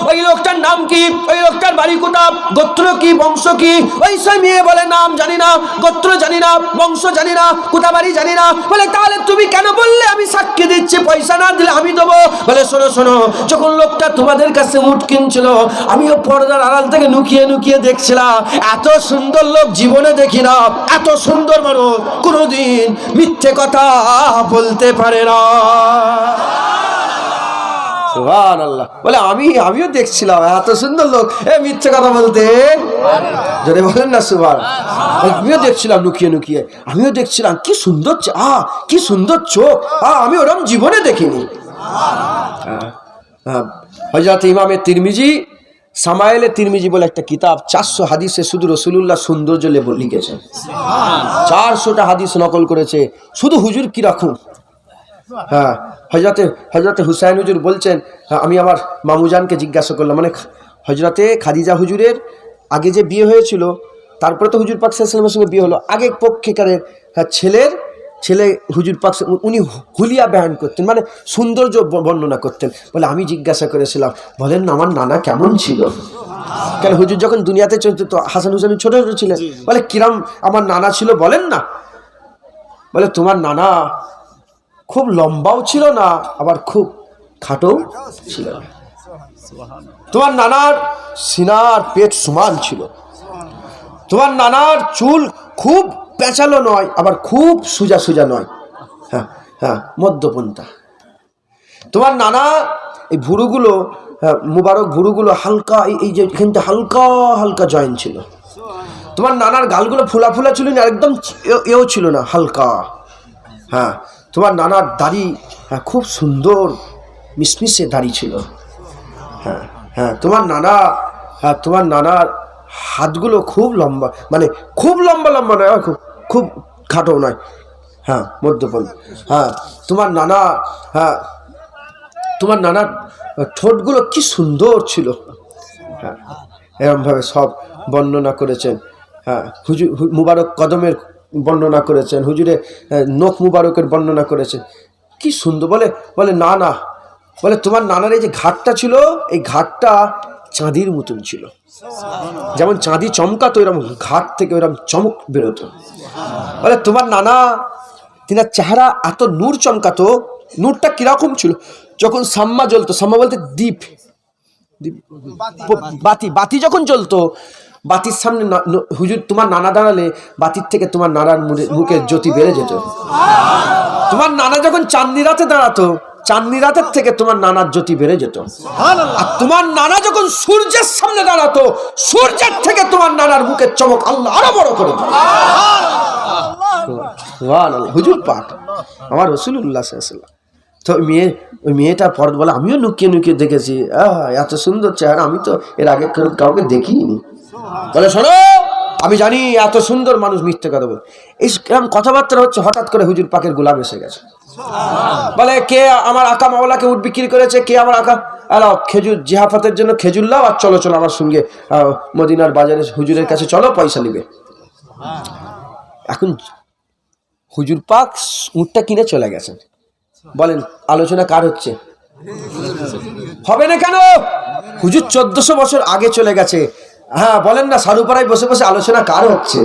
ওই লোকটার নাম কি, ওই লোকটার বাড়ি কোথায়, গোত্র কি, বংশ কি? ওই সব মেয়ে বলে, নাম জানি না, গোত্র জানি না, বংশ জানি না, কোথা বাড়ি জানি না। বলে, তাহলে তুমি কেন বললে আমি সাক্ষী দিচ্ছি, পয়সা না দিলে আমি দেবো? বলে, শোনো, যখন লোকটা তোমাদের কাছে উট কিনছিল, আমিও পর্দার আড়াল থেকে লুকিয়ে দেখছিলাম। এত সুন্দর লোক জীবনে দেখি না, এত সুন্দর মানুষ কোনোদিন মিথ্যে কথা বলতে পারে না। সুবহানাল্লাহ। বলে, আমিও দেখছিলাম, এত সুন্দর লোক মিথ্যে কথা বলতে, যদি বলেন না সুবহানাল্লাহ। আমিও দেখছিলাম লুকিয়ে, আমিও দেখছিলাম, কি সুন্দর, কি সুন্দর চোখ, আমি ওরকম জীবনে দেখিনি। হযরত ইমামে তিরমিজি, সামায়েলে তিরমিজি বলে একটা কিতাব, 400 হাদিসে শুধু রাসূলুল্লাহ সৌন্দর্য লিখেছেন। 400টা হাদিস নকল করেছে, শুধু হুজুর কি রাখুন। হ্যাঁ, হযরতে হুসাইন হুজুর বলছেন, আমি আমার মামুজানকে জিজ্ঞাসা করলাম, মানে হযরতে খাদিজা হুজুরের আগে যে বিয়ে হয়েছিল, তারপরে তো হুজুর পাক সাল্লাল্লাহু আলাইহি ওয়াসাল্লামের সঙ্গে বিয়ে হলো, আগে পক্ষেকারের ছেলে হুজুর পাক উনি হুলিয়া বয়ান করতেন, মানে সৌন্দর্য বর্ণনা করতেন। বলে, আমি জিজ্ঞাসা করেছিলাম, বলেন না আমার নানা কেমন ছিল? কেন হুজুর যখন দুনিয়াতে চলতে তো হাসান হুসেন ছোট ছিলেন। বলে, কিরাম আমার নানা ছিল বলেন না? বলে, তোমার নানা খুব লম্বাও ছিল না, আবার খুব খাটো ছিল না। তোমার নানার সিনার পেট সমান ছিল। তোমার নানার চুল খুব পেঁচালো নয়, আবার খুব সোজা নয়, হ্যাঁ মধ্যপন্থা। তোমার নানা এই ভুরুগুলো, মুবারক ভুরুগুলো হালকা, এই যে এখানটা হালকা জয়েন্ট ছিল। তোমার নানার গালগুলো ফুলা ছিল না, একদম এও ছিল না, হালকা। হ্যাঁ, তোমার নানার দাড়ি খুব সুন্দর মিশমিশে দাড়ি ছিল। হ্যাঁ, তোমার নানার হাতগুলো খুব লম্বা, মানে খুব লম্বা নয়, খুব খাটো নয়, হ্যাঁ মধ্যপন্থা। হ্যাঁ, তোমার নানার ঠোঁটগুলো কি সুন্দর ছিল। হ্যাঁ, এরকমভাবে সব বর্ণনা করেছেন। হ্যাঁ, হুজুর মুবারক কদমের বর্ণনা করেছেন, হুজুরের নখ মুবারকের বর্ণনা করেছেন। কি সুন্দর বলে বলে না না, বলে তোমার নানার এই যে ঘাটটা ছিল, এই ঘাটটা চাঁদির মতন ছিল, যেমন চাঁদি চমকাতো এরকম ঘাট থেকে ওরকম চমক বেরোতো। বলে তোমার নানা তিনার চেহারা এত নূর চমকাতো। নূরটা কিরকম ছিল? যখন সাম্মা জ্বলতো, সাম্মা বলতে দ্বীপ, বাতি, বাতি যখন জ্বলতো, বাতির সামনে হুজুর তোমার নানা দাঁড়ালে বাতির থেকে তোমার নানার মুখের জ্যোতি বেড়ে যেত। তোমার নানা যখন চাঁদনি রাতে দাঁড়াতো, চাঁদনি রাতের থেকে তোমার নানার জ্যোতি বেড়ে যেত। আর তোমার নানা যখন সূর্যের সামনে দাঁড়াতো, সূর্যের থেকে তোমার নানার মুখের চমক আল্লাহ আরো বড় করে দিত। হুজুর পাক আমার রাসূলুল্লাহ সাল্লাল্লাহু আলাইহি ওয়াসাল্লাম। তো ওই মেয়েটা পর বলে আমিও লুকিয়ে লুকিয়ে দেখেছি, এত সুন্দর চেহারা আমি তো এর আগে কাউকে দেখিনি। বলে শোনো, আমি জানি এত সুন্দর মানুষ মিথ্যে কথা বলে। এই কথাবার্তা হচ্ছে, হঠাৎ করে হুজুর পাকের গোলাম এসে গেছে। বলে কে আমার আকা মাওলাকে উট বিক্রি করেছে? কে আমার আকা? আলাও খেজুর জিহাফাতের জন্য খেজুর লাও, আর চলো চলো আমার সঙ্গে মদিনার বাজারে হুজুরের কাছে চলো, পয়সা নিবে। এখন হুজুর পাক উটটা কিনে চলে গেছেন। বলেন আলোচনা কার হচ্ছে? হবে না কেন? হুজুর 1400 বছর আগে চলে গেছে। হ্যাঁ বলেন না, সারুপাড়ায় বসে বসে আলোচনা কার হচ্ছে?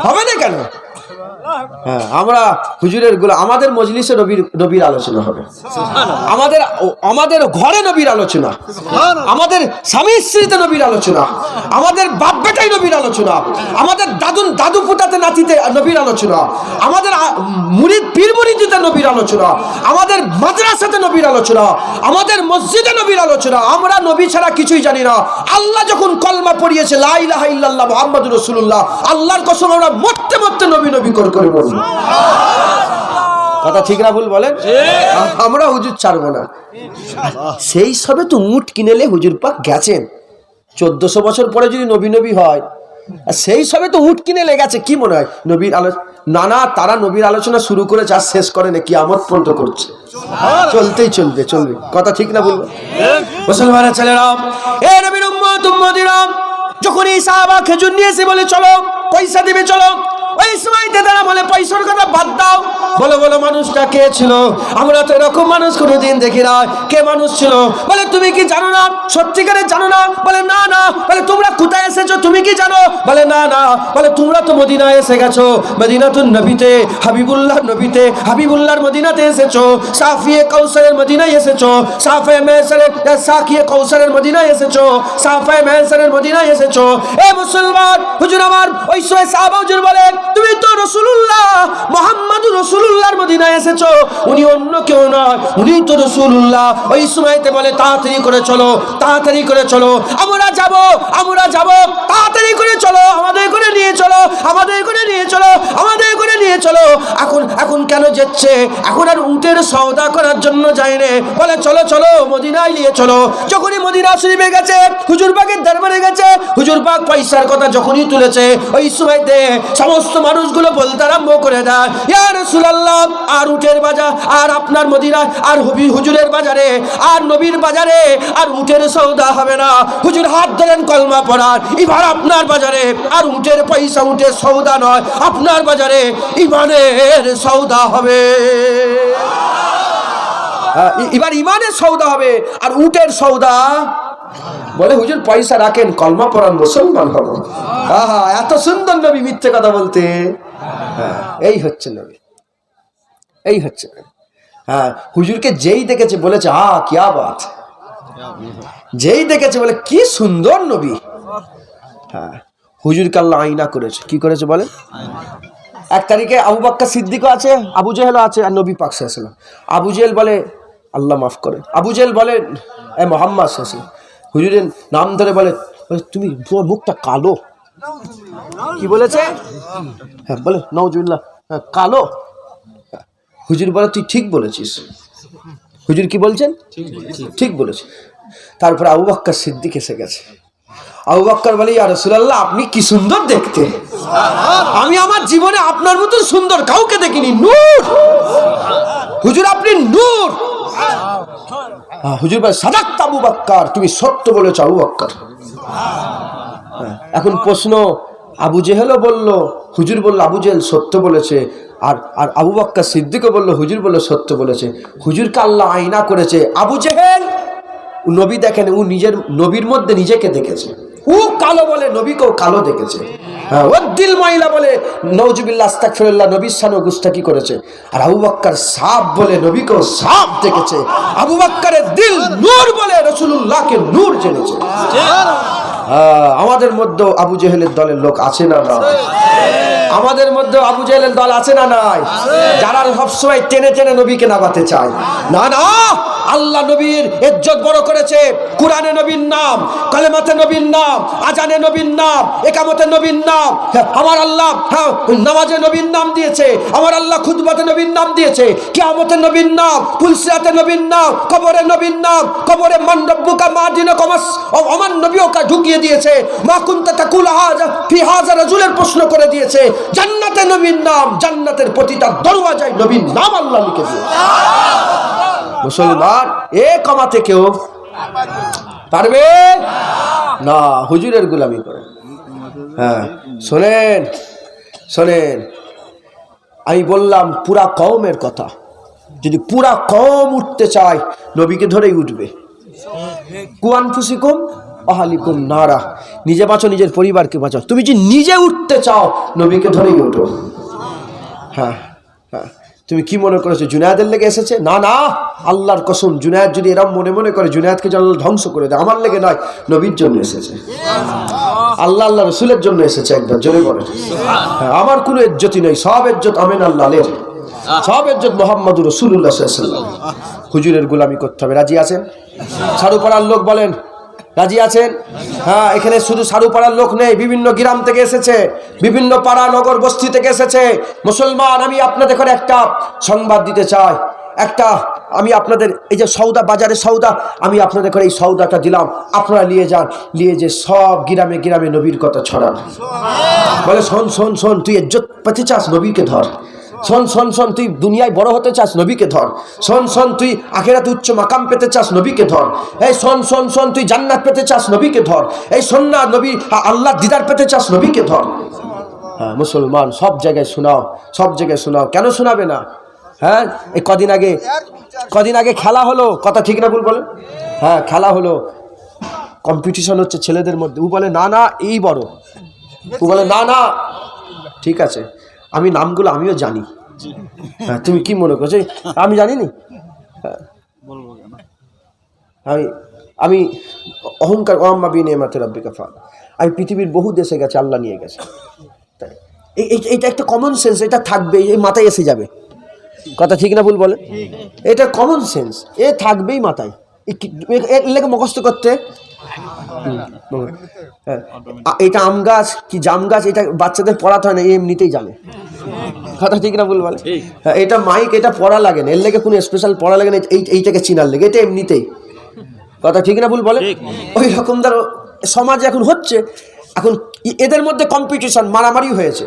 হবে না কেন? হ্যাঁ, আমরা হুজুরের গুলো, আমাদের মজলিসে নবীর আলোচনা হবে, আমাদের ঘরে নবীর আলোচনা, আমাদের স্বামী স্ত্রীতে নবীর আলোচনা, আমাদের বাপ বেটাই নবীর আলোচনা, আমাদের দাদু পুতাতে নাতিতে নবীর আলোচনা, আমাদের মুরিদ পীর মুরিদিতে নবীর আলোচনা, আমাদের মাদ্রাসাতে নবীর আলোচনা, আমাদের মসজিদে নবীর আলোচনা। আমরা নবী ছাড়া কিছুই জানি না। আল্লাহ যখন কলমা পড়িয়েছে লা ইলাহা ইল্লাল্লাহ মুহাম্মাদুর রাসূলুল্লাহ, আল্লাহর কসম আমরা মরতে মরতে নবী নবী করে বলবো। কথা ঠিক না ভুল বলেন? আমরা হুজুর ছাড়বো না। সেই সবে তো উট কিনেলে হুজুর পাক গেছেন। 1400 বছর পরে যদি নবী নবী হয়, সেই সবে তো উট কিনে লেগেছে, কি মনে হয় নবীর নানা তারা নবীর আলোচনা শুরু করে যা শেষ করে না, কিয়ামত পর্যন্ত করছে, চলতেই চলবে। কথা ঠিক না বলবো? মুসলমানের ছেলেরা, এ নবীর উম্মত উম্মতিরা, যখন এই সাহাবা খেজুর নিয়ে এসে বলে চলো পয়সা দিবে চলো, ওই সময়তে তারা বলে পয়সার কথা বাদ দাও, বলে বলো মানুষটা কে ছিল? আমরা তো এরকম মানুষ কোনোদিন দেখি না। কে মানুষ ছিল? বলে তুমি কি জানো না? সত্যিকারে জানো না? বলে না না। বলে তোমরা কোথায় এসেছো? তুমি কি জানো? বলে না না। বলে তোমরা তো মদিনায় এসে গেছো, মদিনাতুন নবীতে, হাবিবুল্লাহ নবীতে, হাবিবুল্লাহর মদিনাতে এসেছো, সাফিয়ে কাউসারের মদিনায় এসেছো, সাফিয়ে মেহসারের সাকিয়ে কাউসারের মদিনায় এসেছো, সাফিয়ে মেহসারের মদিনায় এসেছো। এ মুসলমান, হুজুর আমার ওই সাহাবা হুজুর বলে তুমি তো রাসূলুল্লাহ মুহাম্মাদুর রাসূলুল্লাহর মদিনায় এসেছো, উনি অন্য কেউ নয়, উনি তো রাসূলুল্লাহ। ওই সময়তে বলে তাড়াতাড়ি করে চলো, তাড়াতাড়ি করে চলো, আমরা যাব, তাড়াতাড়ি করে চলো, আমাদের করে নিয়ে চলো, আমাদের করে নিয়ে চলো, আমাদের করে নিয়ে চলো। এখন কেন যাচ্ছে? এখন আর উটের সওদা করার জন্য যায় না। বলে চলো চলো মদিনায় নিয়ে চলো। যখনই মদিনা শরীফে গেছে, হুজুর পাকের দরবারে গেছে, হুজুর পাক পয়সার কথা যখনই তুলেছে, ওই সময়তে সমস্ত মানুষগুলো বলতে আরম্ভ করে দেয়, ইয়া রাসূলুল্লাহ, আর উটের বাজার আর আপনার মদিনা আর হুজুরের বাজারে আর নবীর বাজারে আর উটের সওদা হবে না। হুজুর হাত ধরেন কলমা পড়ার, এবার আপনার বাজারে আর উটের পয়সা, উটের সওদা নয়, আপনার বাজারে ইমানের সওদা হবে। এবার ইমানের সওদা হবে আর উটের সওদা। বলে হুজুর পয়সা রাখেন, কলমা পড়ান, মুসলমান হব। আহা, এত সুন্দর নবী মিথ্যে কথা বলতে। এই হচ্ছে নবী, এই হচ্ছে। হ্যাঁ, হুজুরকে যেই দেখেছে বলেছে কিয়া বাত, যেই দেখেছে বলে কি সুন্দর নবী। হ্যাঁ, হুজুরকে আল্লাহ আয়না করেছে। কি করেছে বলে? 1 তারিখে আবু বকর সিদ্দিকও আছে, আবু জেহেলও আছে, আর নবী পাক সাল্লাল্লাহু আলাইহি ওয়াসাল্লাম। আবু জেহেল বলে আল্লাহ মাফ করে। আবু জেহেল বলে এ মুহাম্মদ সাল্লাল্লাহু আলাইহি ওয়াসাল্লাম, হুজুরের নাম ধরে বলে তুমি, তোমার মুখটা কালো। কি বলেছে? হ্যাঁ বলে নাউজুবিল্লাহ, কালো। হুজুর বলে তুই ঠিক বলেছিস। হুজুর কি বলছেন? ঠিক বলেছে। তারপরে আবু বকর সিদ্দিক এসে গেছে। আবু বকর বলে ইয়া রাসূলুল্লাহ, আপনি কি সুন্দর দেখতে, আমি আমার জীবনে আপনার মতো সুন্দর কাউকে দেখিনি। নূর হুজুর, আপনি নূর। হুজুর বলে সাদাক্তা আবু বকর, তুমি সত্য বলেছো আবু বকর। এখন প্রশ্ন, আবু জেহেলও বলল, হুজুর বলল আবু জেহেল সত্য বলেছে, আর আর আবু বকর সিদ্দিকও বলল হুজুর বলল সত্য বলেছে। হুজুরকে আল্লাহ আয়না করেছে। আবু জেহেল নবী দেখেন, ও নিজের নবীর মধ্যে নিজেকে দেখেছে। ও কালো বলে নবীকেও কালো দেখেছে। হ্যাঁ, ও দিল মাইলা বলে নওজুবিল্লাহ আস্তাগফিরুল্লাহ নবীর শানে গুস্তাকি করেছে। আর আবু বকর সাপ বলে নবীকেও সাপ দেখেছে। আবু বকরের দিল নূর বলে রাসূলুল্লাহকে নূর জেনেছে। আমাদের মধ্যে আবু জেহেলের দলের লোক আছে না না? আমাদের মধ্যে আবু জেহেলের দল আছে না নাই? যারা সবসময় টেনে টেনে নবীকে নামাতে চায়। না না, আল্লাহ নবীর ইজ্জত বড় করেছে। কুরআনে নবীর নাম, কালেমাতে নবীর নাম, আজানে নবীর নাম, একামতে নবীর নাম। আমার আল্লাহ নামাজে নবীর নাম দিয়েছে। আমার আল্লাহ খুতবাতে নবীর নাম দিয়েছে। কিয়ামতে নবীর নাম, ফুলসিরাতে নবীর নাম, কবরে নবীর নাম। কবরে মান রব্বুকা মা দিনুকামাস আমার নবীওকে ঢুকিয়ে দিয়েছে। মা কুনতা তাকুল হাযা ফি হাযা রাজুলের প্রশ্ন করে দিয়েছে। জান্নাতে নবীর নাম, জান্নাতের প্রতিটা দরওয়াজায় নবীর নাম আল্লাহ লিখে দিয়েছে। মুসলমান এ কমাতে কেউ পারবে না, হুজুরের গোলামি করে। হ্যাঁ, শোনেন শোনেন, আমি বললাম পুরা কওমের কথা। যদি পুরা কওম উঠতে চায় নবীকে ধরেই উঠবে। কুআনফুসিকুম আহলিকুম নারা, নিজে বাঁচো, নিজের পরিবারকে বাঁচাও। তুমি যদি নিজে উঠতে চাও নবীকে ধরেই উঠো। হ্যাঁ হ্যাঁ, তুমি কি মনে করেছো জুনায়েদের লেগে এসেছে? না না, আল্লাহর কসম, জুনায়েদ যদি এরকম মনে মনে করে জুনায়েদকে যেন ধ্বংস করে দেয়, আমার লেগে নয়, নবীর জন্য এসেছে। আল্লাহ আল্লাহ রসুলের জন্য এসেছে। একবার জোরে বলে, হ্যাঁ, আমার কোনো ইজ্জতি নেই, সব ইজ্জত আমিন আল্লাহর, সব ইজ্জত মুহাম্মদুর রাসূলুল্লাহ সাল্লাল্লাহু আলাইহি ওয়াসাল্লাম। হুজুরের গোলামি করতে হবে। রাজি আছেন? সারুপাড়ার লোক বলেন রাজি আছেন? হ্যাঁ, এখানে শুধু সারুপাড়ার লোক নেই, বিভিন্ন গ্রাম থেকে এসেছে, বিভিন্ন পাড়া নগর বস্তি থেকে এসেছে মুসলমান। আমি আপনাদের করে একটা সংবাদ দিতে চাই। আমি আপনাদের এই যে সৌদা, বাজারে সৌদা, আমি আপনাদের করে এই সৌদাটা দিলাম, আপনারা নিয়ে যান, নিয়ে যে সব গ্রামে গ্রামে নবীর কথা ছড়ান। বলে শোন শোন শোন, তুই ইজ্জত পেতে চাস, নবীকে ধর। শোন শোন শোন, তুই দুনিয়ায় বড় হতে চাস, নবীকে ধর। শোন শোন, তুই আখিরাতে উচ্চ মাকাম পেতে চাস, নবীকে ধর। এই শোন শোন শোন, তুই জান্নাত পেতে চাস, নবীকে ধর। এই শোন না, নবী আল্লাহ দিদার পেতে চাস, নবীকে ধর। হ্যাঁ মুসলমান, সব জায়গায় শোনাও, সব জায়গায় শোনাও। কেন শোনাবে না? হ্যাঁ, এই কদিন আগে খেলা হলো, কথা ঠিক না ভুল বলে? হ্যাঁ, খেলা হলো, কম্পিটিশন হচ্ছে ছেলেদের মধ্যে। ও বলে না না এই বড়, ও বলে না না, ঠিক আছে, আমি নামগুলো আমিও জানি। হ্যাঁ, তুমি কি মনে করছো আমি জানিনি? আমি অহংকার আমি পৃথিবীর বহু দেশে গেছে, আল্লাহ নিয়ে গেছে। এইটা একটা কমন সেন্স, এটা থাকবে, এই মাথায় এসে যাবে। কথা ঠিক না ভুল বলে? এটা কমন সেন্স, এ থাকবেই মাথায়। এটাকে মুখস্থ করতে। এটা আম গাছ কি জাম গাছ, এটা বাচ্চাদের পড়াতে হয় না, এমনিতেই জানে। কথা ঠিক না ভুল বলে? এটা মাইক, এটা পড়া লাগে না, এর লেগে কোনো স্পেশাল পড়া লাগে না, এইটাকে চিনার লেগে, এটা এমনিতেই। কথা ঠিক না ভুল বলে? ওই রকম ধরো সমাজে এখন হচ্ছে, এখন এদের মধ্যে কম্পিটিশন, মারামারি হয়েছে।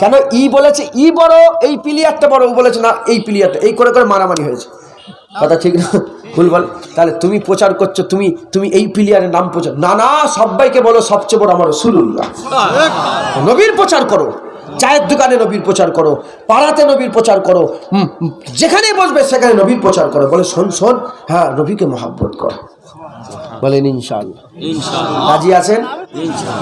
কেন? ই বলেছে ই বড়, এই প্লেয়ারটা বড়, ও বলেছে না এই প্লেয়ারটা, এই করে করে মারামারি হয়েছে। কথা ঠিক না ভুল বল? তাহলে তুমি প্রচার করছো, তুমি এই প্লেয়ারের নাম প্রচার, না না, সবাইকে বলো সবচেয়ে বড় আমার রাসূলুল্লাহ। নবীর প্রচার করো, চায়ের দোকানে নবীর প্রচার করো, পাড়াতে নবীর প্রচার করো, যেখানে বসবে সেখানে নবীর প্রচার করো। বলে শোন শোন, হ্যাঁ নবীকে মহব্বত কর। বলেন ইনশাআল্লাহ। রাজি আছেন?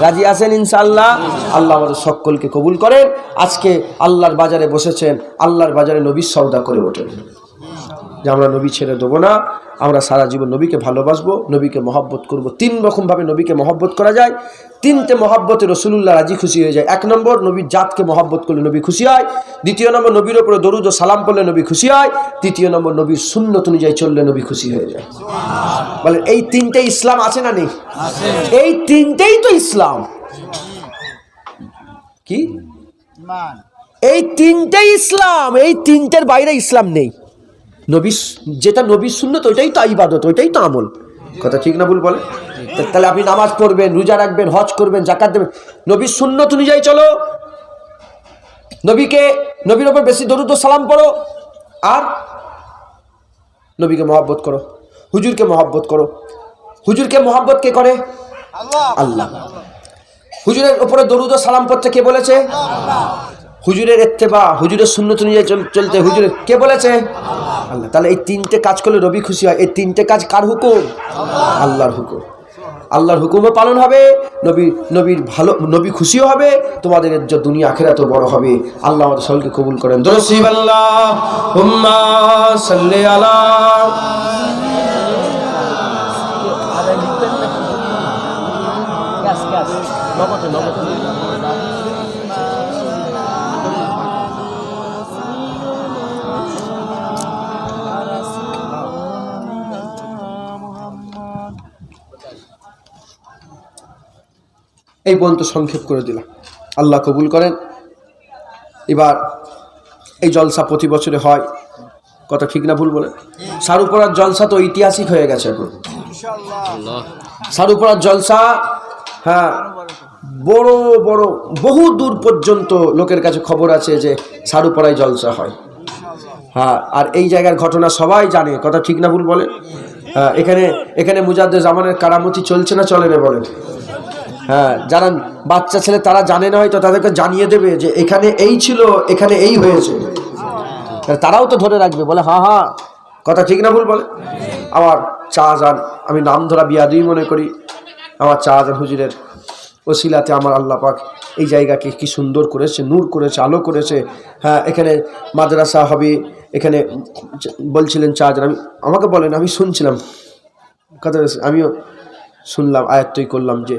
রাজি আছেন ইনশাআল্লাহ? আল্লাহ আমাদের সকলকে কবুল করেন। আজকে আল্লাহর বাজারে বসেছেন, আল্লাহর বাজারে নবীর সওদা করে ওঠেন যে আমরা নবী ছেড়ে দেবো না, আমরা সারা জীবন নবীকে ভালোবাসবো, নবীকে মহব্বত করব। 3 রকমভাবে নবীকে মহব্বত করা যায়। 3টে মহব্বতে রাসূলুল্লাহ রাজি খুশি হয়ে যায়। 1 নম্বর, নবীর জাতকে মহব্বত করলে নবী খুশি হয়। 2 নম্বর, নবীর উপরে দরুদ ও সালাম পড়লে নবী খুশি হয়। 3 নম্বর, নবীর সুন্নত অনুযায়ী চললে নবী খুশি হয়ে যায়। বলেন এই 3টে ইসলাম আছে না নেই? এই 3টেই তো ইসলাম। কি? এই 3টেই ইসলাম, এই 3টের বাইরে ইসলাম নেই। নবী যেটা নবীর সুন্নত, ওইটাই তো ইবাদত, ওইটাই তো আমল। কথা ঠিক না ভুল বলে? তাহলে আপনি নামাজ পড়বেন, রোজা রাখবেন, হজ করবেন, যাকাত দেবেন, নবীর সুন্নত অনুযায়ী চলো, নবীর উপর বেশি দরুদ ও সালাম পড়ো, আর নবীকে মহব্বত করো, হুজুরকে মহব্বত করো। হুজুরকে মহব্বত কে করে? আল্লাহ। হুজুরের উপরে দরুদ ও সালাম পড়তে কে বলেছে? হুজুরের ইত্তেবা, হুজুরের সুন্নত অনুযায়ী চলতে হুজুরের কে বলেছে? আল্লাহ। তাহলে এই তিনটে কাজ করলে রবি খুশি হয়। এই তিনটে কাজ কার হুকুম? আল্লাহর হুকুম। আল্লাহর হুকুমও পালন হবে, নবীর ভালো, নবী খুশিও হবে, তোমাদের ইজ্জত দুনিয়া আখিরাতেও বড় হবে। আল্লাহ আমাদের সকলকে কবুল করেন। দরুদ আল্লাহুম্মা সাল্লি আলা এই পর্যন্ত সংক্ষেপ করে দিলাম। আল্লাহ কবুল করেন। এবার এই জলসা প্রতি বছরে হয়, কথা ঠিক না ভুল বলে? সারুপাড়ার জলসা তো ঐতিহাসিক হয়ে গেছে এখন। সারুপাড়ার জলসা, হ্যাঁ, বড় বড় বহু দূর পর্যন্ত লোকের কাছে খবর আছে যে সারুপাড়ায় জলসা হয়। হ্যাঁ, আর এই জায়গার ঘটনা সবাই জানে, কথা ঠিক না ভুল বলে? হ্যাঁ, এখানে মুজাদ্দেদ জামানের কারামতি চলছে না চলে না বলেন? হ্যাঁ, যারা বাচ্চা ছেলে তারা জানে না, হয়তো তাদেরকে জানিয়ে দেবে যে এখানে এই ছিল, এখানে এই হয়েছে, তারাও তো ধরে রাখবে, বলে হ্যাঁ হ্যাঁ, কথা ঠিক না ভুল বলে? আমার শাহজাহান, আমি নাম ধরা বিয়াদুই মনে করি, আমার শাহজাহান হুজুরের ওসিলাতে আমার আল্লাহ পাক এই জায়গাকে কি সুন্দর করেছে, নূর করেছে, আলো করেছে। হ্যাঁ, এখানে মাদ্রাসা হবে, এখানে বলছিলেন শাহজাহান, আমাকে বলেন, আমি শুনছিলাম কথা, আমিও শুনলাম, আয়াত্তই করলাম যে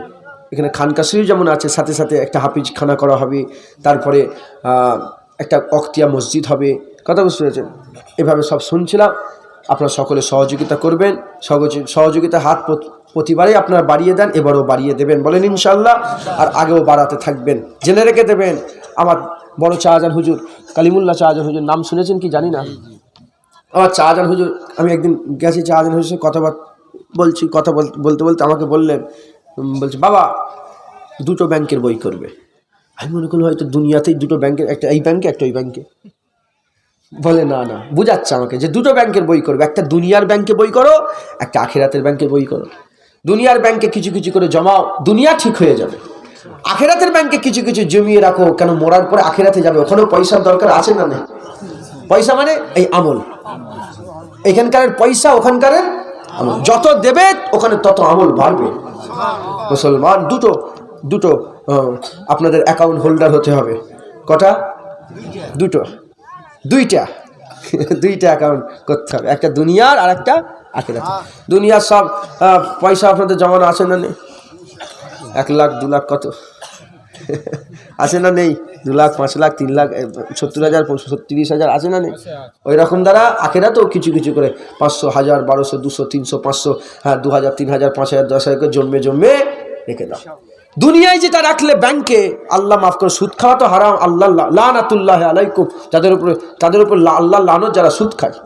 এখানে খানকাশিও যেমন আছে, সাথে সাথে একটা হাফিজখানা করা হবে, তারপরে একটা অক্তিয়া মসজিদ হবে, কথা বুঝতে পেরেছেন? এভাবে সব শুনছিলাম। আপনারা সকলে সহযোগিতা করবেন, সহযোগিতা হাত প্রতিবারই আপনারা বাড়িয়ে দেন, এবারও বাড়িয়ে দেবেন বলেন ইনশাল্লাহ, আর আগেও বাড়াতে থাকবেন, জেনে রেখে দেবেন। আমার বড় শাহজাহান হুজুর, কালিমুল্লাহ শাহজাহান হুজুর, নাম শুনেছেন কি জানি না, আমার শাহজাহান হুজুর, আমি একদিন গেছি শাহজাহান হুজুর কথা বলতে বলতে আমাকে বললেন, বলছে বাবা দুটো ব্যাংকের বই করবে। আমি মনে করলাম হয়তো দুনিয়াতেই দুটো ব্যাংকের, একটা এই ব্যাংকে একটা ওই ব্যাংকে। বলে না না, বুঝাচ্ছে আমাকে যে দুটো ব্যাংকের বই করবে, একটা দুনিয়ার ব্যাংকে বই করো, একটা আখিরাতের ব্যাংকে বই করো। দুনিয়ার ব্যাংকে কিছু কিছু করে জমাও, দুনিয়া ঠিক হয়ে যাবে। আখিরাতের ব্যাংকে কিছু কিছু জমিয়ে রাখো, কেন মরার পরে আখিরাতে যাবে, ওখানেও পয়সার দরকার আছে না নেই? পয়সা মানে এই আমল, এখানকার পয়সা ওখানকার আমল, যত দেবে ওখানে তত আমল বাড়বে। মুসলমান দুটো আপনাদের অ্যাকাউন্ট হোল্ডার হতে হবে। কটা? দুইটা অ্যাকাউন্ট করতে হবে, একটা দুনিয়ার আর একটা আখিরাত। দুনিয়ার সব পয়সা আপনাদের জমানো আছে না নেই? 1 লাখ 2 লাখ কত আছে না নেই? 2 লাখ 5 লাখ 3 লাখ 70,000 30,000 আছে না নেই? ওই রকম দ্বারা আখিরাতেও কিছু কিছু করে 500 1000 1200 200 300 500, হ্যাঁ 2000 3000 5000 10,000 করে জন্মে রেখে দাও। দুনিয়ায় যেটা রাখলে ব্যাংকে, আল্লাহ মাফ করে, সুদ খাওয়া তো হারাম, আল্লাহ লানাতুল্লাহি আলাইকুম, তাদের উপর আল্লাহ লানত যারা সুদ খায়।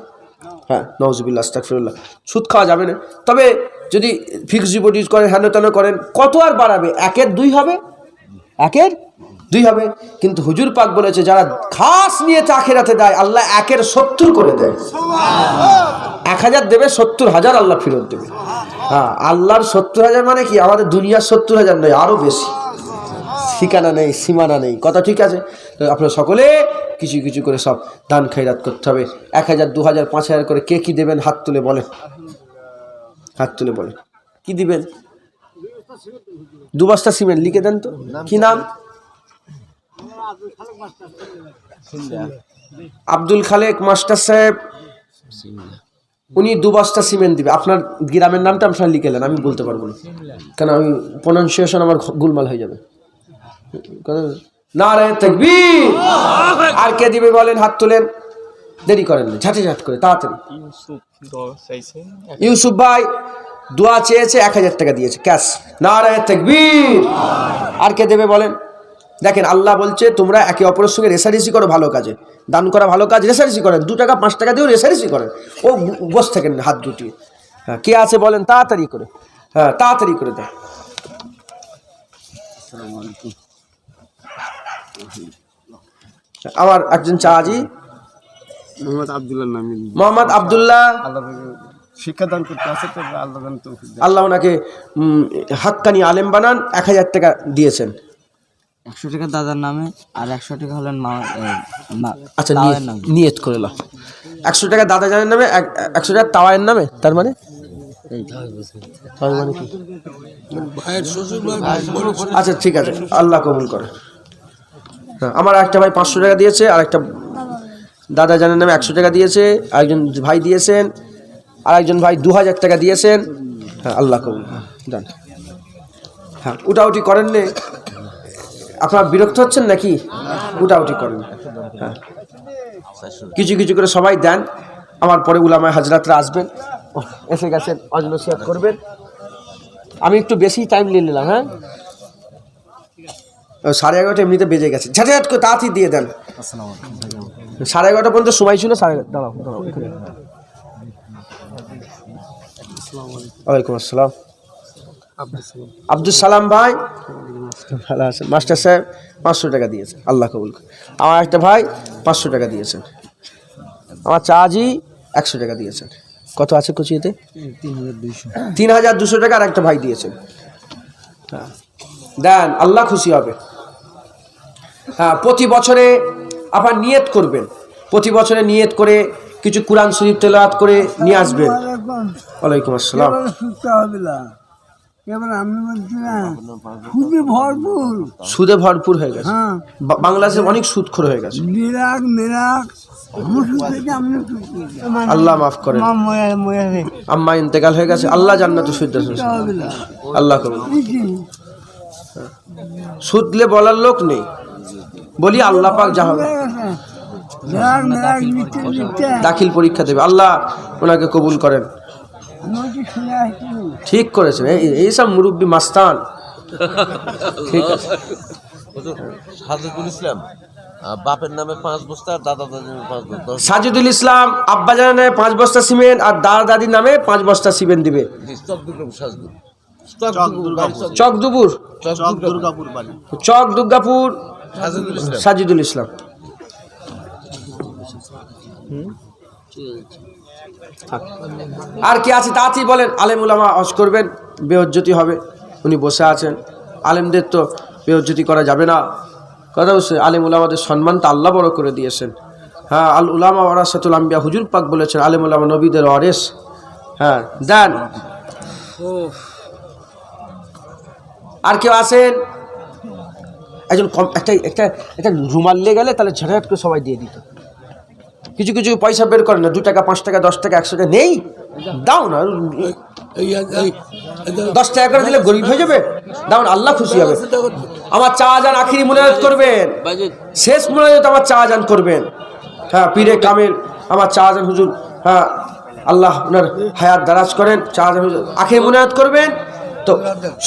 হ্যাঁ, নাউজুবিল্লাহ, আস্তাগফিরুল্লাহ, সুদ খাওয়া যাবে না। তবে যদি ফিক্সড ডিপোজিট করেন, হেন তেন করেন, কত আর বাড়াবে? 1-এর 2 হবে, 1-এর 2 হবে। কিন্তু হুজুর পাক বলেছে যারা খাস নিয়ে আখিরাতে দেয়, আল্লাহ 1-এর 70 করে দেয়। 1000 দেবে, 70,000 আল্লাহ ফেরত দেবে। হ্যাঁ, আল্লাহর 70,000 মানে কি? আমাদের দুনিয়ার 70,000 নয়, আরো বেশি। ঠিকানা নেই, সীমানা নেই, কথা ঠিক আছে? তো আপনারা সকলে কিছু কিছু করে সব দান খয়রাত করতে হবে। 1000 2000 5000 করে কে কি দেবেন? হাত তুলে বলেন, হাত তুলে বলেন, কি দিবেন? 2 বস্তা সিমেন্ট লিখে দেন তো। কি নাম? আব্দুল খালেক মাস্টার সাহেব, উনি 2 বস্তা সিমেন্ট দিবে। আপনার গ্রামের নামটা আপনারা লিখে নেন, আমি বলতে পারবো না, কেন আমি প্রনাউন্সিয়েশন আমার গুলমাল হয়ে যাবে। নারে তাকবীর। আর কে দিবে বলেন? হাত তোলেন, দেরি করেন না, ঝাঁট করে তাড়াতাড়ি। ইউসুফ ভাই দোয়া চেয়েছে, 1000 টাকা দিয়েছে ক্যাশ। নারে তাকবীর। আর কে দেবে বলেন? দেখেন, আল্লাহ বলছে তোমরা একে অপরের সঙ্গে রেসারেসি করো ভালো কাজে, দান করা ভালো কাজ, রেসারেসি করেন, 2 টাকা 5 টাকা দিয়েও রেসারেসি করেন। ও বস থাকেন হাত গুটিয়ে। হ্যাঁ, কে আছে বলেন? তাড়াতাড়ি করে, হ্যাঁ তাড়াতাড়ি করে দেয়। আমার একজন চাচি মোহাম্মদ আব্দুল্লাহ নামে মোহাম্মদ আব্দুল্লাহ, আল্লাহ শিক্ষাদান করতে আছে তো আল্লাহ দান তৌফিক দেন। আল্লাহ ওনাকে হাক্কানি আলেম বানান। 1000 টাকা দিয়েছেন। 100 টাকা দাদার নামে আর 100 টাকা হলেন আচ্ছা, নিয়ত করে নাও। 100 টাকা দাদা জানের নামে, 100 টাকা তাওয়ায়ের নামে। তার মানে কি? আচ্ছা ঠিক আছে, আল্লাহ কবুল করে। হ্যাঁ, আমার একটা ভাই 500 টাকা দিয়েছে, আর একটা দাদা জানের নামে 100 টাকা দিয়েছে, আরেকজন ভাই দিয়েছেন, আর একজন ভাই 2000 টাকা দিয়েছেন। হ্যাঁ, আল্লাহ কবুল জান। হ্যাঁ, উঠাউটি করেন নে, আপনারা বিরক্ত হচ্ছেন নাকি? উঠাউটি করেন। হ্যাঁ, কিছু কিছু করে সবাই দেন। আমার পরে উলামায়ে হাজরাতরা আসবেন, এসে গেছেন, ওয়াজ নসিহত করবেন। আমি একটু বেশি টাইম নিয়ে নিলাম। হ্যাঁ, 11:30 এমনিতে বেজে গেছে। ঝাঁঝাট করে তাড়াতাড়ি দিয়ে দেন। 11:30 পর্যন্ত সময় ছিল। দাঁড়াও দাঁড়াও, এখানে। ওয়ালাইকুম আসসালাম। আব্দুল সালাম ভাই ভালো আছেন? মাস্টার সাহেব 500 টাকা দিয়েছেন, আল্লাহ কবুল করে। আমার একটা ভাই 500 টাকা দিয়েছেন। আমার চাজি 100 টাকা দিয়েছেন। কত আছে কুচিতে? 3200 টাকা। আর একটা ভাই দিয়েছেন। হ্যাঁ, দেন, আল্লাহ খুশি হবে। হ্যাঁ, প্রতি বছরে আপনার নিয়ত করবেন, প্রতি বছরে নিয়ত করে কিছু কুরআন শরীফ তেলাওয়াত করে নিয়ে আসবেন। ওয়ালাইকুম আসসালাম। সুদে ভরপুর হয়ে গেছে। বাংলাদেশে অনেক সুদখোর হয়ে গেছে। আল্লাহ মাফ করেন। আম্মা ইন্তেকাল হয়ে গেছে, আল্লাহ জান্নাতুল ফিরদাউস আল্লাহ করুন। সুদলে বলার লোক নেই, বলি আল্লাহ পাক যা হবে। দাখিল পরীক্ষা দেবে, আল্লাহ ওনাকে কবুল করেন। ঠিক করেছেন, এইসব মুরব্বী মাস্তান। ঠিক আছে। সাজিদুল ইসলাম বাপের নামে 5 বস্তা, দাদা দাদির নামে 5 বস্তা। সাজিদুল ইসলাম আব্বা জানের নামে 5 বস্তা সিমেন্ট, আর দাদা দাদির নামে 5 বস্তা সিমেন্ট দিবে। চক দুপুর, চক দুর্গাপুর, সাজিদুল ইসলাম। আর কি আছে তাড়াতাড়ি বলেন। আলেম উলামা হজ করবেন, বেহজ্জতি হবে। উনি বসে আছেন, আলেমদের তো বেহজ্জতি করা যাবে না। কথা বলছে, আলেম উলামাদের সম্মানটা আল্লাহ বড় করে দিয়েছেন। হ্যাঁ, আল উলামা ওয়ারাসাতুল আম্বিয়া, হুজুর পাক বলেছেন আলেম উলামা নবীদের ওয়ারিস। হ্যাঁ, দেন। আর কেউ আছেন? একজন একটা রুমাল নিয়ে গেলে তাহলে ঝাড়াট করে সবাই দিয়ে দিত। কিছু কিছু পয়সা বের করেন না, 2 টাকা 5 টাকা 10 টাকা 100 টাকা নেই, দাও না। 10 টাকা করে দিলে গরিব হয়ে যাবে, দাও না, আল্লাহ খুশি হবে। আমার চাওয়াজান আখিরি মুনাজাত করবেন, শেষ মুনাজাত আমার চাওয়াজান করবেন। হ্যাঁ, পীরে কামিল আমার চাওয়াজান হুজুর, হ্যাঁ আল্লাহ ওনার হায়াত দারাজ করেন। চাওয়াজান হুজুর আখিরি মুনাজাত করবেন, তো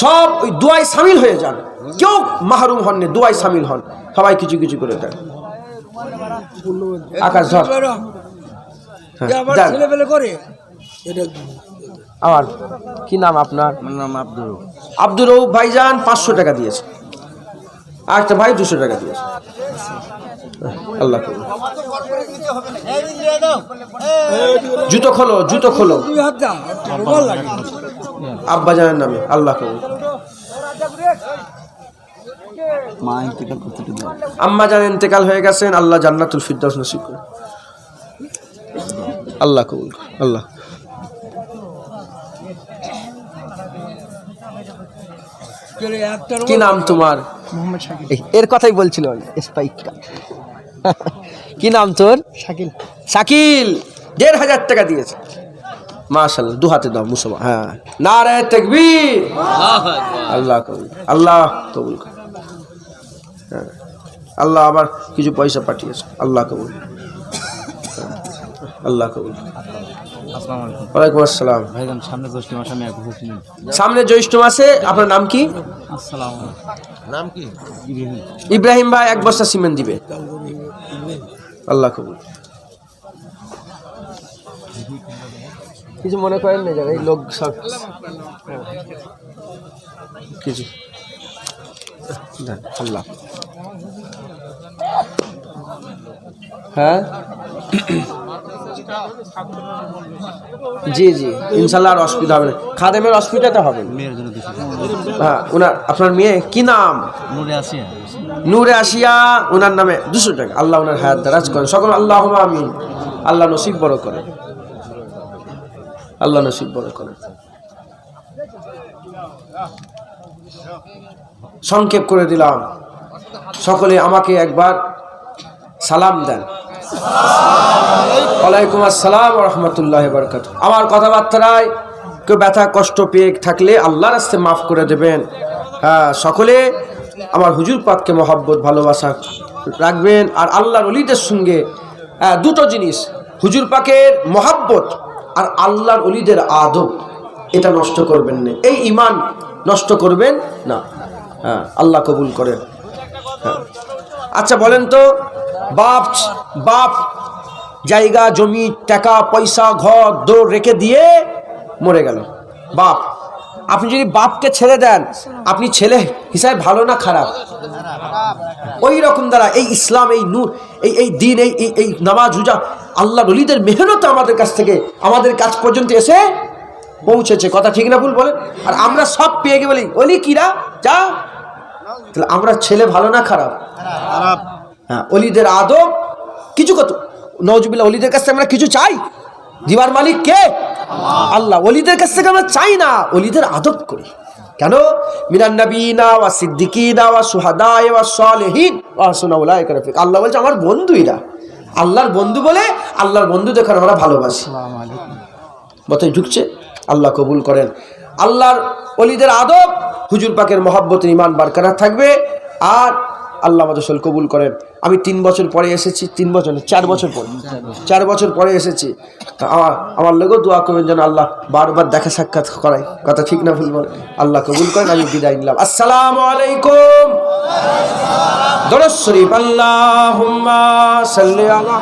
সব ওই দোয়ায় সামিল হয়ে যান। কেউ মাহরুম হন না, দোয়ায় সামিল হন। সবাই কিছু কিছু করে দেন। আকাশ ধর। আমার কি নাম আপনার? আব্দুর রউফ ভাইজান 500 টাকা দিয়েছে, আর একটা ভাই 200 টাকা দিয়েছে। আল্লাহ কবুল। জুতো খোলো, জুতো খোলো আব্বা জানের নামে, আল্লাহ কবুল। আম্মা জান ইন্তেকাল হয়ে গেছেন, আল্লাহ জান্নাতুল ফিরদাউস নসিব করে। আল্লাহ কবুল। আল্লাহ কি নাম তোমার? এর কথাই বলছিল কি নাম তোর? শাকিল। শাকিল 1500 টাকা দিয়েছে, মাশাআল্লাহ। 2 হাতে দাও মুসলমান। হ্যাঁ, নারে তাকবীর। আল্লাহ কবুল, আল্লাহ কবুল। হ্যাঁ, আল্লাহ আবার কিছু পয়সা পাঠিয়েছে, আল্লাহ কবুল। আল্লাহ কবুল। ওয়ালাইকুম আসসালাম। ভাইজান সামনে জ্যৈষ্ঠ মাস, আমি এক বছর চিনি। সামনে জ্যৈষ্ঠ মাসে আপনার নাম কি? আসসালামু নাম কি? ইব্রাহিম ভাই 1 বস্তা সিমেন্ট দিবে, আল্লাহ কবুল। কিছু মনে করেন না যারা এই লোক সব কিছু আল্লাহ। হ্যাঁ, জি জি ইনশাল্লাহ আর অসুবিধা হবে না, খাদেমের অসুবিধাটা হবে না। হ্যাঁ ওনার আপনার মেয়ে কি নাম? নূরে আসিয়া, ওনার নামে 200 টাকা। আল্লাহ ওনার হায়াত দারাজ করেন সকল, আল্লাহ আমিন। আল্লাহ নসিব বড় করেন, আল্লাহ নসিব বড় করেন। সংক্ষেপ করে দিলাম, সকলে আমাকে একবার সালাম দেন। ওয়ালাইকুম আসসালাম ওয়া রাহমাতুল্লাহি ওয়া বারাকাতুহু। আমার কথাবার্তায় কেউ ব্যথা কষ্ট পেয়ে থাকলে আল্লাহর রাস্তায় মাফ করে দেবেন। হ্যাঁ সকলে আমার হুজুর পাককে মহব্বত ভালোবাসা রাখবেন। আর আল্লাহর ওলিদের সঙ্গে দুটো জিনিস, হুজুর পাকের মহব্বত আর আল্লাহর ওলিদের আদব, এটা নষ্ট করবেন না, এই ঈমান নষ্ট করবেন না। হ্যাঁ আল্লাহ কবুল করেন। হ্যাঁ আচ্ছা বলেন তো, বাপ জায়গা জমি টাকা পয়সা ঘর দৌড় রেখে দিয়ে মরে গেল। বাপ, আপনি যদি বাপকে ছেড়ে দেন, আপনি ছেলে হিসাবে ভালো না খারাপ? ওই রকম দ্বারা এই ইসলাম, এই নূর, এই দিন, এই নামাজ রোজা, আল্লাহ ওলিদের মেহনত আমাদের কাছ থেকে আমাদের কাছ পর্যন্ত এসে পৌঁছেছে। কথা ঠিক না ভুল বলেন? আর আমরা সব পেয়ে গিয়ে বলি ওলি কিরা যা। তাহলে আমরা ছেলে ভালো না খারাপ? হ্যাঁ ওলিদের আদব কিছু কত নওজুবিল্লাহ, ওলিদের কাছ থেকে আমরা কিছু চাই? দিবার মালিক কে? আল্লাহ। ওলিদের কাছ থেকে আমরা চাই না, ওলিদের আদব করি। কেন? মিনান নাবিয়িনা ওয়া সিদ্দিকিনা ওয়া শুহাদা ওয়া সালিহিন ওয়া হাসুনা উলাইকা রাফিক। আল্লাহ বলছে আমার বন্ধু এরা, আল্লাহর বন্ধু বলে আল্লাহর বন্ধু দেখার আমরা ভালোবাসি। মাথায় ঢুকছে? আল্লাহ কবুল করেন। আল্লাহর ওলিদের আদব, হুজুর পাকের মহব্বতের ঈমান বরকরার থাকবে। আর আল্লাহ আমাদের সকল কবুল করেন। আমি 3 বছর পরে এসেছি, 3 বছর না 4 বছর পরে, 4 বছর পরে এসেছি। আমার লোকও দোয়া করবেন যেন আল্লাহ বারবার দেখা সাক্ষাৎ করায়। কথা ঠিক না ভুল বলে? আল্লাহ কবুল করেন। আমি বিদায় নিলাম। আসসালামু আলাইকুম। দরুদ শরীফ। আল্লাহুম্মা সাল্লি আলা